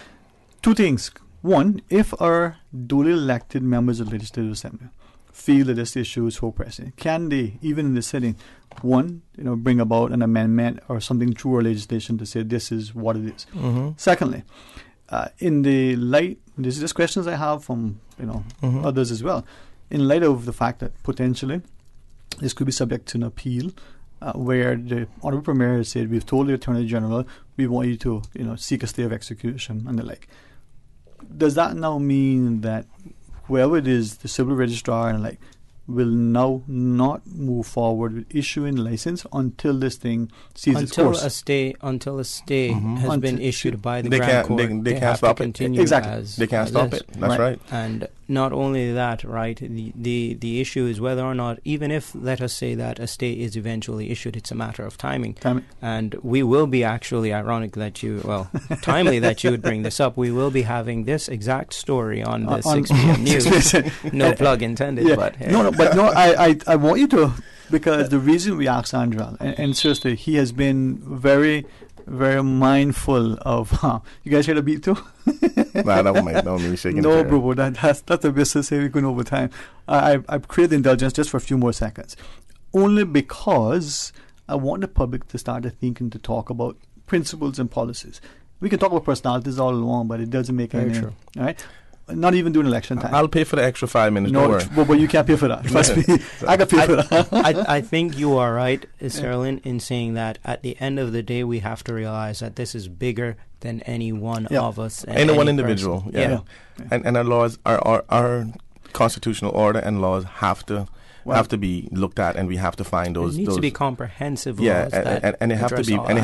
Two things. One, if our duly elected members of the Legislative Assembly feel that this issue is so pressing, can they, even in the sitting, bring about an amendment or something through our legislation to say this is what it is? Secondly, in the light, this is just questions I have from others as well, in light of the fact that potentially this could be subject to an appeal, where the Honourable Premier has said, we've told the Attorney General we want you to seek a stay of execution and the like. Does that now mean that whoever it is, the civil registrar and the like, will now not move forward with issuing license until this thing sees its course? Until a stay has been issued by the Grand Court, they can't stop it. Exactly. They can't stop it. That's right. And not only that, right, the issue is whether or not, even if, let us say that a stay is eventually issued, it's a matter of timing. And we will be actually, ironic that timely that you would bring this up, we will be having this exact story on the 6 p.m. news. No plug intended, but hey. I want you to, because the reason we asked Andral, and seriously, he has been very, very mindful of. You guys hear the beat too? Nah, don't be shaking. No, bro, that's a business. Say we're going over time. I've created indulgence just for a few more seconds, only because I want the public to start thinking to talk about principles and policies. We can talk about personalities all along, but it doesn't make any. True. All right. Not even during election time. I'll pay for the extra 5 minutes. No, but you can't pay for that. Trust me, I can pay for that. I think you are right, Sterling, in saying that at the end of the day, we have to realize that this is bigger than any one of us. Any one individual. Yeah. And our laws, our constitutional order and laws have to be looked at, and we have to find those. It needs to be comprehensive laws. And it have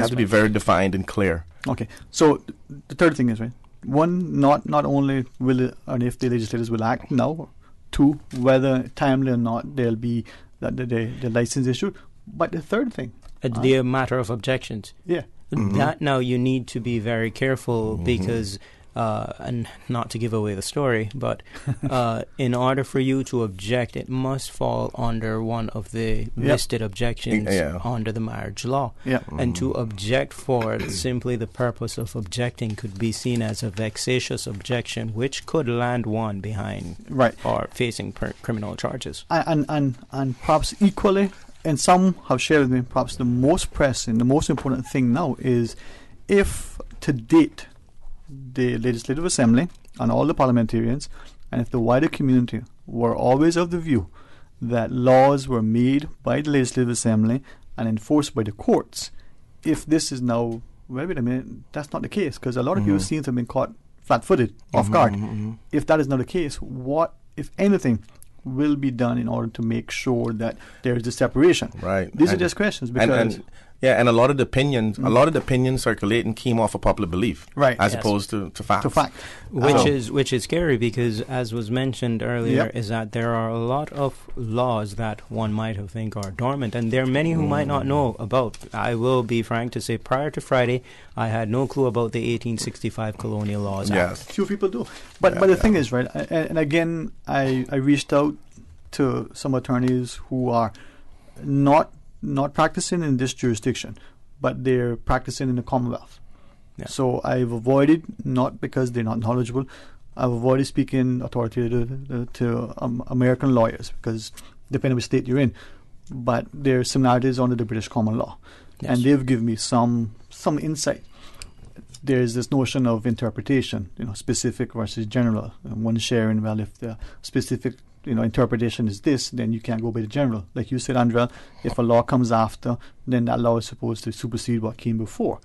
to be very defined and clear. Okay. So the third thing is, right, one, not only will it, and if the legislators will act now, two, whether timely or not there'll be the license issued, but the third thing, the matter of objections. Yeah. That now you need to be very careful because, and not to give away the story, but in order for you to object, it must fall under one of the listed objections under the marriage law. And to object for simply the purpose of objecting could be seen as a vexatious objection, which could land one behind or facing criminal charges. And perhaps equally, and some have shared with me, perhaps the most pressing, the most important thing now is if to date the Legislative Assembly and all the parliamentarians and if the wider community were always of the view that laws were made by the Legislative Assembly and enforced by the courts, if this is now well, wait a minute, that's not the case, because a lot of people seem to have been caught flat-footed, off guard. If that is not the case, what, if anything, will be done in order to make sure that there is a separation? Right. These are just questions, because... And a lot of the opinions circulating came off of popular belief, right? As opposed to fact. To fact, which is scary, because, as was mentioned earlier, is that there are a lot of laws that one might have think are dormant, and there are many who might not know about. I will be frank to say, prior to Friday, I had no clue about the 1865 Colonial Laws Act. Few people do, but the thing is, right? And again, I reached out to some attorneys who are not practicing in this jurisdiction, but they're practicing in the Commonwealth. Yeah. So I've avoided, not because they're not knowledgeable, I've avoided speaking authoritatively to American lawyers, because depending on which state you're in, but there are similarities under the British common law. Yes. And they've given me some insight. There's this notion of interpretation, specific versus general. One sharing, well, if the specific interpretation is this, then you can't go by the general. Like you said, Andrea, if a law comes after, then that law is supposed to supersede what came before.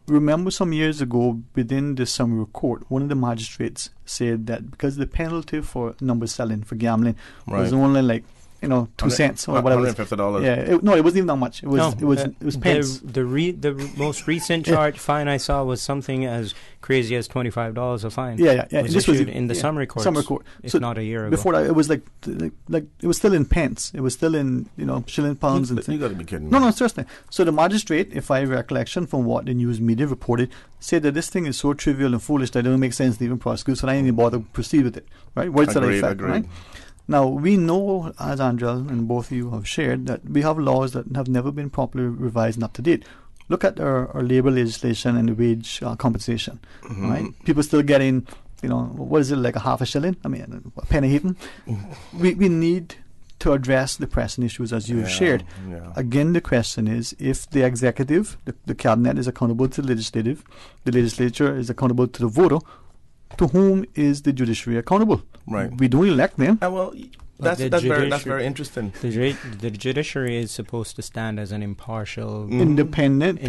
Remember, some years ago, within the summary court, one of the magistrates said that because the penalty for number selling, for gambling, was only like 2 cents or whatever. $150. Yeah, it wasn't even that much. It was pence. The most recent fine I saw was something as crazy as $25 a fine. Yeah. Was this issued was in the summary court. If not a year ago. Before that, it was like it was still in pence. It was still in shilling, pounds, and you got to be kidding me. No, seriously. So the magistrate, if I have recollection from what the news media reported, said that this thing is so trivial and foolish that it doesn't make sense to even prosecute. So I didn't even bother to proceed with it. Right? Words to that effect. Right? Now, we know, as Angel and both of you have shared, that we have laws that have never been properly revised and up to date. Look at our labor legislation and the wage compensation, right? People still getting, what is it, like a half a shilling? I mean, a penny even. We need to address the pressing issues as you've shared. Yeah. Again, the question is, if the executive, the cabinet, is accountable to the legislative, the legislature is accountable to the voter, to whom is the judiciary accountable? Right. We don't elect them. Well, that's very interesting. The judiciary is supposed to stand as an impartial, independent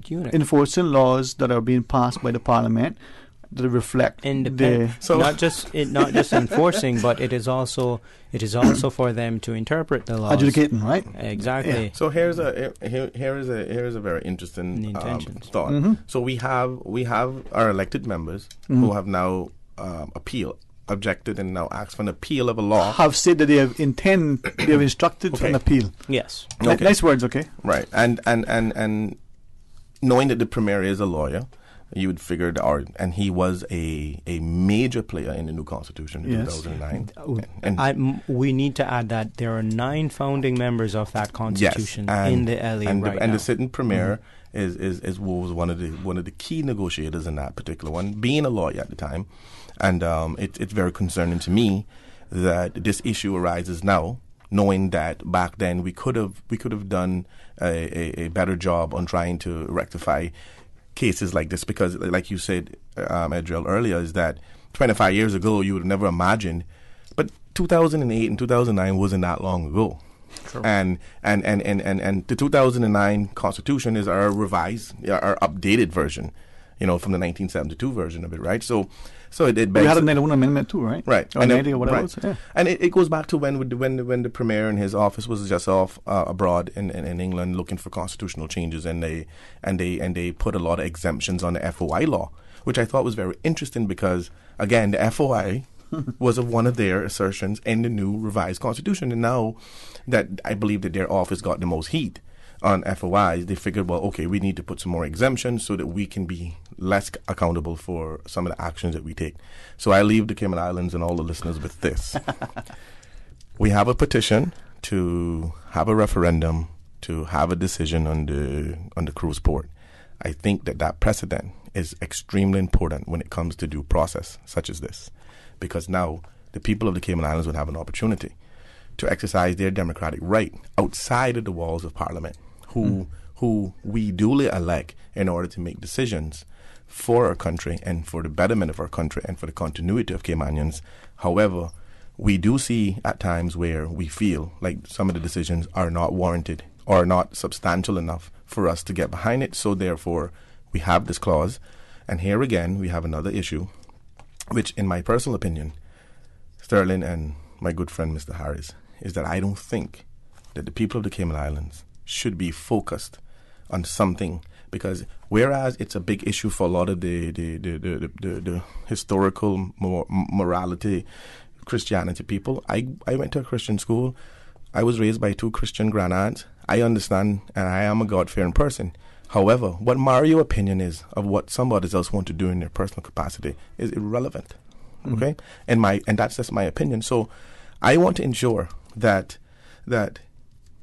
unit, enforcing laws that are being passed by the parliament that reflect not just enforcing, but it is also for them to interpret the laws, adjudicating, right? Exactly. Yeah. So here is a very interesting thought. So we have our elected members who have now objected and now asked for an appeal of a law. Have said that they have instructed an appeal. Yes. Okay. Nice words. Okay. Right. And knowing that the Premier is a lawyer, you would figure and he was a major player in the new Constitution in 2009. We need to add that there are 9 founding members of that Constitution in the LA right now. And the sitting Premier was one of the key negotiators in that particular one, being a lawyer at the time. And it's very concerning to me that this issue arises now, knowing that back then we could have done a better job on trying to rectify cases like this, because like you said, Adriel, earlier, is that 25 years ago you would have never imagined, but 2008 and 2009 wasn't that long ago. Sure. And the 2009 Constitution is our revised, our updated version, from the 1972 version of it, right? So it begs, we had a 91 amendment too, right? Right. Or 90 or whatever. Right. Yeah. And it goes back to when the Premier and his office was just off abroad in England looking for constitutional changes, and they put a lot of exemptions on the FOI law, which I thought was very interesting, because again, the FOI was one of their assertions in the new revised Constitution, and now that I believe that their office got the most heat on FOIs, they figured, well, okay, we need to put some more exemptions so that we can be less accountable for some of the actions that we take. So I leave the Cayman Islands and all the listeners with this. We have a petition to have a referendum, to have a decision on the cruise port. I think that precedent is extremely important when it comes to due process such as this, because now the people of the Cayman Islands would have an opportunity to exercise their democratic right outside of the walls of Parliament, who we duly elect in order to make decisions for our country and for the betterment of our country and for the continuity of Caymanians. However, we do see at times where we feel like some of the decisions are not warranted or not substantial enough for us to get behind it, so therefore we have this clause, and here again we have another issue, which in my personal opinion, Sterling and my good friend Mr. Harris, is that I don't think that the people of the Cayman Islands should be focused on something, because whereas it's a big issue for a lot of the historical morality, Christianity people, I went to a Christian school. I was raised by 2 Christian grandparents. I understand, and I am a God-fearing person. However, what Mario's opinion is of what somebody else want to do in their personal capacity is irrelevant. Okay, and that's just my opinion. So, I want to ensure that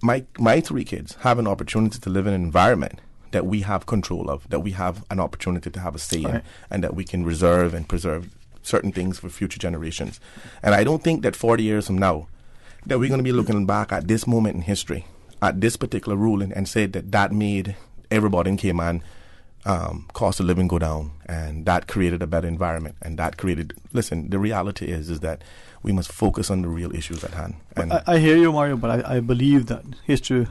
my 3 kids have an opportunity to live in an environment that we have control of, that we have an opportunity to have a say in, and that we can reserve and preserve certain things for future generations. And I don't think that 40 years from now that we're going to be looking back at this moment in history, at this particular ruling, and say that made everybody in Cayman cost of living go down, and that created a better environment, and that created. Listen, the reality is that we must focus on the real issues at hand. And I hear you, Mario, but I believe that history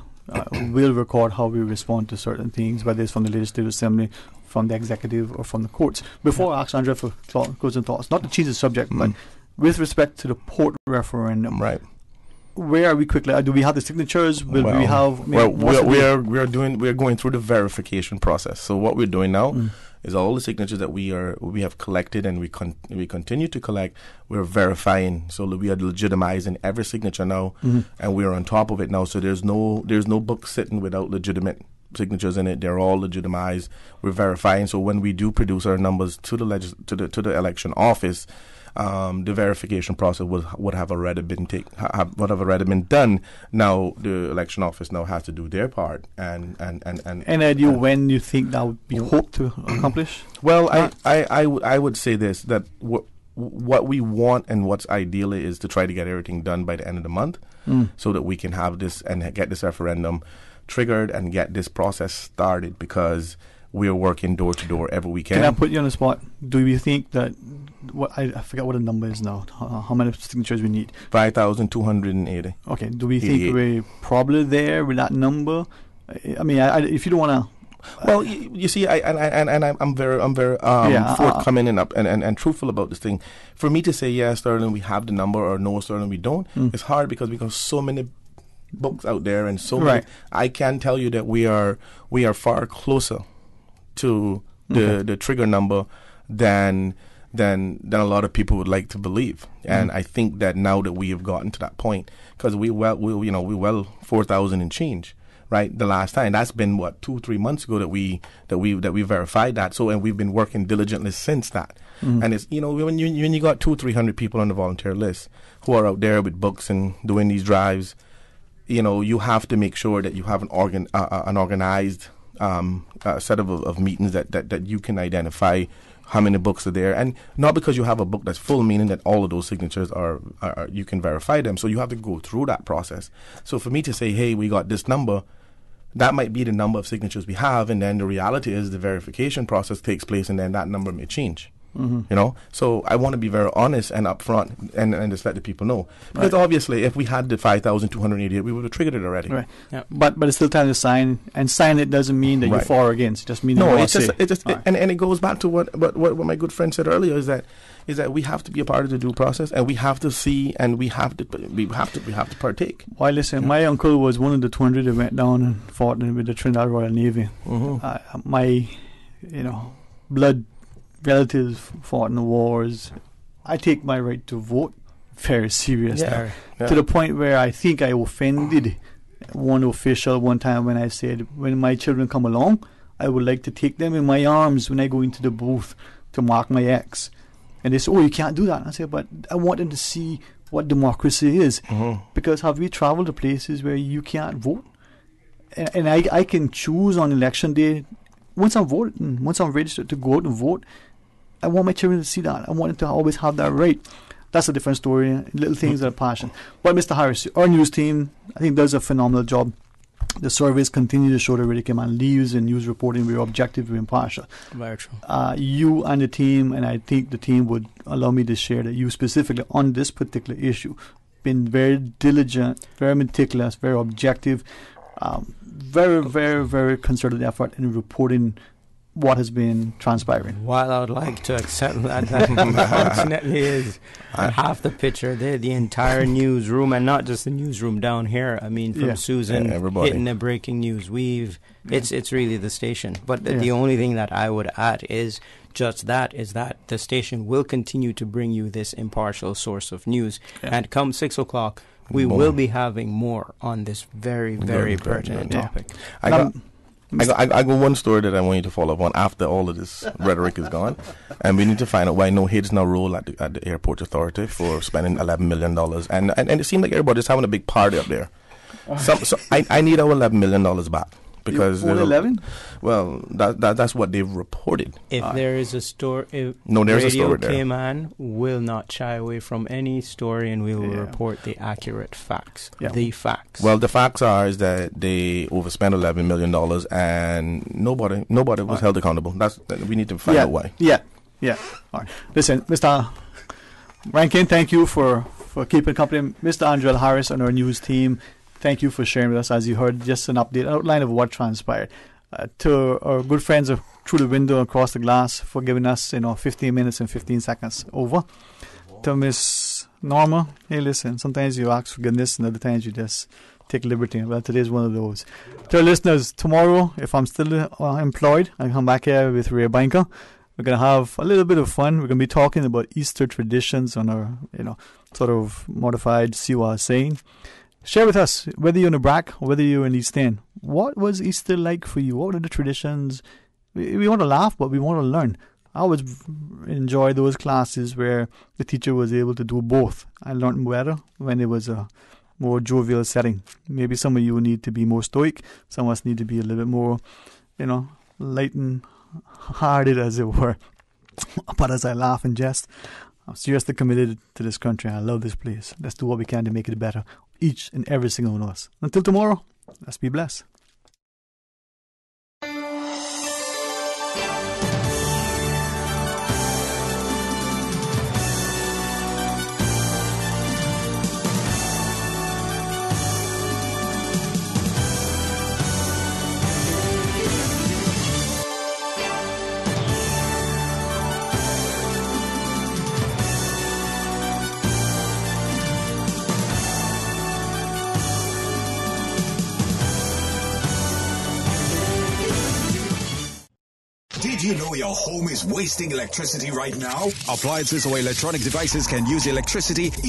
will record how we respond to certain things, whether it's from the Legislative Assembly, from the executive, or from the courts. Before I ask Andrea for closing thoughts, not to change the subject, but with respect to the port referendum, right? Where are we quickly? Do we have the signatures? Will we have? We're going through the verification process. So what we're doing now is all the signatures that we have collected, and we continue to collect. We're verifying, so we are legitimizing every signature now, and we're on top of it now. So there's no book sitting without legitimate signatures in it. They're all legitimized. We're verifying. So when we do produce our numbers to the election office, the verification process would have already been done. Now the election office now has to do their part, and any idea when you think that would be hoped to accomplish? Well, I would say this, that what we want and what's ideally is to try to get everything done by the end of the month, so that we can have this and get this referendum triggered and get this process started, because we are working door to door every weekend. Can I put you on the spot? Do you think that I forget what the number is now? How many signatures we need? 5,280. Okay. Do we think we're probably there with that number? I mean, if you don't want to. Well, you see, I'm very forthcoming and truthful about this thing. For me to say yes, Sterling, we have the number, or no, Sterling, we don't. It's hard because so many books out there and so many. I can tell you that we are far closer to the trigger number than a lot of people would like to believe. And I think that now that we have gotten to that point, because we 4,000 and change, right? The last time, that's been 2-3 months ago that we verified that. So, and we've been working diligently since that. And it's, when you got 200-300 people on the volunteer list who are out there with books and doing these drives, you have to make sure that you have an organized set of meetings that you can identify how many books are there, and not because you have a book that's full, meaning that all of those signatures are you can verify them. So you have to go through that process. So for me to say, hey, we got this number, that might be the number of signatures we have, and then the reality is the verification process takes place, and then that number may change. So I want to be very honest and upfront and just let the people know, because obviously if we had the 5,288, we would have triggered it already. Right. Yeah. But it's still time to sign, and sign it doesn't mean that you're for or against. It just means and it goes back to what my good friend said earlier, is that we have to be a part of the due process, and we have to see, and we have to partake. Well, listen, my uncle was one of the 200 that went down and fought with the Trinidad Royal Navy. My blood relatives fought in the wars. I take my right to vote very serious, to the point where I think I offended one official one time when I said, when my children come along, I would like to take them in my arms when I go into the booth to mark my X. And they said, oh, you can't do that. I said, but I want them to see what democracy is. Because have we traveled to places where you can't vote? And I can choose on election day, once I'm voting, once I'm registered to go out and vote, I want my children to see that. I want them to always have that right. That's a different story. Little things that are passion. But Mr. Harris, our news team, I think, does a phenomenal job. The surveys continue to show that Radio Cayman leaves in news reporting. We're objective, we're impartial. Very true. You and the team, and I think the team would allow me to share that you specifically on this particular issue, been very diligent, very meticulous, very objective, very, very, very concerted effort in reporting what has been transpiring. While I would like to accept that unfortunately is half the picture. The entire newsroom, and not just the newsroom down here. I mean, from Susan hitting the breaking news. It's really the station. But the only thing that I would add is just that the station will continue to bring you this impartial source of news. And come 6 o'clock, we will be having more on this very, very pertinent topic. I got one story that I want you to follow up on after all of this rhetoric is gone, and we need to find out why no heads now roll at the airport authority for spending $11 million, and it seems like everybody's having a big party up there. So I need our $11 million back. Because 11? Well, that's what they've reported. If there is a story, there's Radio a story there. Cayman will not shy away from any story, and we will report the accurate facts. The facts. Well, the facts are is that they overspent $11 million, and nobody was held accountable. We need to find out why. Yeah. All right. Listen, Mr. Rankin, thank you for keeping company. Mr. Andrel Harris on our news team, thank you for sharing with us, as you heard, just an update, outline of what transpired. To our good friends through the window across the glass for giving us, 15 minutes and 15 seconds over. To Miss Norma, hey, listen, sometimes you ask forgiveness and other times you just take liberty. Well, today's one of those. To our listeners, tomorrow, if I'm still employed, I come back here with Ray Banker. We're going to have a little bit of fun. We're going to be talking about Easter traditions on our, sort of modified Siwa saying. Share with us, whether you're in a BRAC or whether you're in East End. What was Easter like for you? What are the traditions? We want to laugh, but we want to learn. I always enjoy those classes where the teacher was able to do both. I learned better when it was a more jovial setting. Maybe some of you need to be more stoic. Some of us need to be a little bit more, light and hearted, as it were. But as I laugh and jest, I'm seriously committed to this country. I love this place. Let's do what we can to make it better. Each and every single one of us. Until tomorrow, let's be blessed. Did you know your home is wasting electricity right now? Appliances or electronic devices can use electricity even